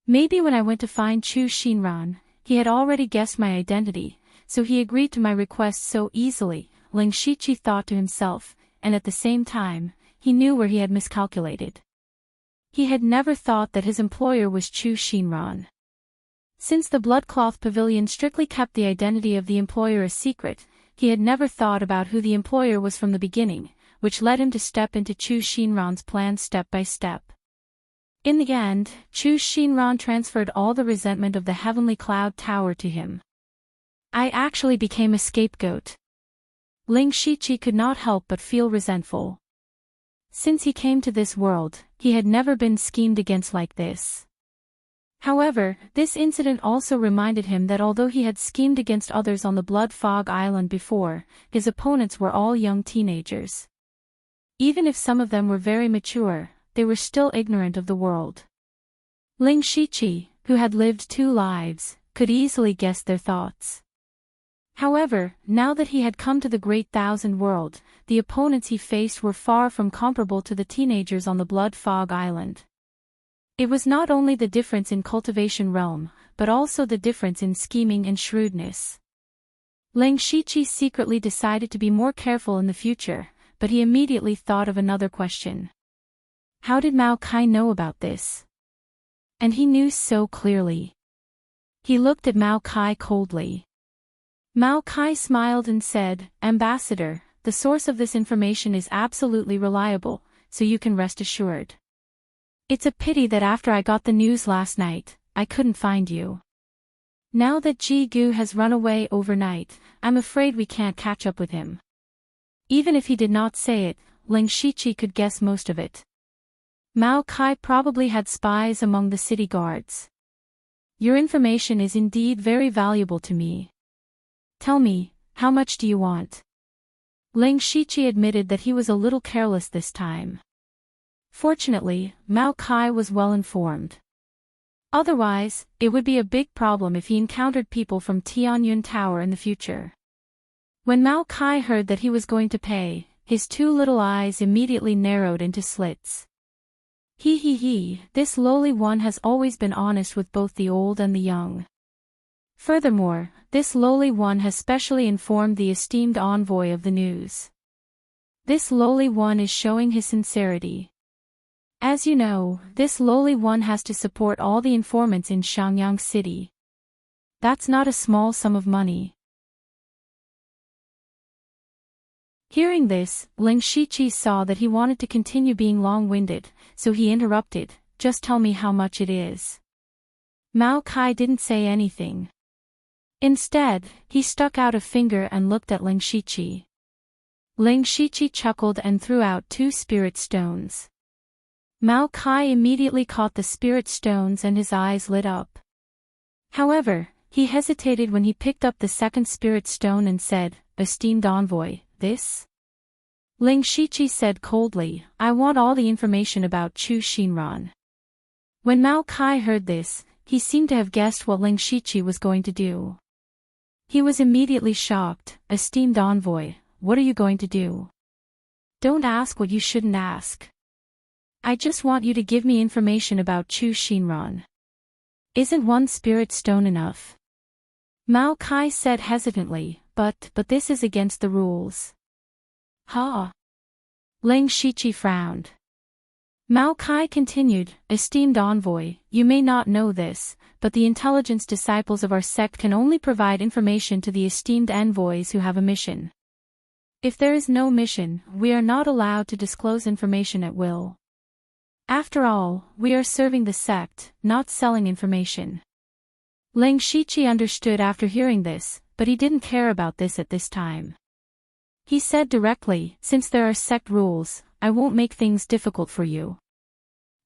Maybe when I went to find Chu Xinran, he had already guessed my identity, so he agreed to my request so easily, Ling Shiqi thought to himself, and at the same time, he knew where he had miscalculated. He had never thought that his employer was Chu Shinran. Since the Bloodcloth Pavilion strictly kept the identity of the employer a secret, he had never thought about who the employer was from the beginning, which led him to step into Chu Shinran's plan step by step. In the end, Chu Shinran transferred all the resentment of the Heavenly Cloud Tower to him. I actually became a scapegoat. Ling Shiqi could not help but feel resentful. Since he came to this world, he had never been schemed against like this. However, this incident also reminded him that although he had schemed against others on the Blood Fog Island before, his opponents were all young teenagers. Even if some of them were very mature, they were still ignorant of the world. Ling Shiqi, who had lived 2 lives, could easily guess their thoughts. However, now that he had come to the Great Thousand World, the opponents he faced were far from comparable to the teenagers on the Blood Fog Island. It was not only the difference in cultivation realm, but also the difference in scheming and shrewdness. Ling Shiqi secretly decided to be more careful in the future, but he immediately thought of another question. How did Mao Kai know about this? And he knew so clearly. He looked at Mao Kai coldly. Mao Kai smiled and said, "Ambassador, the source of this information is absolutely reliable, so you can rest assured. It's a pity that after I got the news last night, I couldn't find you. Now that Ji Gu has run away overnight, I'm afraid we can't catch up with him." Even if he did not say it, Ling Shiqi could guess most of it. Mao Kai probably had spies among the city guards. Your information is indeed very valuable to me. Tell me, how much do you want? Ling Shiqi admitted that he was a little careless this time. Fortunately, Mao Kai was well informed. Otherwise, it would be a big problem if he encountered people from Tianyun Tower in the future. When Mao Kai heard that he was going to pay, his 2 little eyes immediately narrowed into slits. This lowly one has always been honest with both the old and the young. Furthermore, this lowly one has specially informed the esteemed envoy of the news. This lowly one is showing his sincerity. As you know, this lowly one has to support all the informants in Xiangyang City. That's not a small sum of money. Hearing this, Ling Shiqi saw that he wanted to continue being long-winded, so he interrupted, "Just tell me how much it is." Mao Kai didn't say anything. Instead, he stuck out a finger and looked at Ling Shiqi. Ling Shiqi chuckled and threw out 2 spirit stones. Mao Kai immediately caught the spirit stones and his eyes lit up. However, he hesitated when he picked up the 2nd spirit stone and said, "Esteemed envoy, this?" Ling Shiqi said coldly, "I want all the information about Chu Shinran." When Mao Kai heard this, he seemed to have guessed what Ling Shiqi was going to do. He was immediately shocked. "Esteemed envoy, what are you going to do? Don't ask what you shouldn't ask. I just want you to give me information about Chu Shinran. Isn't 1 spirit stone enough?" Mao Kai said hesitantly, but this is against the rules." "Ha!" Ling Shiqi frowned. Mao Kai continued, "Esteemed envoy, you may not know this, but the intelligence disciples of our sect can only provide information to the esteemed envoys who have a mission. If there is no mission, we are not allowed to disclose information at will. After all, we are serving the sect, not selling information." Ling Shiqi understood after hearing this, but he didn't care about this at this time. He said directly, "Since there are sect rules, I won't make things difficult for you.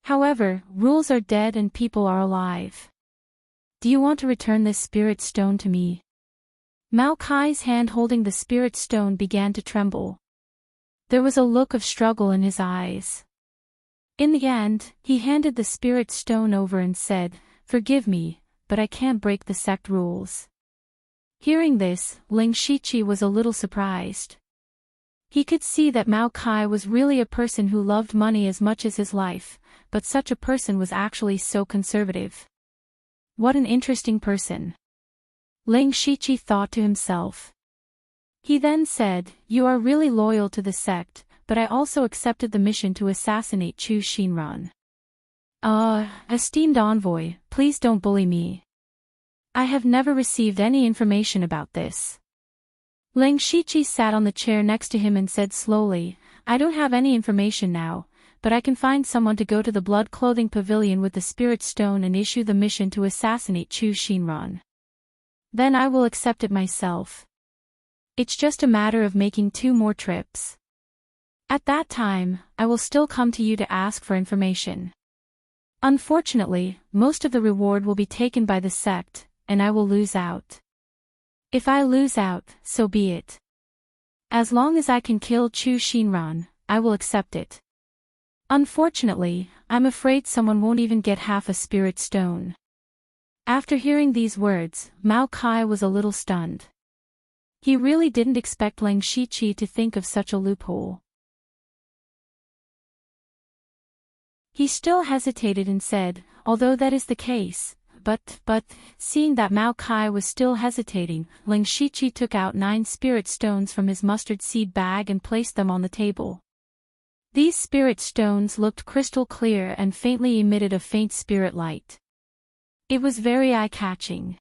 However, rules are dead and people are alive. Do you want to return this spirit stone to me?" Mao Kai's hand holding the spirit stone began to tremble. There was a look of struggle in his eyes. In the end, he handed the spirit stone over and said, "Forgive me, but I can't break the sect rules." Hearing this, Ling Shiqi was a little surprised. He could see that Mao Kai was really a person who loved money as much as his life, but such a person was actually so conservative. What an interesting person. Ling Shiqi thought to himself. He then said, "You are really loyal to the sect, but I also accepted the mission to assassinate Chu Shinran. Esteemed envoy, please don't bully me. I have never received any information about this. Ling Shiqi sat on the chair next to him and said slowly, I don't have any information now, but I can find someone to go to the blood clothing pavilion with the spirit stone and issue the mission to assassinate Chu Xinran. Then I will accept it myself. It's just a matter of making 2 more trips. At that time, I will still come to you to ask for information. Unfortunately, most of the reward will be taken by the sect, and I will lose out. If I lose out, so be it. As long as I can kill Chu Xinran, I will accept it. Unfortunately, I'm afraid someone won't even get half a spirit stone. After hearing these words, Mao Kai was a little stunned. He really didn't expect Ling Shiqi to think of such a loophole. He still hesitated and said, although that is the case, but, seeing that Mao Kai was still hesitating, Ling Shiqi took out 9 spirit stones from his mustard seed bag and placed them on the table. These spirit stones looked crystal clear and faintly emitted a faint spirit light. It was very eye-catching.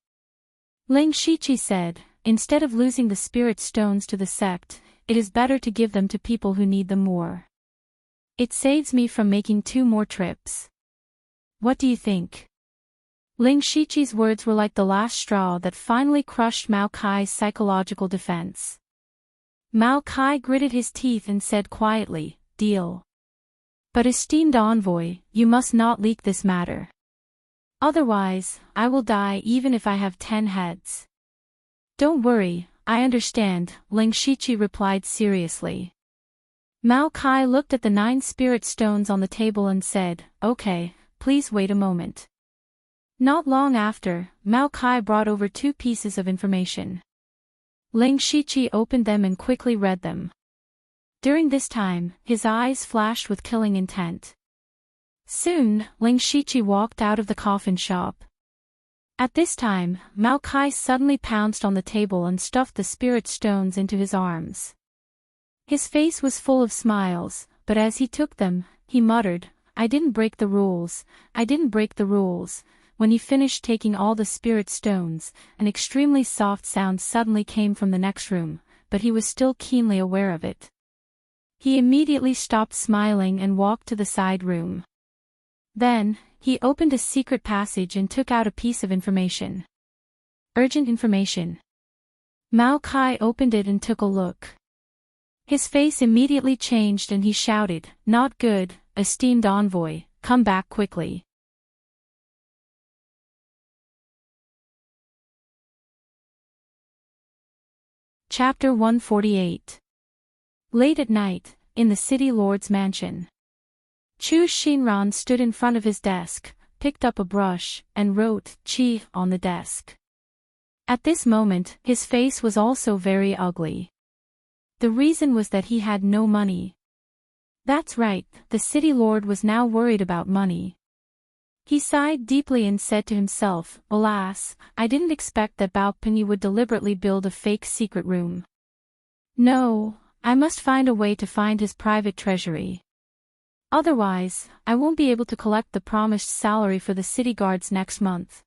Ling Shiqi said, instead of losing the spirit stones to the sect, it is better to give them to people who need them more. It saves me from making 2 more trips. What do you think? Ling Shiqi's words were like the last straw that finally crushed Mao Kai's psychological defense. Mao Kai gritted his teeth and said quietly, deal. But esteemed envoy, you must not leak this matter. Otherwise, I will die even if I have 10 heads. Don't worry, I understand, Ling Shiqi replied seriously. Mao Kai looked at the 9 spirit stones on the table and said, okay, please wait a moment. Not long after, Mao Kai brought over 2 pieces of information. Ling Shiqi opened them and quickly read them. During this time, his eyes flashed with killing intent. Soon, Ling Shiqi walked out of the coffin shop. At this time, Mao Kai suddenly pounced on the table and stuffed the spirit stones into his arms. His face was full of smiles, but as he took them, he muttered, I didn't break the rules, I didn't break the rules. When he finished taking all the spirit stones, an extremely soft sound suddenly came from the next room, but he was still keenly aware of it. He immediately stopped smiling and walked to the side room. Then, he opened a secret passage and took out a piece of information. Urgent information. Mao Kai opened it and took a look. His face immediately changed and he shouted, not good, esteemed envoy, come back quickly. Chapter 148. Late at night, in the city lord's mansion. Chu Xinran stood in front of his desk, picked up a brush, and wrote, Qi, on the desk. At this moment, his face was also very ugly. The reason was that he had no money. That's right, the city lord was now worried about money. He sighed deeply and said to himself, alas, I didn't expect that Bao Pinyi would deliberately build a fake secret room. No, I must find a way to find his private treasury. Otherwise, I won't be able to collect the promised salary for the city guards next month.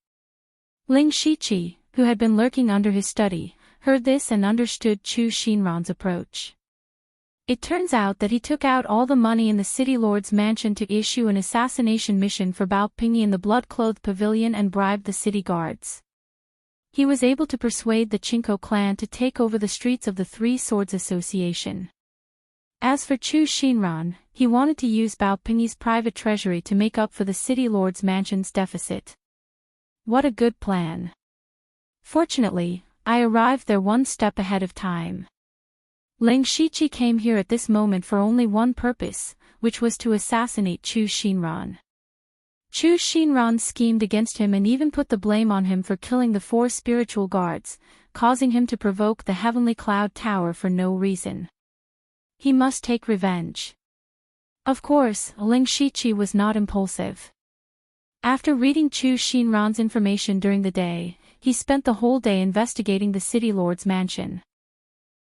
Ling Shiqi, who had been lurking under his study, heard this and understood Chu Xinran's approach. It turns out that he took out all the money in the city lord's mansion to issue an assassination mission for Bao Pinyi in the blood-clothed pavilion and bribed the city guards. He was able to persuade the Chinko clan to take over the streets of the Three Swords Association. As for Chu Xinran, he wanted to use Bao Pinyi's private treasury to make up for the city lord's mansion's deficit. What a good plan. Fortunately, I arrived there one step ahead of time. Ling Shiqi came here at this moment for only one purpose, which was to assassinate Chu Xinran. Chu Xinran schemed against him and even put the blame on him for killing the 4 spiritual guards, causing him to provoke the heavenly cloud tower for no reason. He must take revenge. Of course, Ling Shiqi was not impulsive. After reading Chu Xinran's information during the day, he spent the whole day investigating the city lord's mansion.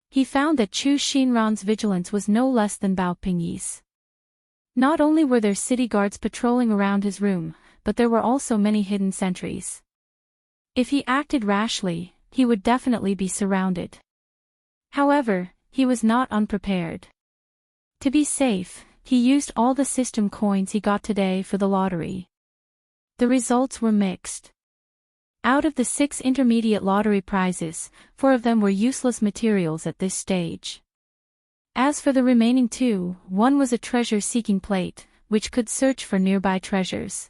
He found that Chu Xinran's vigilance was no less than Bao Pinyi's. Not only were there city guards patrolling around his room, but there were also many hidden sentries. If he acted rashly, he would definitely be surrounded. However, he was not unprepared. To be safe, he used all the system coins he got today for the lottery. The results were mixed. Out of the 6 intermediate lottery prizes, 4 of them were useless materials at this stage. As for the remaining 2, one was a treasure-seeking plate, which could search for nearby treasures.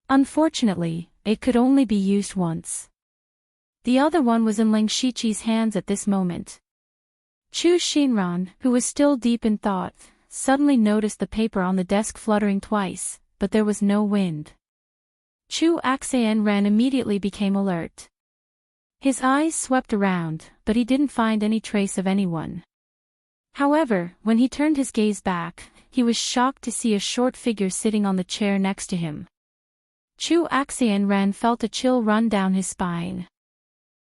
Unfortunately, it could only be used once. The other one was in Ling Shiqi's hands at this moment. Chu Xinran, who was still deep in thought, suddenly noticed the paper on the desk fluttering twice, but there was no wind. Chu Xianran immediately became alert. His eyes swept around, but he didn't find any trace of anyone. However, when he turned his gaze back, he was shocked to see a short figure sitting on the chair next to him. Chu Xianran felt a chill run down his spine.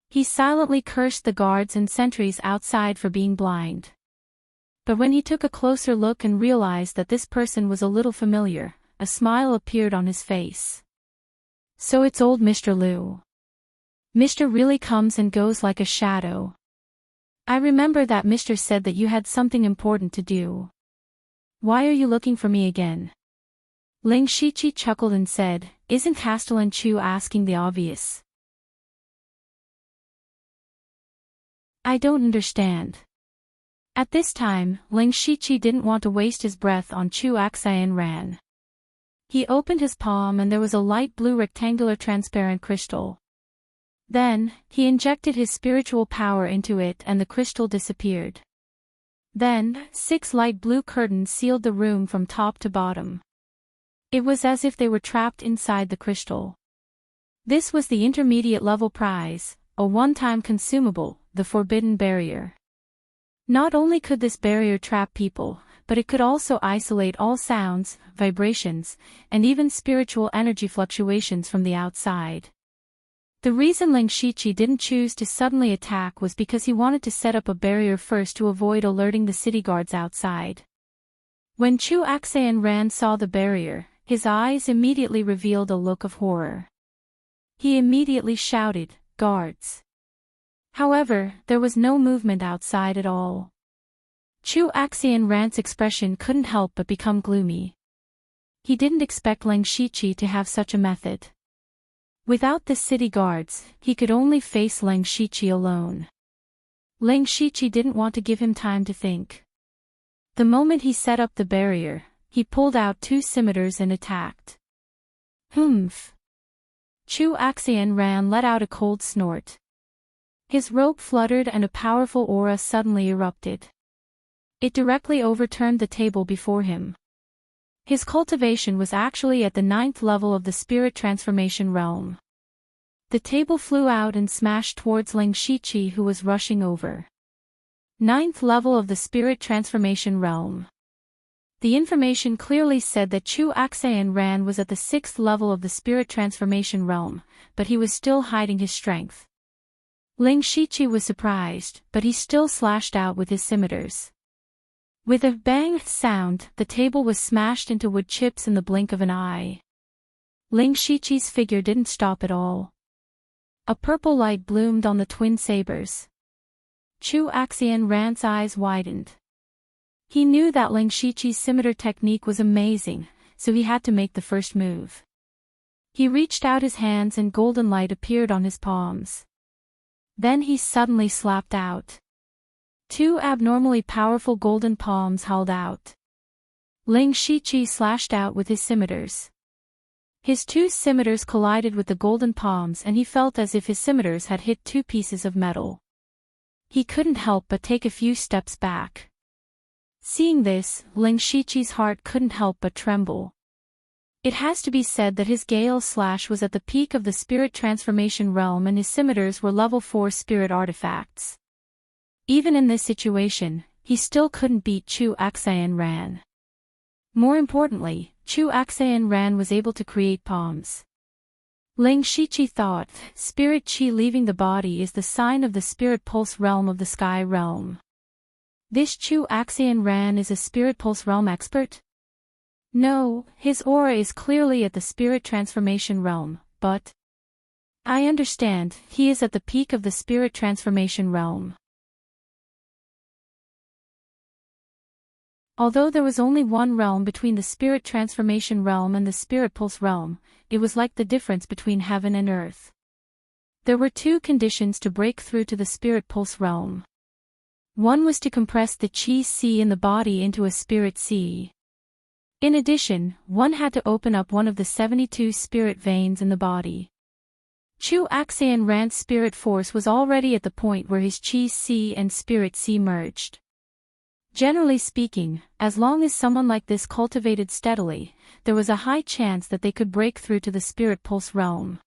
He silently cursed the guards and sentries outside for being blind. But when he took a closer look and realized that this person was a little familiar, a smile appeared on his face. So it's old Mr. Liu. Mr. really comes and goes like a shadow. I remember that Mr. said that you had something important to do. Why are you looking for me again? Ling Shiqi chuckled and said, "Isn't Castellan Chu asking the obvious?" I don't understand. At this time, Ling Shiqi didn't want to waste his breath on Chu Xianran. He opened his palm and there was a light blue rectangular transparent crystal. Then, he injected his spiritual power into it and the crystal disappeared. Then, 6 light blue curtains sealed the room from top to bottom. It was as if they were trapped inside the crystal. This was the intermediate level prize, a one-time consumable, the Forbidden Barrier. Not only could this barrier trap people, but it could also isolate all sounds, vibrations, and even spiritual energy fluctuations from the outside. The reason Ling Shiqi didn't choose to suddenly attack was because he wanted to set up a barrier first to avoid alerting the city guards outside. When Chu Xianran saw the barrier, his eyes immediately revealed a look of horror. He immediately shouted, "Guards!" However, there was no movement outside at all. Chu Xianran's expression couldn't help but become gloomy. He didn't expect Ling Shiqi to have such a method. Without the city guards, he could only face Ling Shiqi alone. Ling Shiqi didn't want to give him time to think. The moment he set up the barrier, he pulled out 2 scimitars and attacked. Humph! Chu Xianran let out a cold snort. His robe fluttered and a powerful aura suddenly erupted. It directly overturned the table before him. His cultivation was actually at the 9th level of the spirit transformation realm. The table flew out and smashed towards Ling Shiqi, who was rushing over. 9th level of the spirit transformation realm. The information clearly said that Chu Xianran was at the 6th level of the spirit transformation realm, but he was still hiding his strength. Ling Shiqi was surprised, but he still slashed out with his scimitars. With a bang sound, the table was smashed into wood chips in the blink of an eye. Ling Shiqi's figure didn't stop at all. A purple light bloomed on the twin sabers. Chu Xianran's eyes widened. He knew that Ling Shiqi's scimitar technique was amazing, so he had to make the first move. He reached out his hands and golden light appeared on his palms. Then he suddenly slapped out. 2 abnormally powerful golden palms hauled out. Ling Shiqi slashed out with his scimitars. His 2 scimitars collided with the golden palms and he felt as if his scimitars had hit 2 pieces of metal. He couldn't help but take a few steps back. Seeing this, Ling Shiqi's heart couldn't help but tremble. It has to be said that his Gale Slash was at the peak of the spirit transformation realm and his scimitars were level 4 spirit artifacts. Even in this situation, he still couldn't beat Chu Xianran. More importantly, Chu Xianran was able to create palms. Ling Shiqi thought, spirit chi leaving the body is the sign of the spirit pulse realm of the sky realm. This Chu Xianran is a spirit pulse realm expert? No, his aura is clearly at the spirit transformation realm, but... I understand, he is at the peak of the spirit transformation realm. Although there was only one realm between the spirit transformation realm and the spirit pulse realm, it was like the difference between heaven and earth. There were two conditions to break through to the spirit pulse realm. One was to compress the chi sea in the body into a spirit sea. In addition, one had to open up one of the 72 spirit veins in the body. Chu Axian Rant's spirit force was already at the point where his chi sea and spirit sea merged. Generally speaking, as long as someone like this cultivated steadily, there was a high chance that they could break through to the spirit pulse realm.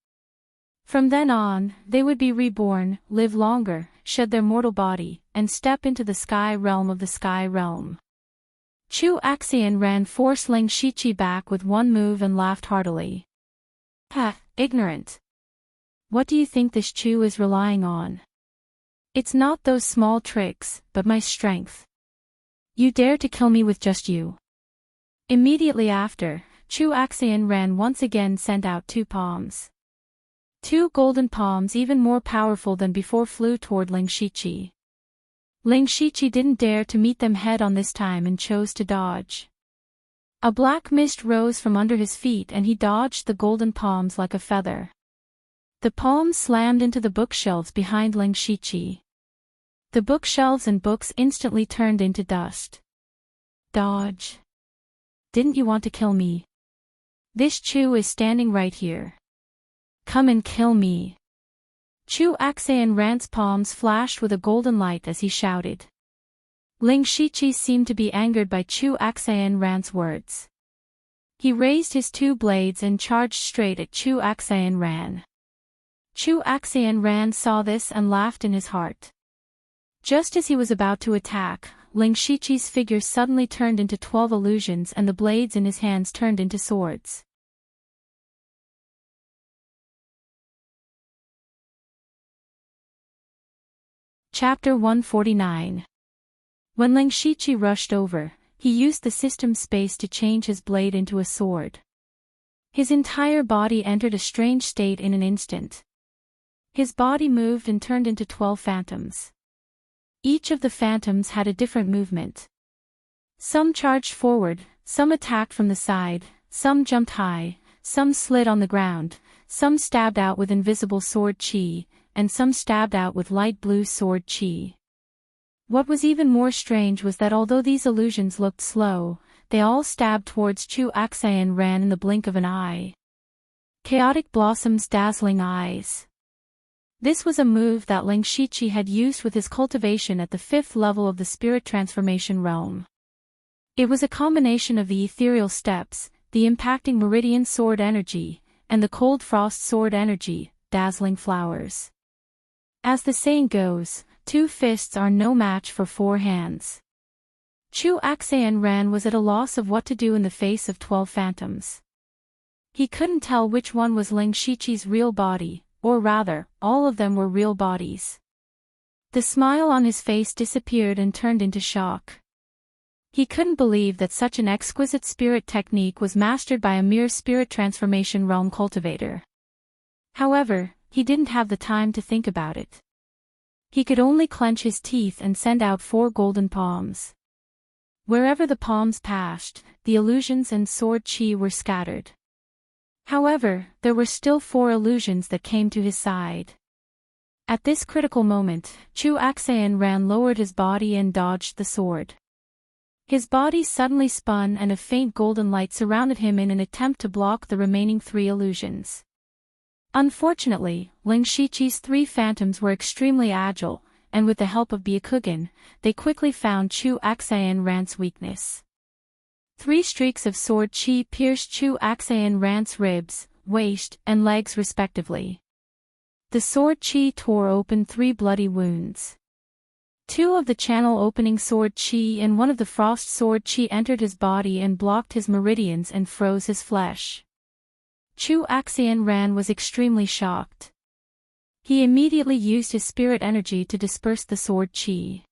From then on, they would be reborn, live longer, shed their mortal body, and step into the sky realm of the sky realm. Chu Axian Ran forced Ling Shiqi back with one move and laughed heartily. Ha, ignorant. What do you think this Chu is relying on? It's not those small tricks, but my strength. You dare to kill me with just you. Immediately after, Chu Axian Ran once again sent out two palms. Two golden palms even more powerful than before flew toward Ling Shiqi. Ling Shiqi didn't dare to meet them head-on this time and chose to dodge. A black mist rose from under his feet and he dodged the golden palms like a feather. The palms slammed into the bookshelves behind Ling Shiqi. The bookshelves and books instantly turned into dust. Dodge. Didn't you want to kill me? This Chu is standing right here. Come and kill me. Chu Axian Rant's palms flashed with a golden light as he shouted. Ling Shiqi seemed to be angered by Chu Axian Rant's words. He raised his two blades and charged straight at Chu Axian Ran. Chu Axian Ran saw this and laughed in his heart. Just as he was about to attack, Ling Shiqi's figure suddenly turned into 12 illusions and the blades in his hands turned into swords. Chapter 149. When Ling Shiqi rushed over, he used the system space to change his blade into a sword. His entire body entered a strange state in an instant. His body moved and turned into 12 phantoms. Each of the phantoms had a different movement. Some charged forward, some attacked from the side, some jumped high, some slid on the ground, some stabbed out with invisible sword chi, and some stabbed out with light blue sword chi. What was even more strange was that although these illusions looked slow, they all stabbed towards Chu Axian Ran in the blink of an eye. Chaotic Blossom's dazzling eyes. This was a move that Ling Shiqi had used with his cultivation at the 5th level of the spirit transformation realm. It was a combination of the ethereal steps, the impacting meridian sword energy, and the cold frost sword energy, dazzling flowers. As the saying goes, 2 fists are no match for 4 hands. Chu Axian Ran was at a loss of what to do in the face of 12 phantoms. He couldn't tell which one was Ling Shiqi's real body, or rather, all of them were real bodies. The smile on his face disappeared and turned into shock. He couldn't believe that such an exquisite spirit technique was mastered by a mere spirit transformation realm cultivator. However, he didn't have the time to think about it. He could only clench his teeth and send out 4 golden palms. Wherever the palms passed, the illusions and sword chi were scattered. However, there were still 4 illusions that came to his side. At this critical moment, Chu Axian Ran lowered his body and dodged the sword. His body suddenly spun and a faint golden light surrounded him in an attempt to block the remaining 3 illusions. Unfortunately, Ling Shiqi's 3 phantoms were extremely agile, and with the help of Byakugan, they quickly found Chu Axian Ran's weakness. 3 streaks of sword chi pierced Chu Axian Ran's ribs, waist, and legs respectively. The sword chi tore open 3 bloody wounds. 2 of the channel-opening sword chi and 1 of the frost sword chi entered his body and blocked his meridians and froze his flesh. Chu Axian Ran was extremely shocked. He immediately used his spirit energy to disperse the sword chi.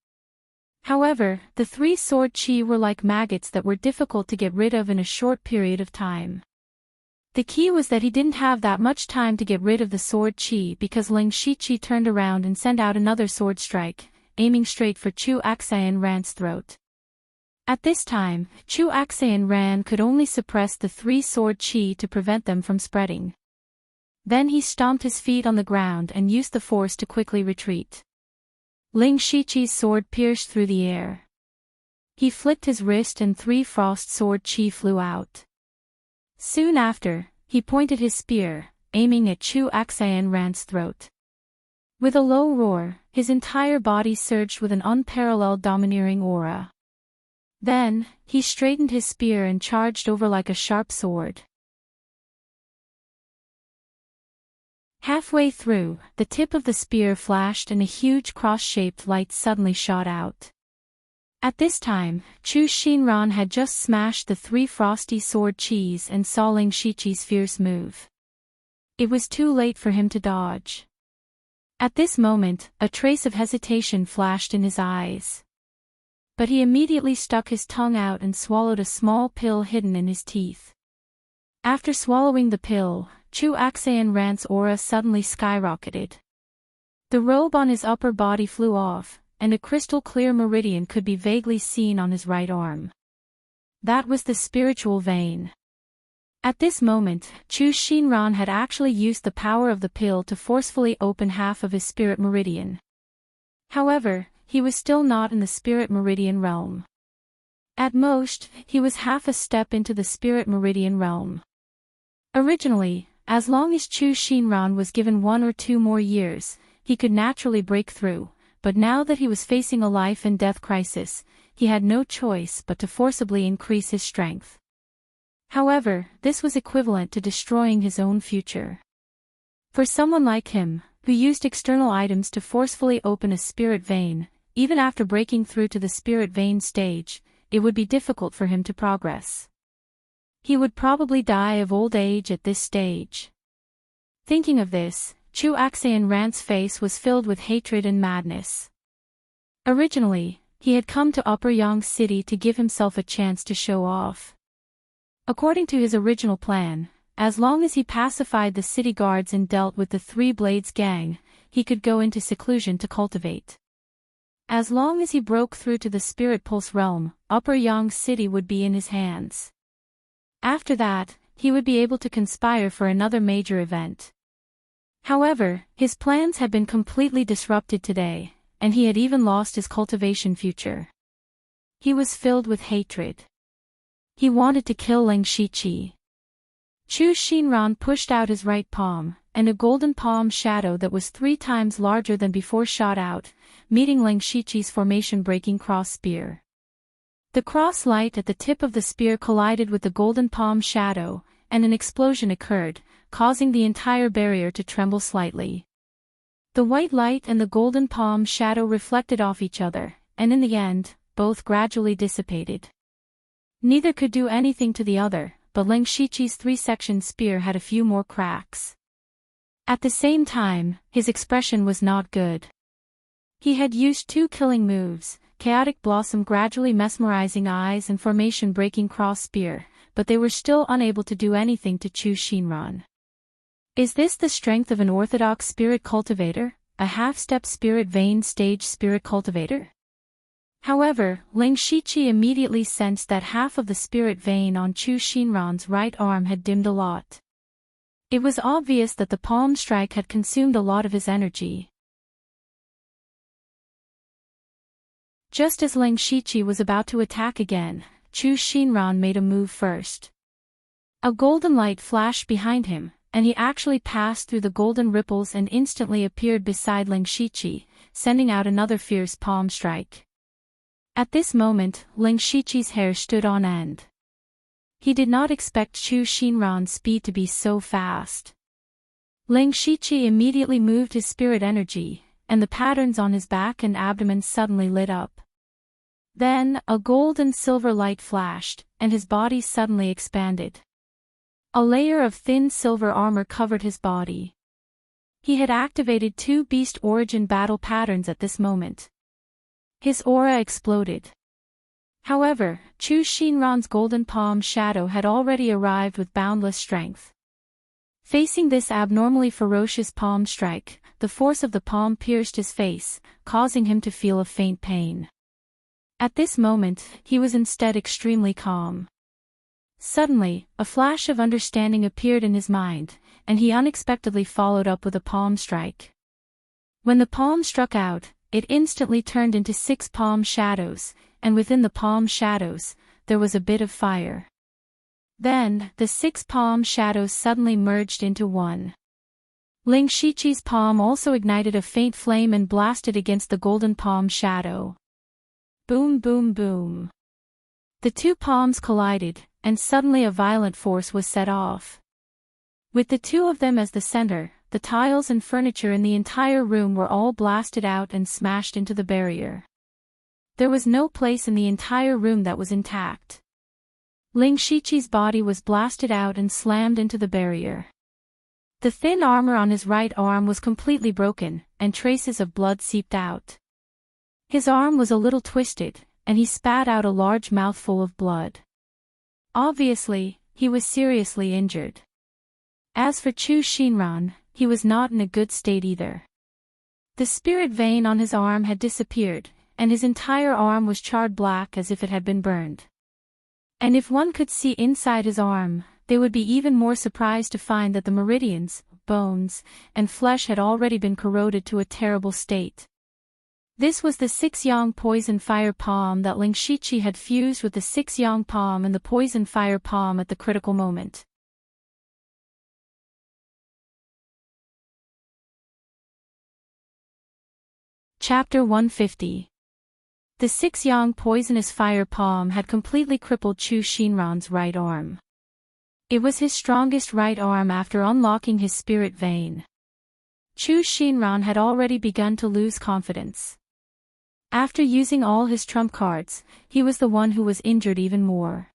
However, the three-sword chi were like maggots that were difficult to get rid of in a short period of time. The key was that he didn't have that much time to get rid of the sword chi because Ling Shichi turned around and sent out another sword strike, aiming straight for Chu Axian Ran's throat. At this time, Chu Axian Ran could only suppress the three-sword chi to prevent them from spreading. Then he stomped his feet on the ground and used the force to quickly retreat. Ling Shichi's sword pierced through the air. He flicked his wrist and three frost sword chi flew out. Soon after, he pointed his spear, aiming at Chu Axian Ran's throat. With a low roar, his entire body surged with an unparalleled domineering aura. Then, he straightened his spear and charged over like a sharp sword. Halfway through, the tip of the spear flashed and a huge cross-shaped light suddenly shot out. At this time, Chu Xinran had just smashed the three frosty sword chis and saw Ling Shichi's fierce move. It was too late for him to dodge. At this moment, a trace of hesitation flashed in his eyes. But he immediately stuck his tongue out and swallowed a small pill hidden in his teeth. After swallowing the pill, Chu Axian Ran's aura suddenly skyrocketed. The robe on his upper body flew off, and a crystal-clear meridian could be vaguely seen on his right arm. That was the spiritual vein. At this moment, Chu Xinran had actually used the power of the pill to forcefully open half of his spirit meridian. However, he was still not in the spirit meridian realm. At most, he was half a step into the spirit meridian realm. Originally, as long as Chu Xinran was given 1 or 2 more years, he could naturally break through. But now that he was facing a life and death crisis, he had no choice but to forcibly increase his strength. However, this was equivalent to destroying his own future. For someone like him, who used external items to forcefully open a spirit vein, even after breaking through to the spirit vein stage, it would be difficult for him to progress. He would probably die of old age at this stage. Thinking of this, Chu Axian Ran's face was filled with hatred and madness. Originally, he had come to Upper Yang City to give himself a chance to show off. According to his original plan, as long as he pacified the city guards and dealt with the Three Blades gang, he could go into seclusion to cultivate. As long as he broke through to the Spirit Pulse realm, Upper Yang City would be in his hands. After that, he would be able to conspire for another major event. However, his plans had been completely disrupted today, and he had even lost his cultivation future. He was filled with hatred. He wanted to kill Ling Shichi. Chu Xinran pushed out his right palm, and a golden palm shadow that was 3 times larger than before shot out, meeting Ling Shichi's formation-breaking cross spear. The cross light at the tip of the spear collided with the golden palm shadow, and an explosion occurred, causing the entire barrier to tremble slightly. The white light and the golden palm shadow reflected off each other, and in the end, both gradually dissipated. Neither could do anything to the other, but Ling Shichi's 3-section spear had a few more cracks. At the same time, his expression was not good. He had used 2 killing moves, Chaotic Blossom gradually mesmerizing eyes and formation-breaking cross spear, but they were still unable to do anything to Chu Xinran. Is this the strength of an orthodox spirit cultivator, a half-step spirit vein stage spirit cultivator? However, Ling Shichi immediately sensed that half of the spirit vein on Chu Xinran's right arm had dimmed a lot. It was obvious that the palm strike had consumed a lot of his energy. Just as Ling Shichi was about to attack again, Chu Xinran made a move first. A golden light flashed behind him, and he actually passed through the golden ripples and instantly appeared beside Ling Shichi, sending out another fierce palm strike. At this moment, Ling Shichi's hair stood on end. He did not expect Chu Xinran's speed to be so fast. Ling Shichi immediately moved his spirit energy, and the patterns on his back and abdomen suddenly lit up. Then, a gold and silver light flashed, and his body suddenly expanded. A layer of thin silver armor covered his body. He had activated 2 Beast Origin battle patterns at this moment. His aura exploded. However, Chu Shinran's golden palm shadow had already arrived with boundless strength. Facing this abnormally ferocious palm strike, the force of the palm pierced his face, causing him to feel a faint pain. At this moment, he was instead extremely calm. Suddenly, a flash of understanding appeared in his mind, and he unexpectedly followed up with a palm strike. When the palm struck out, it instantly turned into 6 palm shadows, and within the palm shadows, there was a bit of fire. Then, the 6 palm shadows suddenly merged into one. Ling Shiqi's palm also ignited a faint flame and blasted against the golden palm shadow. Boom boom boom. The 2 palms collided, and suddenly a violent force was set off. With the 2 of them as the center, the tiles and furniture in the entire room were all blasted out and smashed into the barrier. There was no place in the entire room that was intact. Ling Shiqi's body was blasted out and slammed into the barrier. The thin armor on his right arm was completely broken, and traces of blood seeped out. His arm was a little twisted, and he spat out a large mouthful of blood. Obviously, he was seriously injured. As for Chu Shinran, he was not in a good state either. The spirit vein on his arm had disappeared, and his entire arm was charred black as if it had been burned. And if one could see inside his arm, they would be even more surprised to find that the meridians, bones, and flesh had already been corroded to a terrible state. This was the 6-yang poison fire palm that Ling Shiqi had fused with the 6-yang palm and the poison fire palm at the critical moment. Chapter 150. The 6-yang poisonous fire palm had completely crippled Chu Shinran's right arm. It was his strongest right arm after unlocking his spirit vein. Chu Shinran had already begun to lose confidence. After using all his trump cards, he was the one who was injured even more.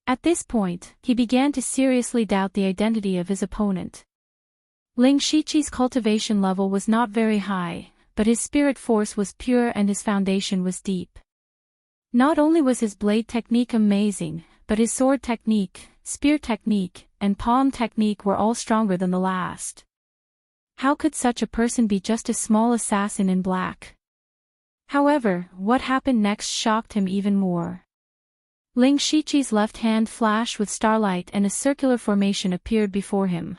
At this point, he began to seriously doubt the identity of his opponent. Ling Shiqi's cultivation level was not very high, but his spirit force was pure and his foundation was deep. Not only was his blade technique amazing, but his sword technique, spear technique, and palm technique were all stronger than the last. How could such a person be just a small assassin in black? However, what happened next shocked him even more. Ling Shiqi's left hand flashed with starlight and a circular formation appeared before him.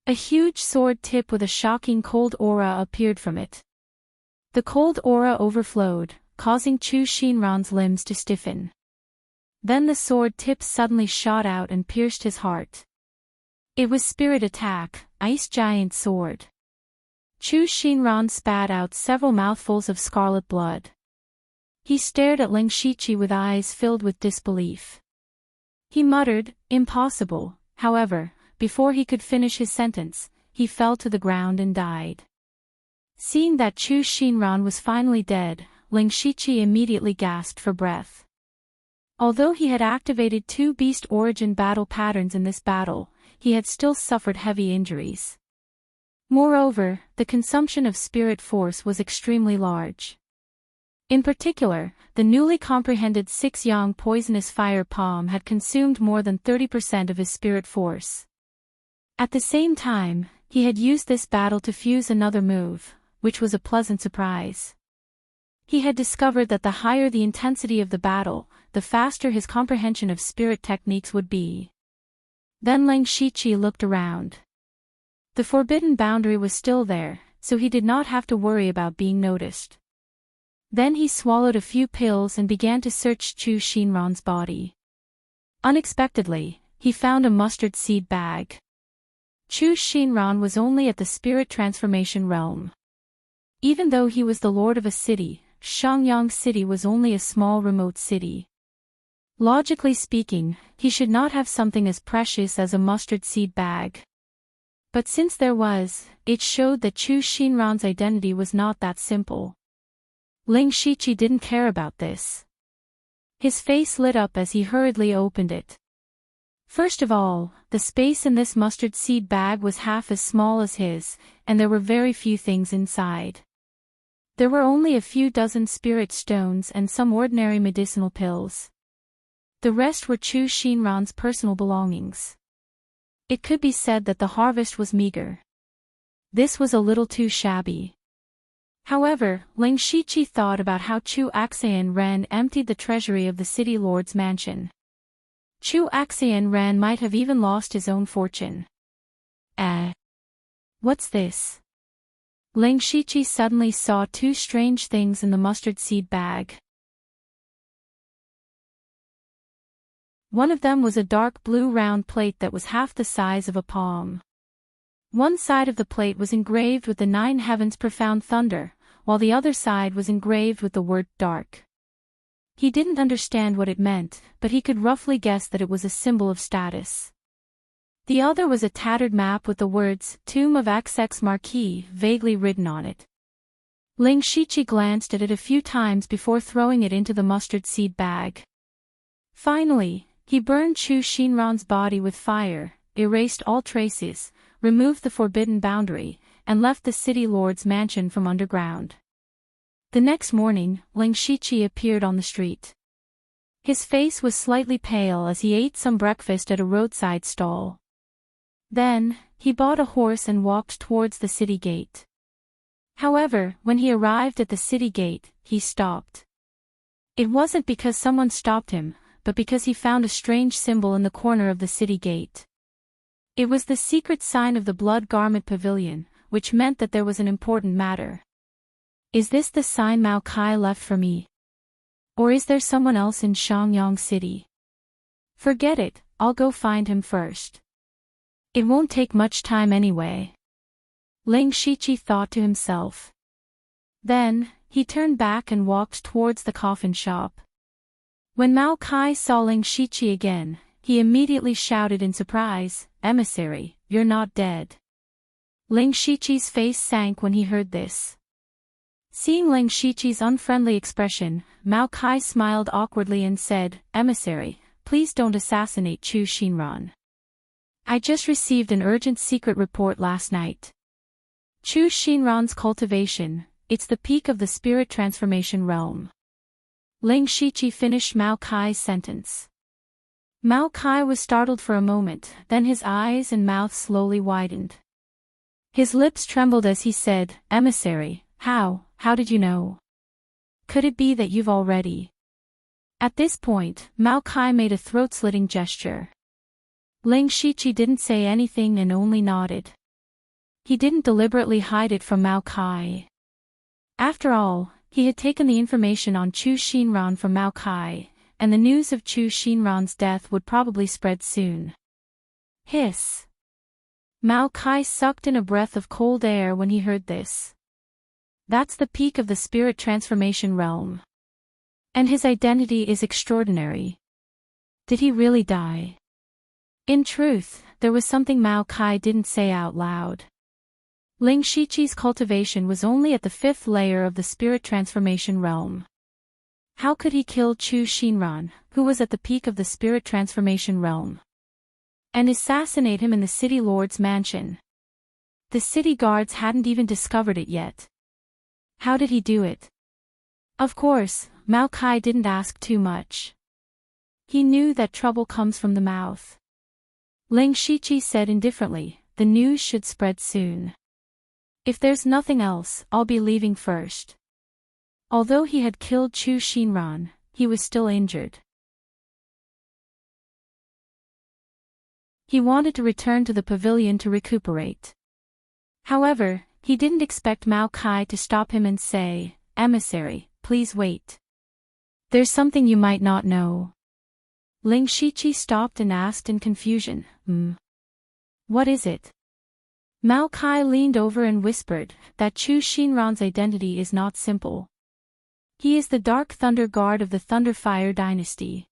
A huge sword tip with a shocking cold aura appeared from it. The cold aura overflowed, causing Chu Shinran's limbs to stiffen. Then the sword tip suddenly shot out and pierced his heart. It was Spirit Attack, Ice Giant Sword. Chu Shinran spat out several mouthfuls of scarlet blood. He stared at Ling Shiqi with eyes filled with disbelief. He muttered, "Impossible," however, before he could finish his sentence, he fell to the ground and died. Seeing that Chu Shinran was finally dead, Ling Shiqi immediately gasped for breath. Although he had activated 2 beast origin battle patterns in this battle, he had still suffered heavy injuries. Moreover, the consumption of spirit force was extremely large. In particular, the newly comprehended 6-yang poisonous fire palm had consumed more than 30% of his spirit force. At the same time, he had used this battle to fuse another move, which was a pleasant surprise. He had discovered that the higher the intensity of the battle, the faster his comprehension of spirit techniques would be. Then Ling Shiqi looked around. The forbidden boundary was still there, so he did not have to worry about being noticed. Then he swallowed a few pills and began to search Chu Shinran's body. Unexpectedly, he found a mustard seed bag. Chu Shinran was only at the spirit transformation realm. Even though he was the lord of a city, Shangyang City was only a small remote city. Logically speaking, he should not have something as precious as a mustard seed bag. But since there was, it showed that Chu Shinran's identity was not that simple. Ling Shiqi didn't care about this. His face lit up as he hurriedly opened it. First of all, the space in this mustard seed bag was half as small as his, and there were very few things inside. There were only a few dozen spirit stones and some ordinary medicinal pills. The rest were Chu Shinran's personal belongings. It could be said that the harvest was meager. This was a little too shabby. However, Ling Shiqi thought about how Chu Axian Ren emptied the treasury of the city lord's mansion. Chu Axian Ren might have even lost his own fortune. What's this? Ling Shiqi suddenly saw two strange things in the mustard seed bag. One of them was a dark blue round plate that was half the size of a palm. One side of the plate was engraved with the 9 heavens profound thunder, while the other side was engraved with the word dark. He didn't understand what it meant, but he could roughly guess that it was a symbol of status. The other was a tattered map with the words, Tomb of XX Marquis, vaguely written on it. Ling Shiqi glanced at it a few times before throwing it into the mustard seed bag. Finally, he burned Chu Shinran's body with fire, erased all traces, removed the forbidden boundary, and left the city lord's mansion from underground. The next morning, Ling Shiqi appeared on the street. His face was slightly pale as he ate some breakfast at a roadside stall. Then, he bought a horse and walked towards the city gate. However, when he arrived at the city gate, he stopped. It wasn't because someone stopped him, but because he found a strange symbol in the corner of the city gate. It was the secret sign of the Blood Garment Pavilion, which meant that there was an important matter. Is this the sign Mao Kai left for me? Or is there someone else in Shangyang City? Forget it, I'll go find him first. It won't take much time anyway. Ling Shiqi thought to himself. Then, he turned back and walked towards the coffin shop. When Mao Kai saw Ling Shiqi again, he immediately shouted in surprise, "Emissary, you're not dead." Ling Shiqi's face sank when he heard this. Seeing Ling Shiqi's unfriendly expression, Mao Kai smiled awkwardly and said, "Emissary, please don't assassinate Chu Shinran. I just received an urgent secret report last night. Chu Shinran's cultivation, it's the peak of the spirit transformation realm." Ling Shiqi finished Mao Kai's sentence. Mao Kai was startled for a moment, then his eyes and mouth slowly widened. His lips trembled as he said, "Emissary, how did you know? Could it be that you've already?" At this point, Mao Kai made a throat-slitting gesture. Ling Shiqi didn't say anything and only nodded. He didn't deliberately hide it from Mao Kai. After all, he had taken the information on Chu Shinran from Mao Kai, and the news of Chu Shinran's death would probably spread soon. Hiss. Mao Kai sucked in a breath of cold air when he heard this. That's the peak of the spirit transformation realm. And his identity is extraordinary. Did he really die? In truth, there was something Mao Kai didn't say out loud. Ling Shiqi's cultivation was only at the 5th layer of the spirit transformation realm. How could he kill Chu Shinran, who was at the peak of the spirit transformation realm, and assassinate him in the city lord's mansion? The city guards hadn't even discovered it yet. How did he do it? Of course, Mao Kai didn't ask too much. He knew that trouble comes from the mouth. Ling Shiqi said indifferently, "The news should spread soon. If there's nothing else, I'll be leaving first." Although he had killed Chu Shinran, he was still injured. He wanted to return to the pavilion to recuperate. However, he didn't expect Mao Kai to stop him and say, "Emissary, please wait. There's something you might not know." Ling Shiqi stopped and asked in confusion, What is it?" Mao Kai leaned over and whispered that Chu Shinran's identity is not simple. He is the Dark Thunder Guard of the Thunderfire dynasty.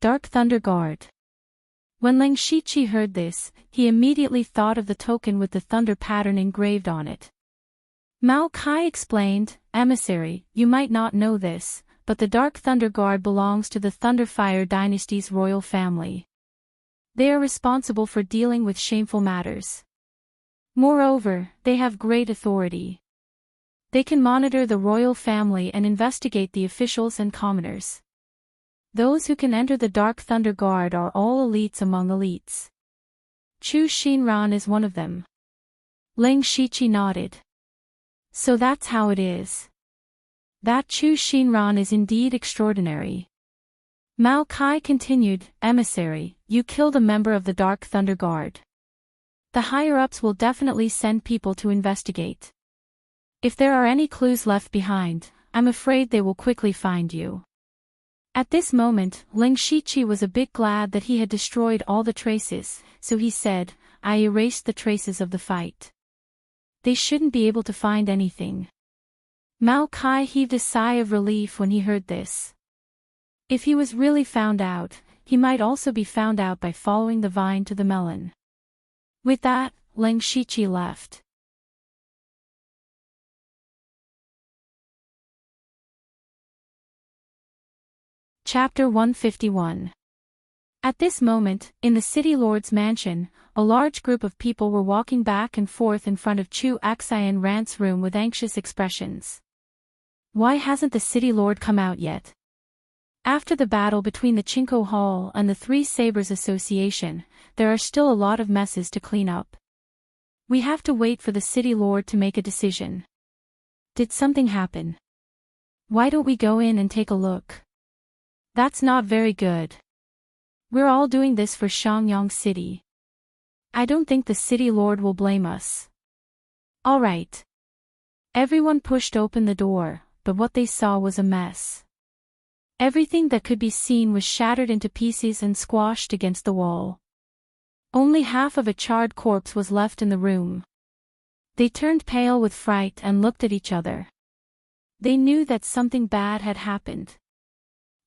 Dark Thunder Guard. When Ling Shiqi heard this, he immediately thought of the token with the thunder pattern engraved on it. Mao Kai explained, "Emissary, you might not know this, but the Dark Thunder Guard belongs to the Thunderfire dynasty's royal family. They are responsible for dealing with shameful matters. Moreover, they have great authority. They can monitor the royal family and investigate the officials and commoners. Those who can enter the Dark Thunder Guard are all elites among elites. Chu Xinran is one of them. Ling Shiqi nodded. So that's how it is. That Chu Xinran is indeed extraordinary. Mao Kai continued, Emissary, you killed a member of the Dark Thunder Guard. The higher-ups will definitely send people to investigate. If there are any clues left behind, I'm afraid they will quickly find you. At this moment, Ling Shiqi was a bit glad that he had destroyed all the traces, so he said, I erased the traces of the fight. They shouldn't be able to find anything. Mao Kai heaved a sigh of relief when he heard this. If he was really found out, he might also be found out by following the vine to the melon. With that, Ling Shiqi left. Chapter 151. At this moment, in the city lord's mansion, a large group of people were walking back and forth in front of Chu Axian Rant's room with anxious expressions. Why hasn't the city lord come out yet? After the battle between the Chinko Hall and the Three Sabers Association, there are still a lot of messes to clean up. We have to wait for the city lord to make a decision. Did something happen? Why don't we go in and take a look? That's not very good. We're all doing this for Shangyang City. I don't think the city lord will blame us. All right. Everyone pushed open the door, but what they saw was a mess. Everything that could be seen was shattered into pieces and squashed against the wall. Only half of a charred corpse was left in the room. They turned pale with fright and looked at each other. They knew that something bad had happened.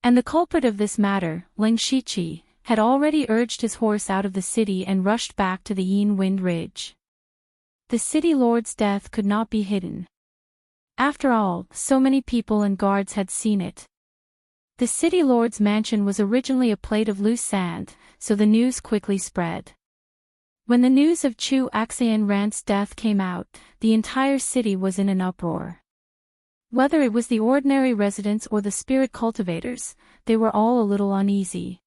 And the culprit of this matter, Ling Shiqi, had already urged his horse out of the city and rushed back to the Yin Wind Ridge. The city lord's death could not be hidden. After all, so many people and guards had seen it. The city lord's mansion was originally a plate of loose sand, so the news quickly spread. When the news of Chu Axian Rant's death came out, the entire city was in an uproar. Whether it was the ordinary residents or the spirit cultivators, they were all a little uneasy.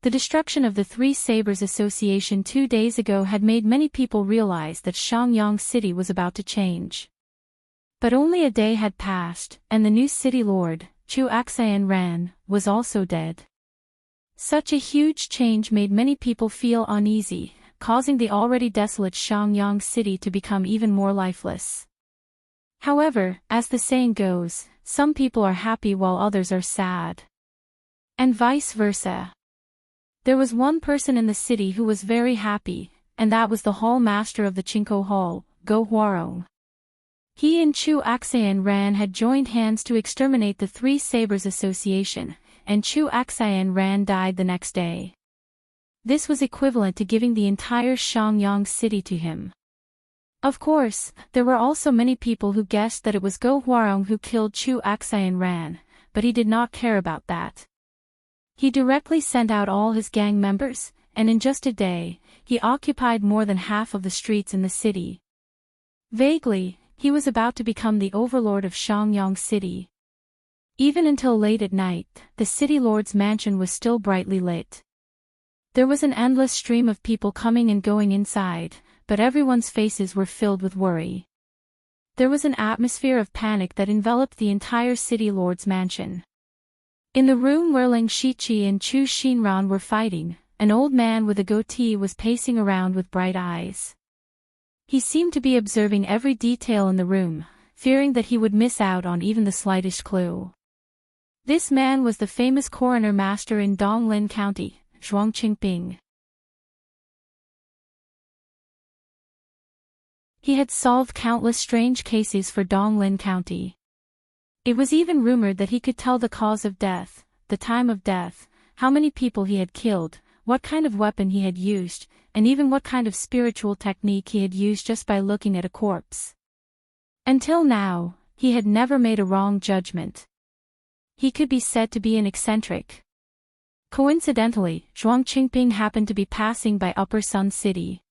The destruction of the Three Sabers Association 2 days ago had made many people realize that Shangyang City was about to change. But only a day had passed, and the new city lord, Chu Axian Ran, was also dead. Such a huge change made many people feel uneasy, causing the already desolate Shangyang City to become even more lifeless. However, as the saying goes, some people are happy while others are sad. And vice versa. There was one person in the city who was very happy, and that was the hall master of the Chinko Hall, Go Huarong. He and Chu Axian Ran had joined hands to exterminate the Three Sabers Association, and Chu Axian Ran died the next day. This was equivalent to giving the entire Shangyang City to him. Of course, there were also many people who guessed that it was Go Huarong who killed Chu Axian Ran, but he did not care about that. He directly sent out all his gang members, and in just a day, he occupied more than half of the streets in the city. Vaguely, he was about to become the overlord of Shangyang City. Even until late at night, the city lord's mansion was still brightly lit. There was an endless stream of people coming and going inside, but everyone's faces were filled with worry. There was an atmosphere of panic that enveloped the entire city lord's mansion. In the room where Ling Shiqi and Chu Xinran were fighting, an old man with a goatee was pacing around with bright eyes. He seemed to be observing every detail in the room, fearing that he would miss out on even the slightest clue. This man was the famous coroner master in Donglin County, Zhuang Qingping. He had solved countless strange cases for Donglin County. It was even rumored that he could tell the cause of death, the time of death, how many people he had killed, what kind of weapon he had used, and even what kind of spiritual technique he had used just by looking at a corpse. Until now, he had never made a wrong judgment. He could be said to be an eccentric. Coincidentally, Zhuang Qingping happened to be passing by Upper Sun City.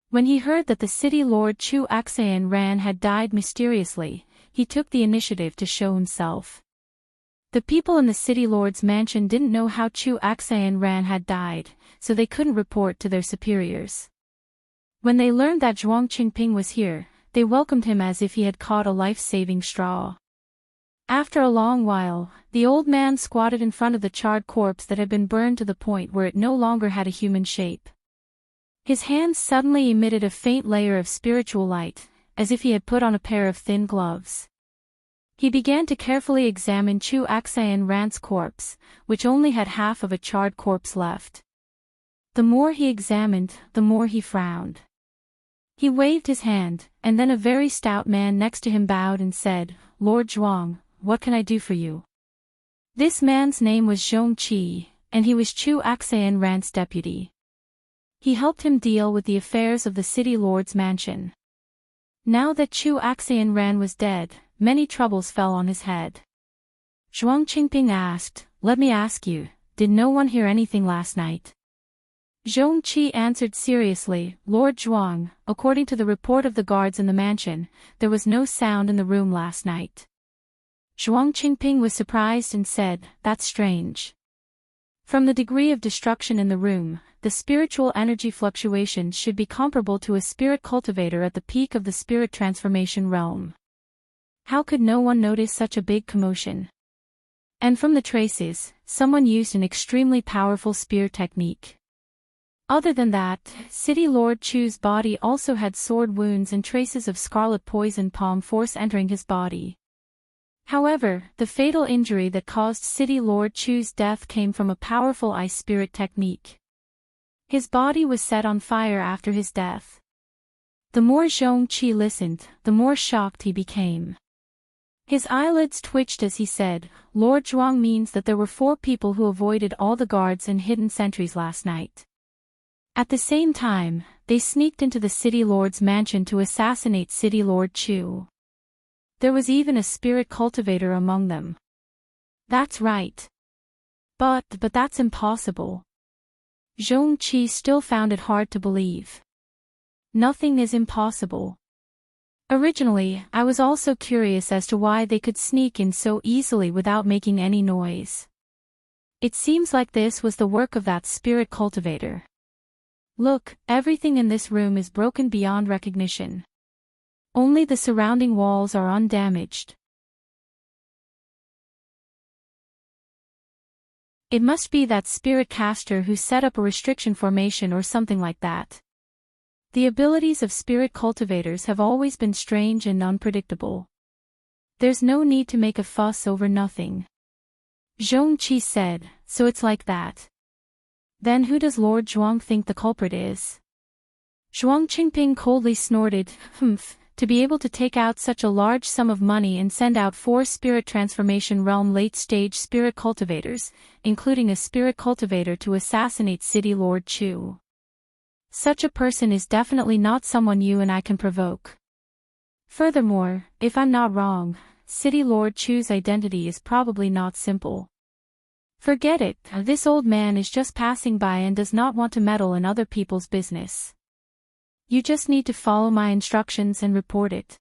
When he heard that the city lord Chu Axian Ran had died mysteriously, he took the initiative to show himself. The people in the city lord's mansion didn't know how Chu Axayan Ran had died, so they couldn't report to their superiors. When they learned that Zhuang Qingping was here, they welcomed him as if he had caught a life-saving straw. After a long while, the old man squatted in front of the charred corpse that had been burned to the point where it no longer had a human shape. His hands suddenly emitted a faint layer of spiritual light, as if he had put on a pair of thin gloves. He began to carefully examine Chu Axayan Ran's corpse, which only had half of a charred corpse left. The more he examined, the more he frowned. He waved his hand, and then a very stout man next to him bowed and said, "Lord Zhuang, what can I do for you?" This man's name was Zhong Qi, and he was Chu Axayan Ran's deputy. He helped him deal with the affairs of the city lord's mansion. Now that Chu Axayan Ran was dead, many troubles fell on his head. Zhuang Qingping asked, "Let me ask you, did no one hear anything last night?" Zhong Qi answered seriously, "Lord Zhuang, according to the report of the guards in the mansion, there was no sound in the room last night." Zhuang Qingping was surprised and said, "That's strange. From the degree of destruction in the room, the spiritual energy fluctuations should be comparable to a spirit cultivator at the peak of the spirit transformation realm. How could no one notice such a big commotion? And from the traces, someone used an extremely powerful spear technique. Other than that, City Lord Chu's body also had sword wounds and traces of scarlet poison palm force entering his body. However, the fatal injury that caused City Lord Chu's death came from a powerful ice spirit technique. His body was set on fire after his death. The more Zhong Qi listened, the more shocked he became. His eyelids twitched as he said, "Lord Zhuang means that there were 4 people who avoided all the guards and hidden sentries last night. At the same time, they sneaked into the City Lord's mansion to assassinate City Lord Chu. There was even a spirit cultivator among them." "That's right. But that's impossible." Zhong Qi still found it hard to believe. "Nothing is impossible. Originally, I was also curious as to why they could sneak in so easily without making any noise. It seems like this was the work of that spirit cultivator. Look, everything in this room is broken beyond recognition. Only the surrounding walls are undamaged. It must be that spirit caster who set up a restriction formation or something like that. The abilities of spirit cultivators have always been strange and unpredictable. There's no need to make a fuss over nothing." Zhong Qi said, "So it's like that. Then who does Lord Zhuang think the culprit is?" Zhuang Qingping coldly snorted, "Humph, to be able to take out such a large sum of money and send out 4 spirit transformation realm late-stage spirit cultivators, including a spirit cultivator to assassinate City Lord Chu. Such a person is definitely not someone you and I can provoke. Furthermore, if I'm not wrong, City Lord Chu's identity is probably not simple. Forget it, this old man is just passing by and does not want to meddle in other people's business. You just need to follow my instructions and report it.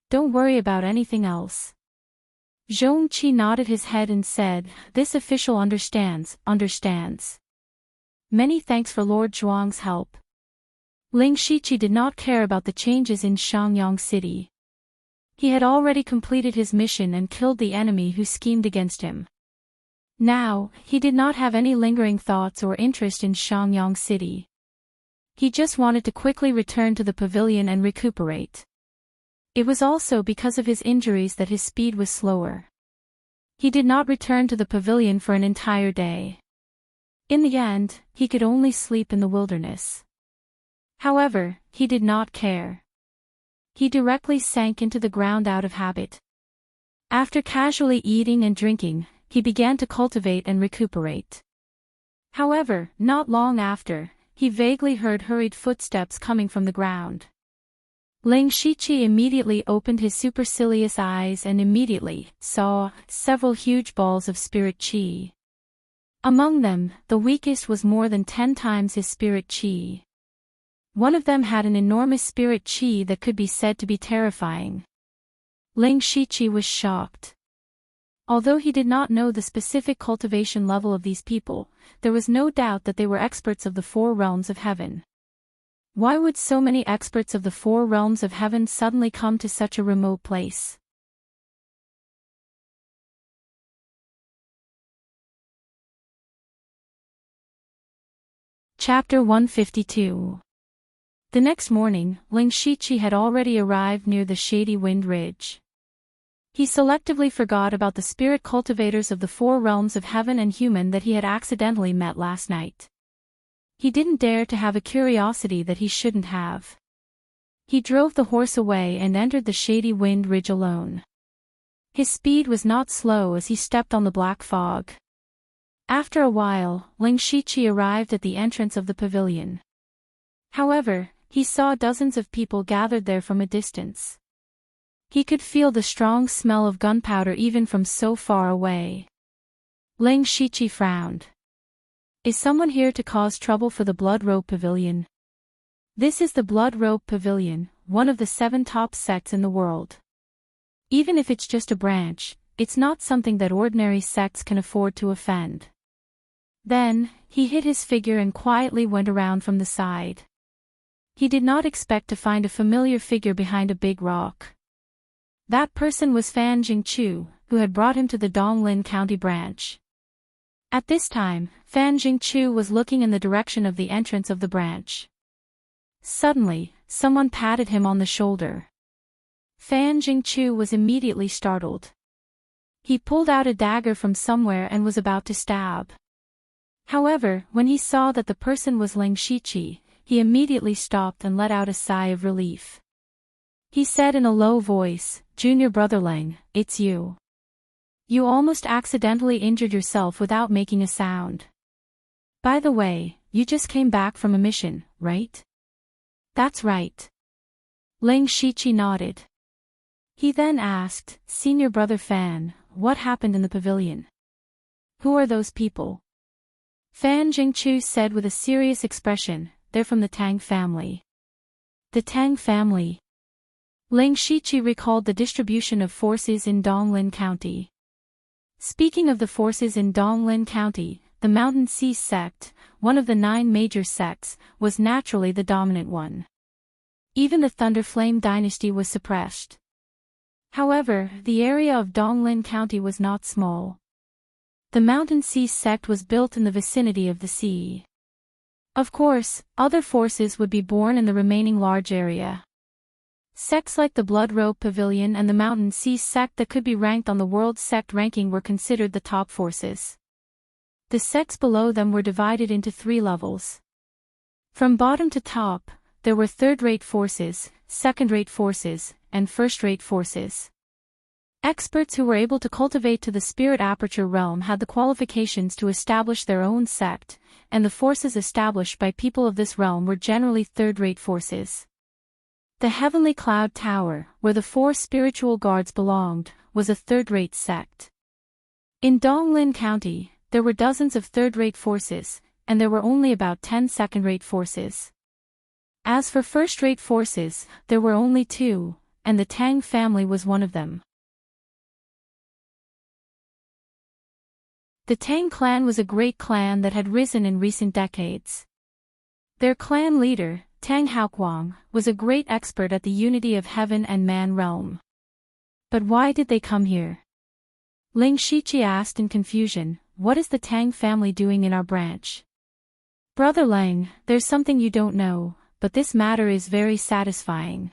Don't worry about anything else." Zhong Qi nodded his head and said, "This official understands. Many thanks for Lord Zhuang's help." Ling Shiqi did not care about the changes in Shangyang City. He had already completed his mission and killed the enemy who schemed against him. Now, he did not have any lingering thoughts or interest in Shangyang City. He just wanted to quickly return to the pavilion and recuperate. It was also because of his injuries that his speed was slower. He did not return to the pavilion for an entire day. In the end, he could only sleep in the wilderness. However, he did not care. He directly sank into the ground out of habit. After casually eating and drinking, he began to cultivate and recuperate. However, not long after, he vaguely heard hurried footsteps coming from the ground. Ling Shiqi immediately opened his supercilious eyes and immediately saw several huge balls of spirit qi. Among them, the weakest was more than 10 times his spirit qi. One of them had an enormous spirit qi that could be said to be terrifying. Ling Shiqi was shocked. Although he did not know the specific cultivation level of these people, there was no doubt that they were experts of the four realms of heaven. Why would so many experts of the four realms of heaven suddenly come to such a remote place? Chapter 152. The next morning, Ling Shiqi had already arrived near the shady wind ridge. He selectively forgot about the spirit cultivators of the four realms of heaven and human that he had accidentally met last night. He didn't dare to have a curiosity that he shouldn't have. He drove the horse away and entered the shady wind ridge alone. His speed was not slow as he stepped on the black fog. After a while, Ling Shiqi arrived at the entrance of the pavilion. However, he saw dozens of people gathered there from a distance. He could feel the strong smell of gunpowder even from so far away. Ling Shiqi frowned. Is someone here to cause trouble for the Blood Robe Pavilion? This is the Blood Robe Pavilion, one of the 7 top sects in the world. Even if it's just a branch, it's not something that ordinary sects can afford to offend. Then, he hid his figure and quietly went around from the side. He did not expect to find a familiar figure behind a big rock. That person was Fan Jingchu, who had brought him to the Donglin County branch. At this time, Fan Jingchu was looking in the direction of the entrance of the branch. Suddenly, someone patted him on the shoulder. Fan Jingchu was immediately startled. He pulled out a dagger from somewhere and was about to stab. However, when he saw that the person was Ling Shiqi, he immediately stopped and let out a sigh of relief. He said in a low voice, "Junior brother Ling, it's you. You almost accidentally injured yourself without making a sound. By the way, you just came back from a mission, right?" "That's right." Ling Shiqi nodded. He then asked, "Senior brother Fan, what happened in the pavilion? Who are those people?" Fan Jingchu said with a serious expression, "They're from the Tang family." The Tang family. Ling Shiqi recalled the distribution of forces in Donglin County. Speaking of the forces in Donglin County, the Mountain Sea sect, one of the 9 major sects, was naturally the dominant one. Even the Thunderflame dynasty was suppressed. However, the area of Donglin County was not small. The Mountain Sea sect was built in the vicinity of the sea. Of course, other forces would be born in the remaining large area. Sects like the Blood Robe Pavilion and the Mountain Sea sect that could be ranked on the world sect ranking were considered the top forces. The sects below them were divided into 3 levels. From bottom to top, there were third-rate forces, second-rate forces, and first-rate forces. Experts who were able to cultivate to the spirit aperture realm had the qualifications to establish their own sect, and the forces established by people of this realm were generally third-rate forces. The Heavenly Cloud Tower, where the 4 spiritual guards belonged, was a third-rate sect. In Donglin County, there were dozens of third-rate forces, and there were only about 10 second-rate forces. As for first-rate forces, there were only 2, and the Tang family was one of them. The Tang clan was a great clan that had risen in recent decades. Their clan leader, Tang Haoquang, was a great expert at the unity of heaven and man realm. But why did they come here? Ling Shiqi asked in confusion, "What is the Tang family doing in our branch?" "Brother Lang, there's something you don't know, but this matter is very satisfying."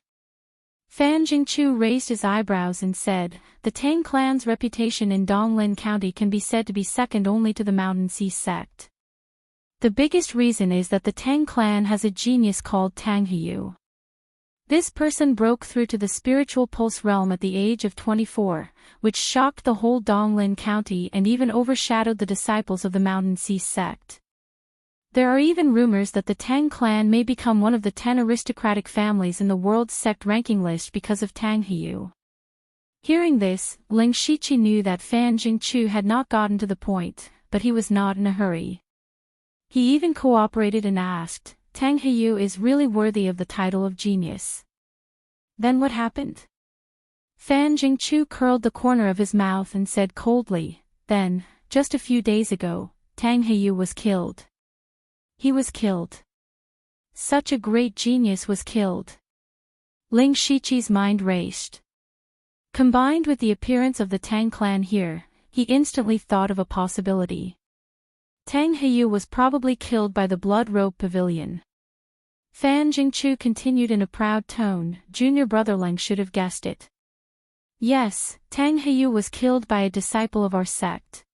Fan Jingchu raised his eyebrows and said, "The Tang clan's reputation in Donglin County can be said to be second only to the Mountain Sea sect. The biggest reason is that the Tang clan has a genius called Tang Heyu. This person broke through to the spiritual pulse realm at the age of 24, which shocked the whole Donglin County and even overshadowed the disciples of the Mountain Sea sect. There are even rumors that the Tang clan may become one of the 10 aristocratic families in the world's sect ranking list because of Tang Heyu." Hearing this, Ling Shiqi knew that Fan Jingchu had not gotten to the point, but he was not in a hurry. He even cooperated and asked, "Tang Heyu is really worthy of the title of genius." "Then what happened?" Fan Jingchu curled the corner of his mouth and said coldly, then, just a few days ago, Tang Heyu was killed. He was killed. Such a great genius was killed. Ling Shiqi's mind raced. Combined with the appearance of the Tang clan here, he instantly thought of a possibility. Tang Heyu was probably killed by the Blood Robe Pavilion. Fan Jingchu continued in a proud tone, junior brother Ling should have guessed it. Yes, Tang Heyu was killed by a disciple of our sect.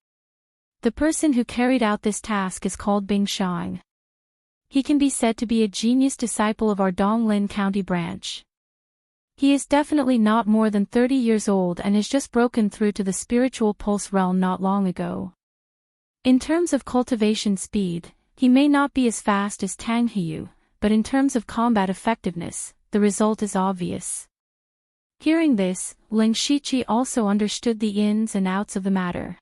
The person who carried out this task is called Bing Shang. He can be said to be a genius disciple of our Donglin County branch. He is definitely not more than 30 years old and has just broken through to the spiritual pulse realm not long ago. In terms of cultivation speed, he may not be as fast as Tang Heyu, but in terms of combat effectiveness, the result is obvious. Hearing this, Ling Shiqi also understood the ins and outs of the matter.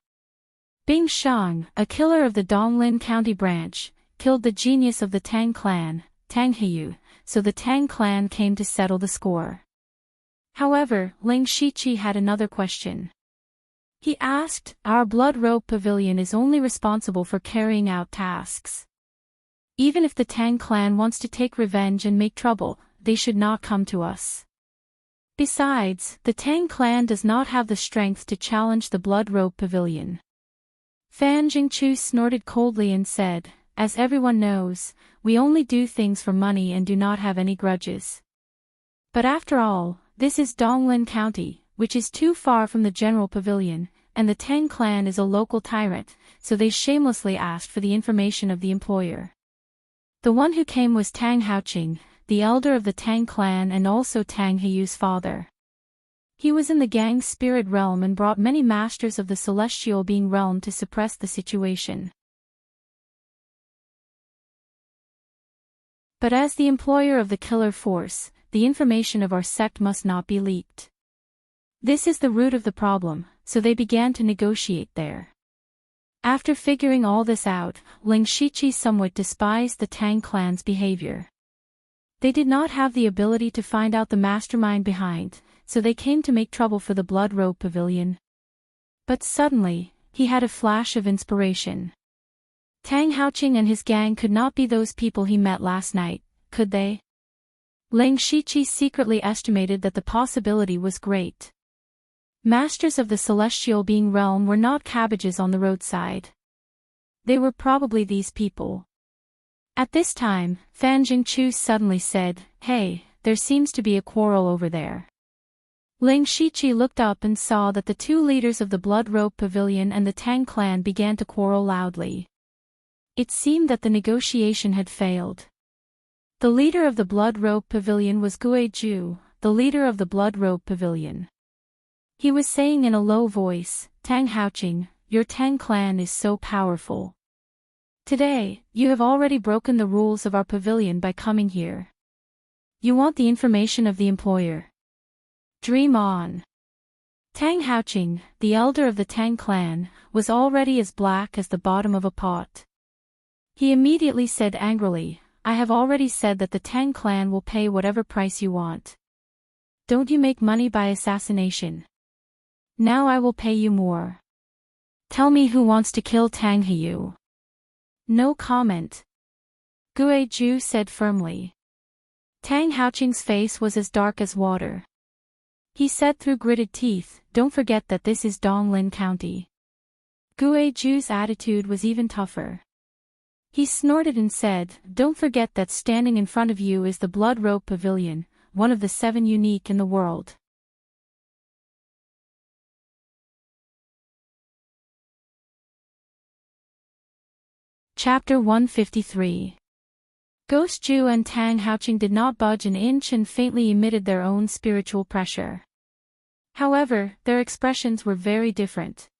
Bing Shang, a killer of the Donglin County branch, killed the genius of the Tang clan, Tang Heyu, so the Tang clan came to settle the score. However, Ling Shiqi had another question. He asked, our Blood Robe Pavilion is only responsible for carrying out tasks. Even if the Tang clan wants to take revenge and make trouble, they should not come to us. Besides, the Tang clan does not have the strength to challenge the Blood Robe Pavilion. Fan Jingchu snorted coldly and said, as everyone knows, we only do things for money and do not have any grudges. But after all, this is Donglin County, which is too far from the general pavilion, and the Tang clan is a local tyrant, so they shamelessly asked for the information of the employer. The one who came was Tang Haoqing, the elder of the Tang clan and also Tang Heyu's father. He was in the gang spirit realm and brought many masters of the celestial being realm to suppress the situation. But as the employer of the killer force, the information of our sect must not be leaked. This is the root of the problem, so they began to negotiate there. After figuring all this out, Ling Shiqi somewhat despised the Tang clan's behavior. They did not have the ability to find out the mastermind behind, so they came to make trouble for the Blood Robe Pavilion. But suddenly, he had a flash of inspiration. Tang Haoqing and his gang could not be those people he met last night, could they? Ling Shiqi secretly estimated that the possibility was great. Masters of the celestial being realm were not cabbages on the roadside. They were probably these people. At this time, Fan Jingchu suddenly said, hey, there seems to be a quarrel over there. Ling Shiqi looked up and saw that the two leaders of the Blood Robe Pavilion and the Tang clan began to quarrel loudly. It seemed that the negotiation had failed. The leader of the Blood Robe Pavilion was Guizhu, the leader of the Blood Robe Pavilion. He was saying in a low voice, Tang Haoqing, your Tang clan is so powerful. Today, you have already broken the rules of our pavilion by coming here. You want the information of the employer. Dream on. Tang Haoqing, the elder of the Tang clan, was already as black as the bottom of a pot. He immediately said angrily, I have already said that the Tang clan will pay whatever price you want. Don't you make money by assassination? Now I will pay you more. Tell me who wants to kill Tang Heyu. No comment. Guizhu said firmly. Tang Haoqing's face was as dark as water. He said through gritted teeth, don't forget that this is Donglin County. Guizhu's attitude was even tougher. He snorted and said, don't forget that standing in front of you is the Blood Robe Pavilion, one of the 7 unique in the world. Chapter 153. Guizhu and Tang Haoqing did not budge an inch and faintly emitted their own spiritual pressure. However, their expressions were very different.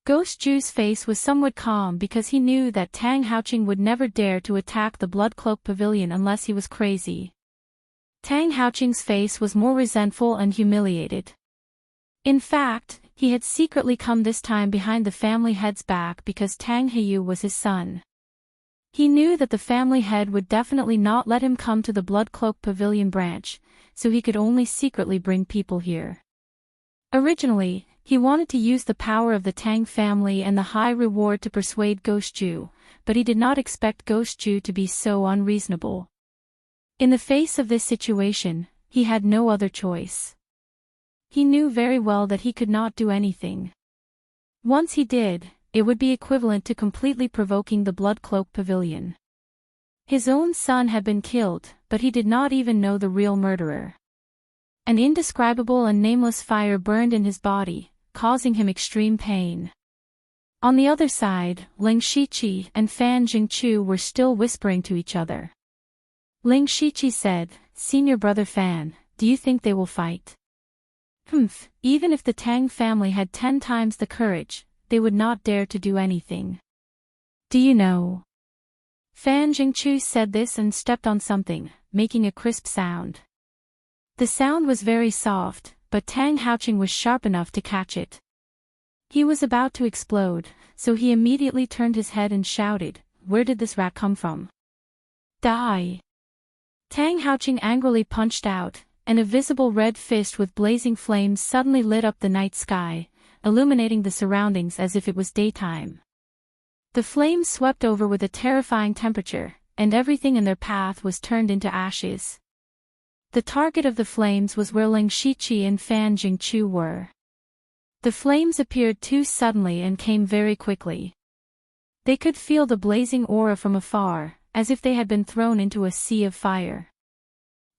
Guizhu's face was somewhat calm because he knew that Tang Haoqing would never dare to attack the Blood Cloak Pavilion unless he was crazy. Tang Haoqing's face was more resentful and humiliated. In fact, he had secretly come this time behind the family head's back because Tang Heyu was his son. He knew that the family head would definitely not let him come to the Blood Cloak Pavilion branch, so he could only secretly bring people here. Originally, he wanted to use the power of the Tang family and the high reward to persuade Ghost Ju, but he did not expect Ghost Ju to be so unreasonable. In the face of this situation, he had no other choice. He knew very well that he could not do anything. Once he did, it would be equivalent to completely provoking the Blood Cloak Pavilion. His own son had been killed, but he did not even know the real murderer. An indescribable and nameless fire burned in his body, causing him extreme pain. On the other side, Ling Shiqi and Fan Jingchu were still whispering to each other. Ling Shiqi said, "Senior brother Fan, do you think they will fight?" Even if the Tang family had 10 times the courage, they would not dare to do anything. Do you know? Fan Jingchu said this and stepped on something, making a crisp sound. The sound was very soft, but Tang Haoqing was sharp enough to catch it. He was about to explode, so he immediately turned his head and shouted, "Where did this rat come from? Die!" Tang Haoqing angrily punched out, and a visible red fist with blazing flames suddenly lit up the night sky, illuminating the surroundings as if it was daytime. The flames swept over with a terrifying temperature, and everything in their path was turned into ashes. The target of the flames was where Ling Shiqi and Fan Jingchu were. The flames appeared too suddenly and came very quickly. They could feel the blazing aura from afar, as if they had been thrown into a sea of fire.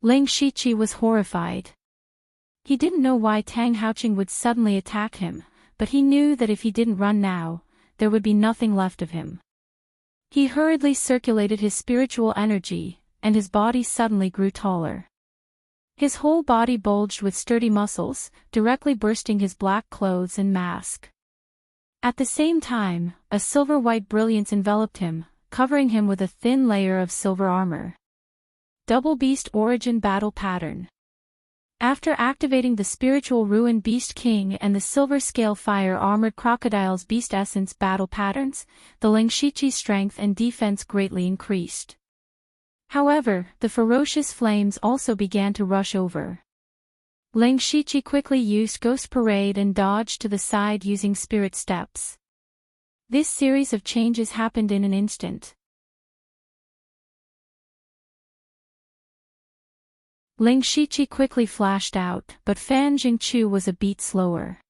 Ling Shiqi was horrified. He didn't know why Tang Haoqing would suddenly attack him, but he knew that if he didn't run now, there would be nothing left of him. He hurriedly circulated his spiritual energy, and his body suddenly grew taller. His whole body bulged with sturdy muscles, directly bursting his black clothes and mask. At the same time, a silver-white brilliance enveloped him, covering him with a thin layer of silver armor. Double Beast Origin Battle Pattern. After activating the Spiritual Ruin Beast King and the Silver Scale Fire Armored Crocodile's Beast Essence battle patterns, the Ling Shiqi's strength and defense greatly increased. However, the ferocious flames also began to rush over. Ling Shiqi quickly used Ghost Parade and dodged to the side using Spirit Steps. This series of changes happened in an instant. Ling Shiqi quickly flashed out, but Fan Jingchu was a beat slower.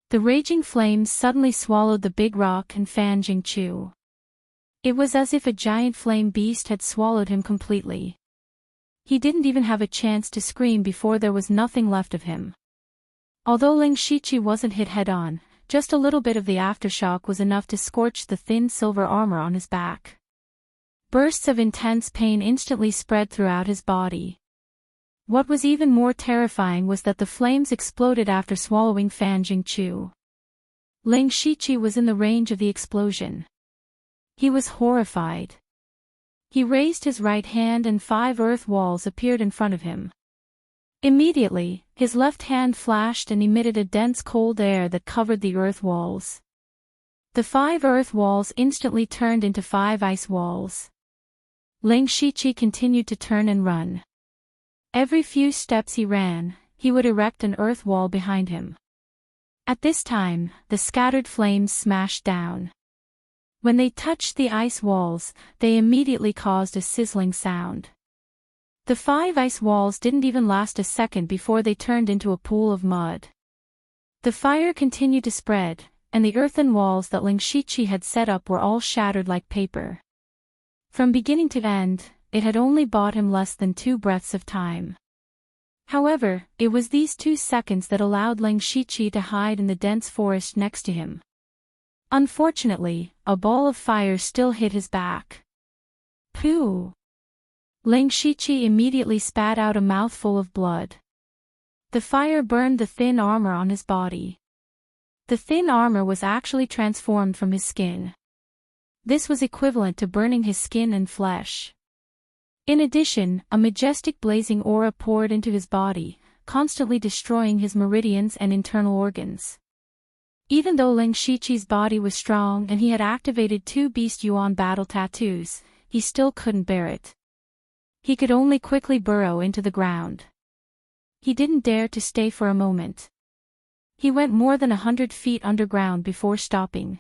The raging flames suddenly swallowed the big rock and Fan Jingchu. It was as if a giant flame beast had swallowed him completely. He didn't even have a chance to scream before there was nothing left of him. Although Ling Shiqi wasn't hit head-on, just a little bit of the aftershock was enough to scorch the thin silver armor on his back. Bursts of intense pain instantly spread throughout his body. What was even more terrifying was that the flames exploded after swallowing Fan Jingchu. Ling Shiqi was in the range of the explosion. He was horrified. He raised his right hand and 5 earth walls appeared in front of him. Immediately, his left hand flashed and emitted a dense cold air that covered the earth walls. The 5 earth walls instantly turned into 5 ice walls. Ling Shiqi continued to turn and run. Every few steps he ran, he would erect an earth wall behind him. At this time, the scattered flames smashed down. When they touched the ice walls, they immediately caused a sizzling sound. The 5 ice walls didn't even last a second before they turned into a pool of mud. The fire continued to spread, and the earthen walls that Ling Shiqi had set up were all shattered like paper. From beginning to end, it had only bought him less than 2 breaths of time. However, it was these 2 seconds that allowed Ling Shiqi to hide in the dense forest next to him. Unfortunately, a ball of fire still hit his back. Pooh! Ling Shiqi immediately spat out a mouthful of blood. The fire burned the thin armor on his body. The thin armor was actually transformed from his skin. This was equivalent to burning his skin and flesh. In addition, a majestic blazing aura poured into his body, constantly destroying his meridians and internal organs. Even though Ling Shiqi's body was strong and he had activated 2 Beast Yuan battle tattoos, he still couldn't bear it. He could only quickly burrow into the ground. He didn't dare to stay for a moment. He went more than 100 feet underground before stopping.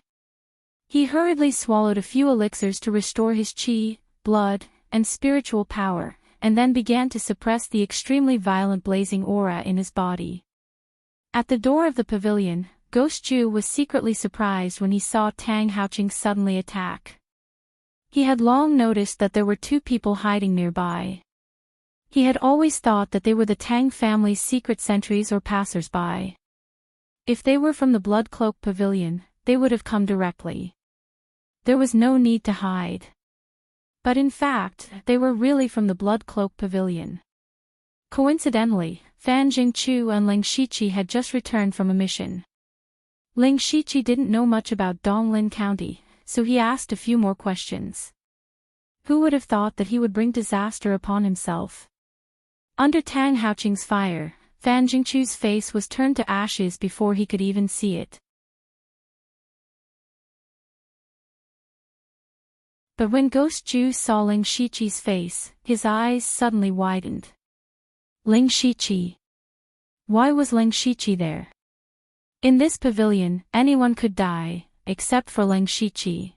He hurriedly swallowed a few elixirs to restore his chi, blood, and spiritual power, and then began to suppress the extremely violent blazing aura in his body. At the door of the pavilion, Ghost Ju was secretly surprised when he saw Tang Haoqing suddenly attack. He had long noticed that there were two people hiding nearby. He had always thought that they were the Tang family's secret sentries or passers-by. If they were from the Blood Cloak Pavilion, they would have come directly. There was no need to hide. But in fact, they were really from the Blood Cloak Pavilion. Coincidentally, Fan Jingqiu and Ling Shiqi had just returned from a mission. Ling Shiqi didn't know much about Donglin County, so he asked a few more questions. Who would have thought that he would bring disaster upon himself? Under Tang Haoqing's fire, Fan Jingqiu's face was turned to ashes before he could even see it. But when Ghost Ju saw Ling Shiqi's face, his eyes suddenly widened. Ling Shiqi. Why was Ling Shiqi there? In this pavilion, anyone could die, except for Ling Shiqi.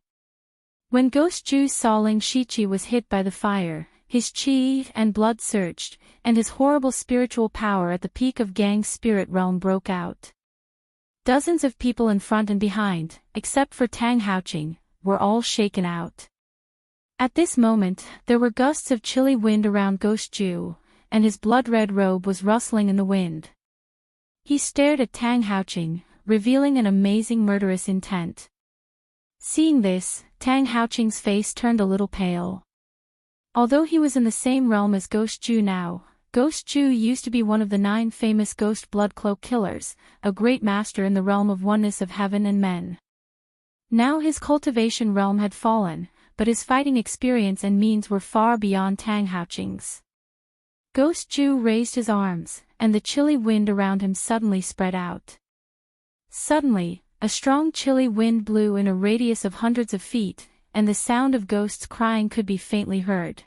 When Ghost Ju saw Ling Shiqi was hit by the fire, his chi and blood surged, and his horrible spiritual power at the peak of Gang's spirit realm broke out. Dozens of people in front and behind, except for Tang Haoqing, were all shaken out. At this moment, there were gusts of chilly wind around Ghost Ju, and his blood-red robe was rustling in the wind. He stared at Tang Haoqing, revealing an amazing murderous intent. Seeing this, Tang Haoqing's face turned a little pale. Although he was in the same realm as Ghost Ju now, Ghost Ju used to be one of the 9 famous ghost blood cloak killers, a great master in the realm of oneness of heaven and men. Now his cultivation realm had fallen, but his fighting experience and means were far beyond Tang Haoqing's. Ghost Ju raised his arms, and the chilly wind around him suddenly spread out. Suddenly, a strong chilly wind blew in a radius of hundreds of feet, and the sound of ghosts crying could be faintly heard.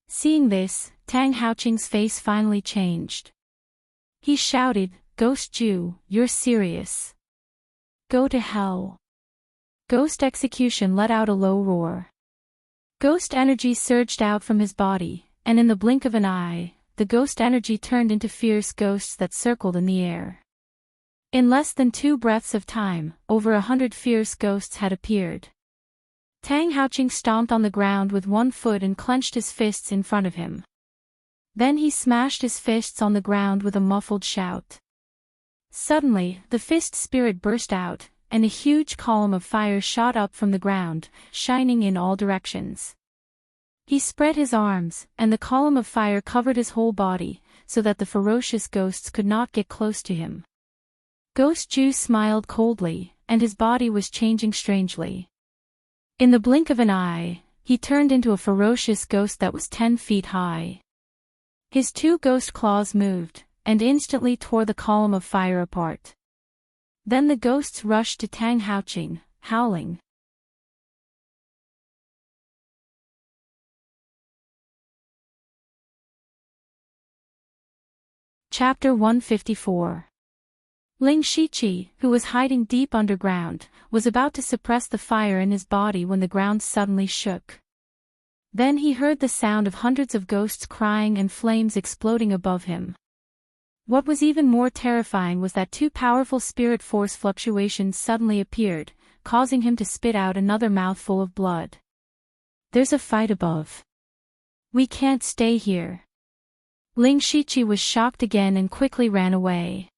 Seeing this, Tang Haoqing's face finally changed. He shouted, "Ghost Ju, you're serious. Go to hell." Ghost Execution let out a low roar. Ghost energy surged out from his body, and in the blink of an eye, the ghost energy turned into fierce ghosts that circled in the air. In less than 2 breaths of time, over 100 fierce ghosts had appeared. Tang Haoqing stomped on the ground with one foot and clenched his fists in front of him. Then he smashed his fists on the ground with a muffled shout. Suddenly, the fist spirit burst out, and a huge column of fire shot up from the ground, shining in all directions. He spread his arms, and the column of fire covered his whole body, so that the ferocious ghosts could not get close to him. Ghost Ju smiled coldly, and his body was changing strangely. In the blink of an eye, he turned into a ferocious ghost that was 10 feet high. His 2 ghost claws moved, and instantly tore the column of fire apart. Then the ghosts rushed to Tang Haoqing, howling. Chapter 154. Ling Shiqi, who was hiding deep underground, was about to suppress the fire in his body when the ground suddenly shook. Then he heard the sound of hundreds of ghosts crying and flames exploding above him. What was even more terrifying was that 2 powerful spirit force fluctuations suddenly appeared, causing him to spit out another mouthful of blood. "There's a fight above. We can't stay here." Ling Shiqi was shocked again and quickly ran away.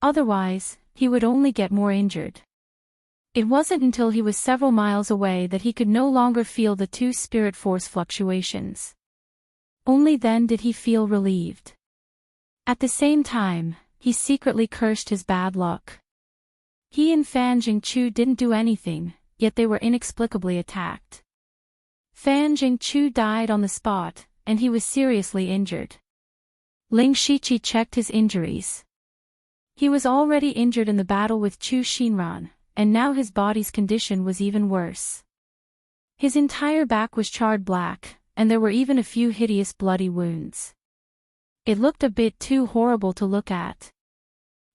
Otherwise, he would only get more injured. It wasn't until he was several miles away that he could no longer feel the 2 spirit force fluctuations. Only then did he feel relieved. At the same time, he secretly cursed his bad luck. He and Fan Jingqiu didn't do anything, yet they were inexplicably attacked. Fan Jingqiu died on the spot, and he was seriously injured. Ling Shiqi checked his injuries. He was already injured in the battle with Chu Xinran, and now his body's condition was even worse. His entire back was charred black, and there were even a few hideous bloody wounds. It looked a bit too horrible to look at.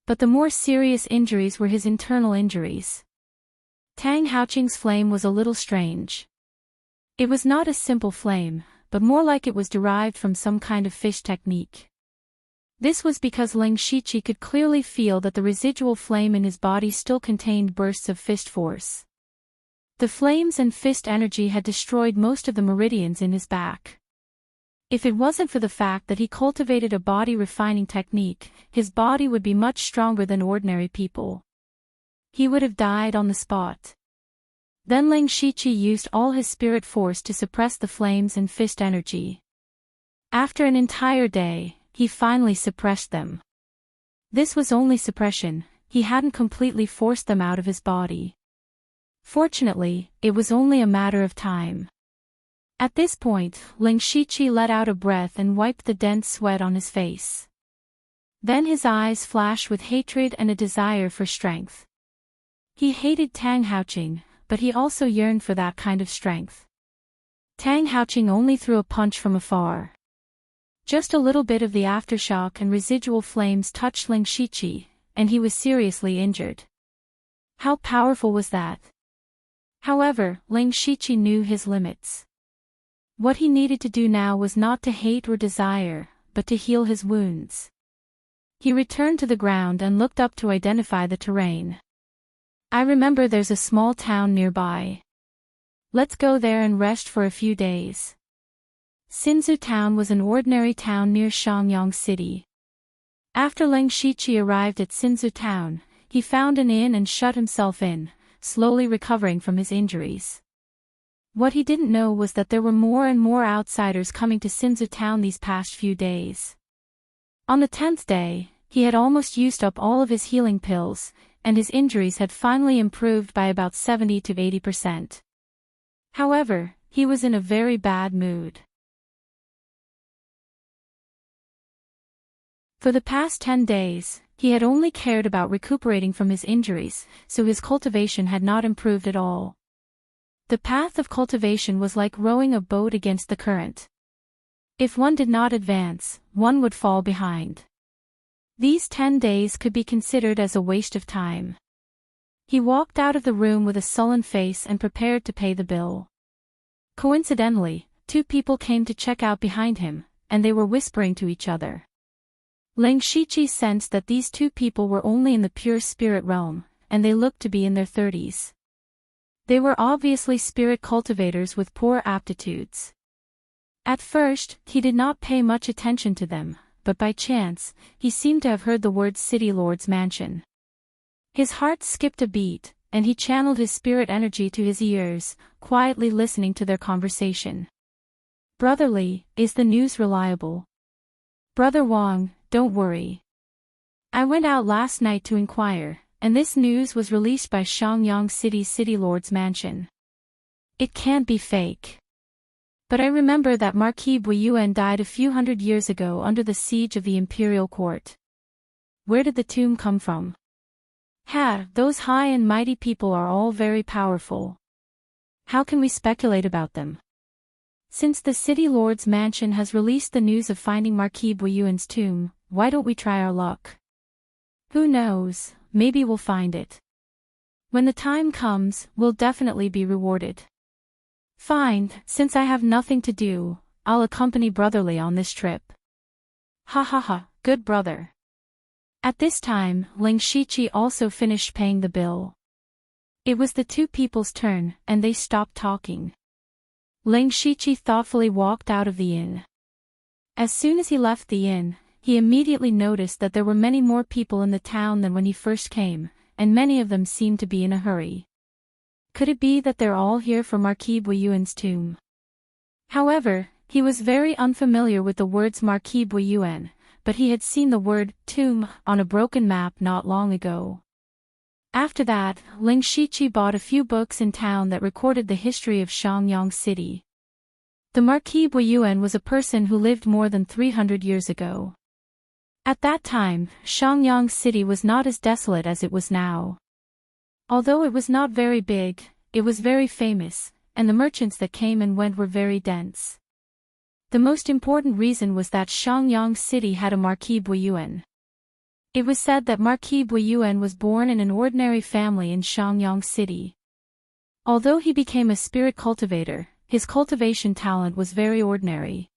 But the more serious injuries were his internal injuries. Tang Haoqing's flame was a little strange. It was not a simple flame, but more like it was derived from some kind of fish technique. This was because Ling Shiqi could clearly feel that the residual flame in his body still contained bursts of fist force. The flames and fist energy had destroyed most of the meridians in his back. If it wasn't for the fact that he cultivated a body refining technique, his body would be much stronger than ordinary people. He would have died on the spot. Then Ling Shiqi used all his spirit force to suppress the flames and fist energy. After an entire day, he finally suppressed them. This was only suppression, he hadn't completely forced them out of his body. Fortunately, it was only a matter of time. At this point, Ling Shiqi let out a breath and wiped the dense sweat on his face. Then his eyes flashed with hatred and a desire for strength. He hated Tang Haoqing, but he also yearned for that kind of strength. Tang Haoqing only threw a punch from afar. Just a little bit of the aftershock and residual flames touched Ling Shiqi, and he was seriously injured. How powerful was that? However, Ling Shiqi knew his limits. What he needed to do now was not to hate or desire, but to heal his wounds. He returned to the ground and looked up to identify the terrain. I remember there's a small town nearby. Let's go there and rest for a few days. Xinzu Town was an ordinary town near Shangyang City. After Ling Shiqi arrived at Xinzu Town, he found an inn and shut himself in, slowly recovering from his injuries. What he didn't know was that there were more and more outsiders coming to Xinzu Town these past few days. On the 10th day, he had almost used up all of his healing pills, and his injuries had finally improved by about 70 to 80%. However, he was in a very bad mood. For the past 10 days, he had only cared about recuperating from his injuries, so his cultivation had not improved at all. The path of cultivation was like rowing a boat against the current. If one did not advance, one would fall behind. These 10 days could be considered as a waste of time. He walked out of the room with a sullen face and prepared to pay the bill. Coincidentally, two people came to check out behind him, and they were whispering to each other. Ling Shiqi sensed that these two people were only in the pure spirit realm, and they looked to be in their 30s. They were obviously spirit cultivators with poor aptitudes. At first, he did not pay much attention to them, but by chance, he seemed to have heard the words City Lord's Mansion. His heart skipped a beat, and he channeled his spirit energy to his ears, quietly listening to their conversation. Brotherly, is the news reliable? Brother Wang, don't worry. I went out last night to inquire, and this news was released by Shangyang City's City Lord's Mansion. It can't be fake. But I remember that Marquis Buiyuan died a few hundred years ago under the siege of the imperial court. Where did the tomb come from? Those high and mighty people are all very powerful. How can we speculate about them? Since the City Lord's Mansion has released the news of finding Marquis Buiyuan's tomb, why don't we try our luck? Who knows, maybe we'll find it. When the time comes, we'll definitely be rewarded. Fine, since I have nothing to do, I'll accompany Brotherly on this trip. Ha ha ha, good brother. At this time, Ling Shiqi also finished paying the bill. It was the two people's turn, and they stopped talking. Ling Shiqi thoughtfully walked out of the inn. As soon as he left the inn, he immediately noticed that there were many more people in the town than when he first came, and many of them seemed to be in a hurry. Could it be that they're all here for Marquis Buiyuan's tomb? However, he was very unfamiliar with the words Marquis Buiyuan, but he had seen the word tomb on a broken map not long ago. After that, Ling Shiqi bought a few books in town that recorded the history of Shangyang City. The Marquis Buiyuan was a person who lived more than 300 years ago. At that time, Shangyang City was not as desolate as it was now. Although it was not very big, it was very famous, and the merchants that came and went were very dense. The most important reason was that Shangyang City had a Marquis Buiyuan. It was said that Marquis Buiyuan was born in an ordinary family in Shangyang City. Although he became a spirit cultivator, his cultivation talent was very ordinary.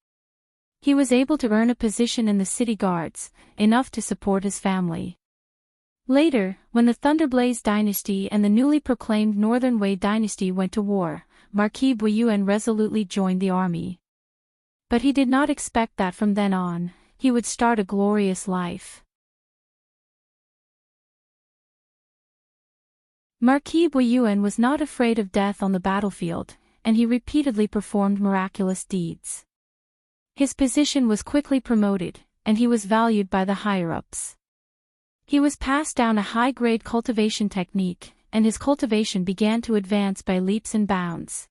He was able to earn a position in the city guards, enough to support his family. Later, when the Thunderblaze dynasty and the newly proclaimed Northern Wei dynasty went to war, Marquis Buiyuan resolutely joined the army. But he did not expect that from then on, he would start a glorious life. Marquis Buiyuan was not afraid of death on the battlefield, and he repeatedly performed miraculous deeds. His position was quickly promoted, and he was valued by the higher-ups. He was passed down a high-grade cultivation technique, and his cultivation began to advance by leaps and bounds.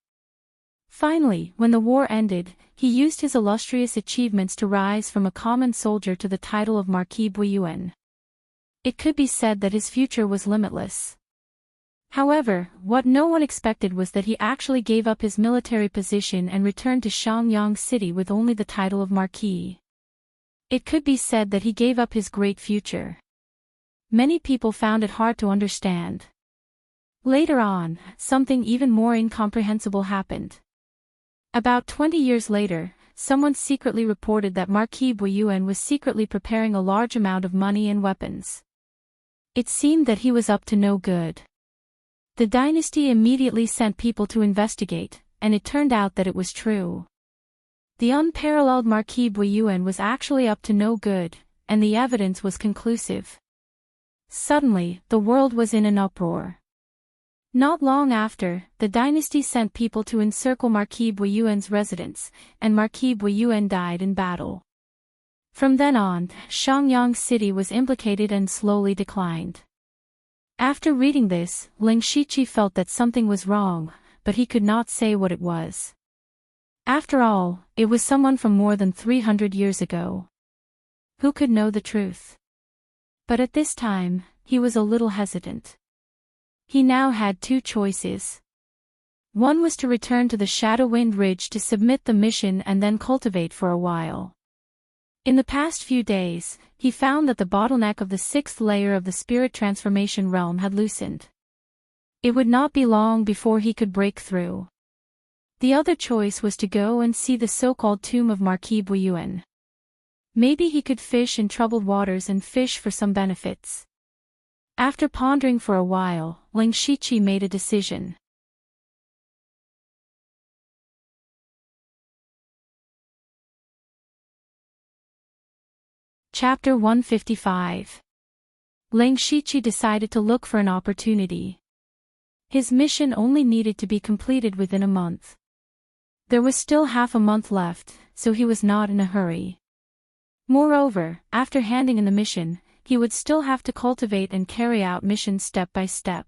Finally, when the war ended, he used his illustrious achievements to rise from a common soldier to the title of Marquis Buiyuan. It could be said that his future was limitless. However, what no one expected was that he actually gave up his military position and returned to Shangyang City with only the title of Marquis. It could be said that he gave up his great future. Many people found it hard to understand. Later on, something even more incomprehensible happened. About 20 years later, someone secretly reported that Marquis Buiyuan was secretly preparing a large amount of money and weapons. It seemed that he was up to no good. The dynasty immediately sent people to investigate, and it turned out that it was true. The unparalleled Marquis Buiyuan was actually up to no good, and the evidence was conclusive. Suddenly, the world was in an uproar. Not long after, the dynasty sent people to encircle Marquis Buiyuan's residence, and Marquis Buiyuan died in battle. From then on, Shangyang City was implicated and slowly declined. After reading this, Ling Shiqi felt that something was wrong, but he could not say what it was. After all, it was someone from more than 300 years ago. Who could know the truth? But at this time, he was a little hesitant. He now had two choices. One was to return to the Shadowwind Ridge to submit the mission and then cultivate for a while. In the past few days, he found that the bottleneck of the sixth layer of the spirit transformation realm had loosened. It would not be long before he could break through. The other choice was to go and see the so-called tomb of Marquis Buiyuan. Maybe he could fish in troubled waters and fish for some benefits. After pondering for a while, Ling Shiqi made a decision. Chapter 155. Ling Shiqi decided to look for an opportunity. His mission only needed to be completed within a month. There was still half a month left, so he was not in a hurry. Moreover, after handing in the mission, he would still have to cultivate and carry out missions step by step.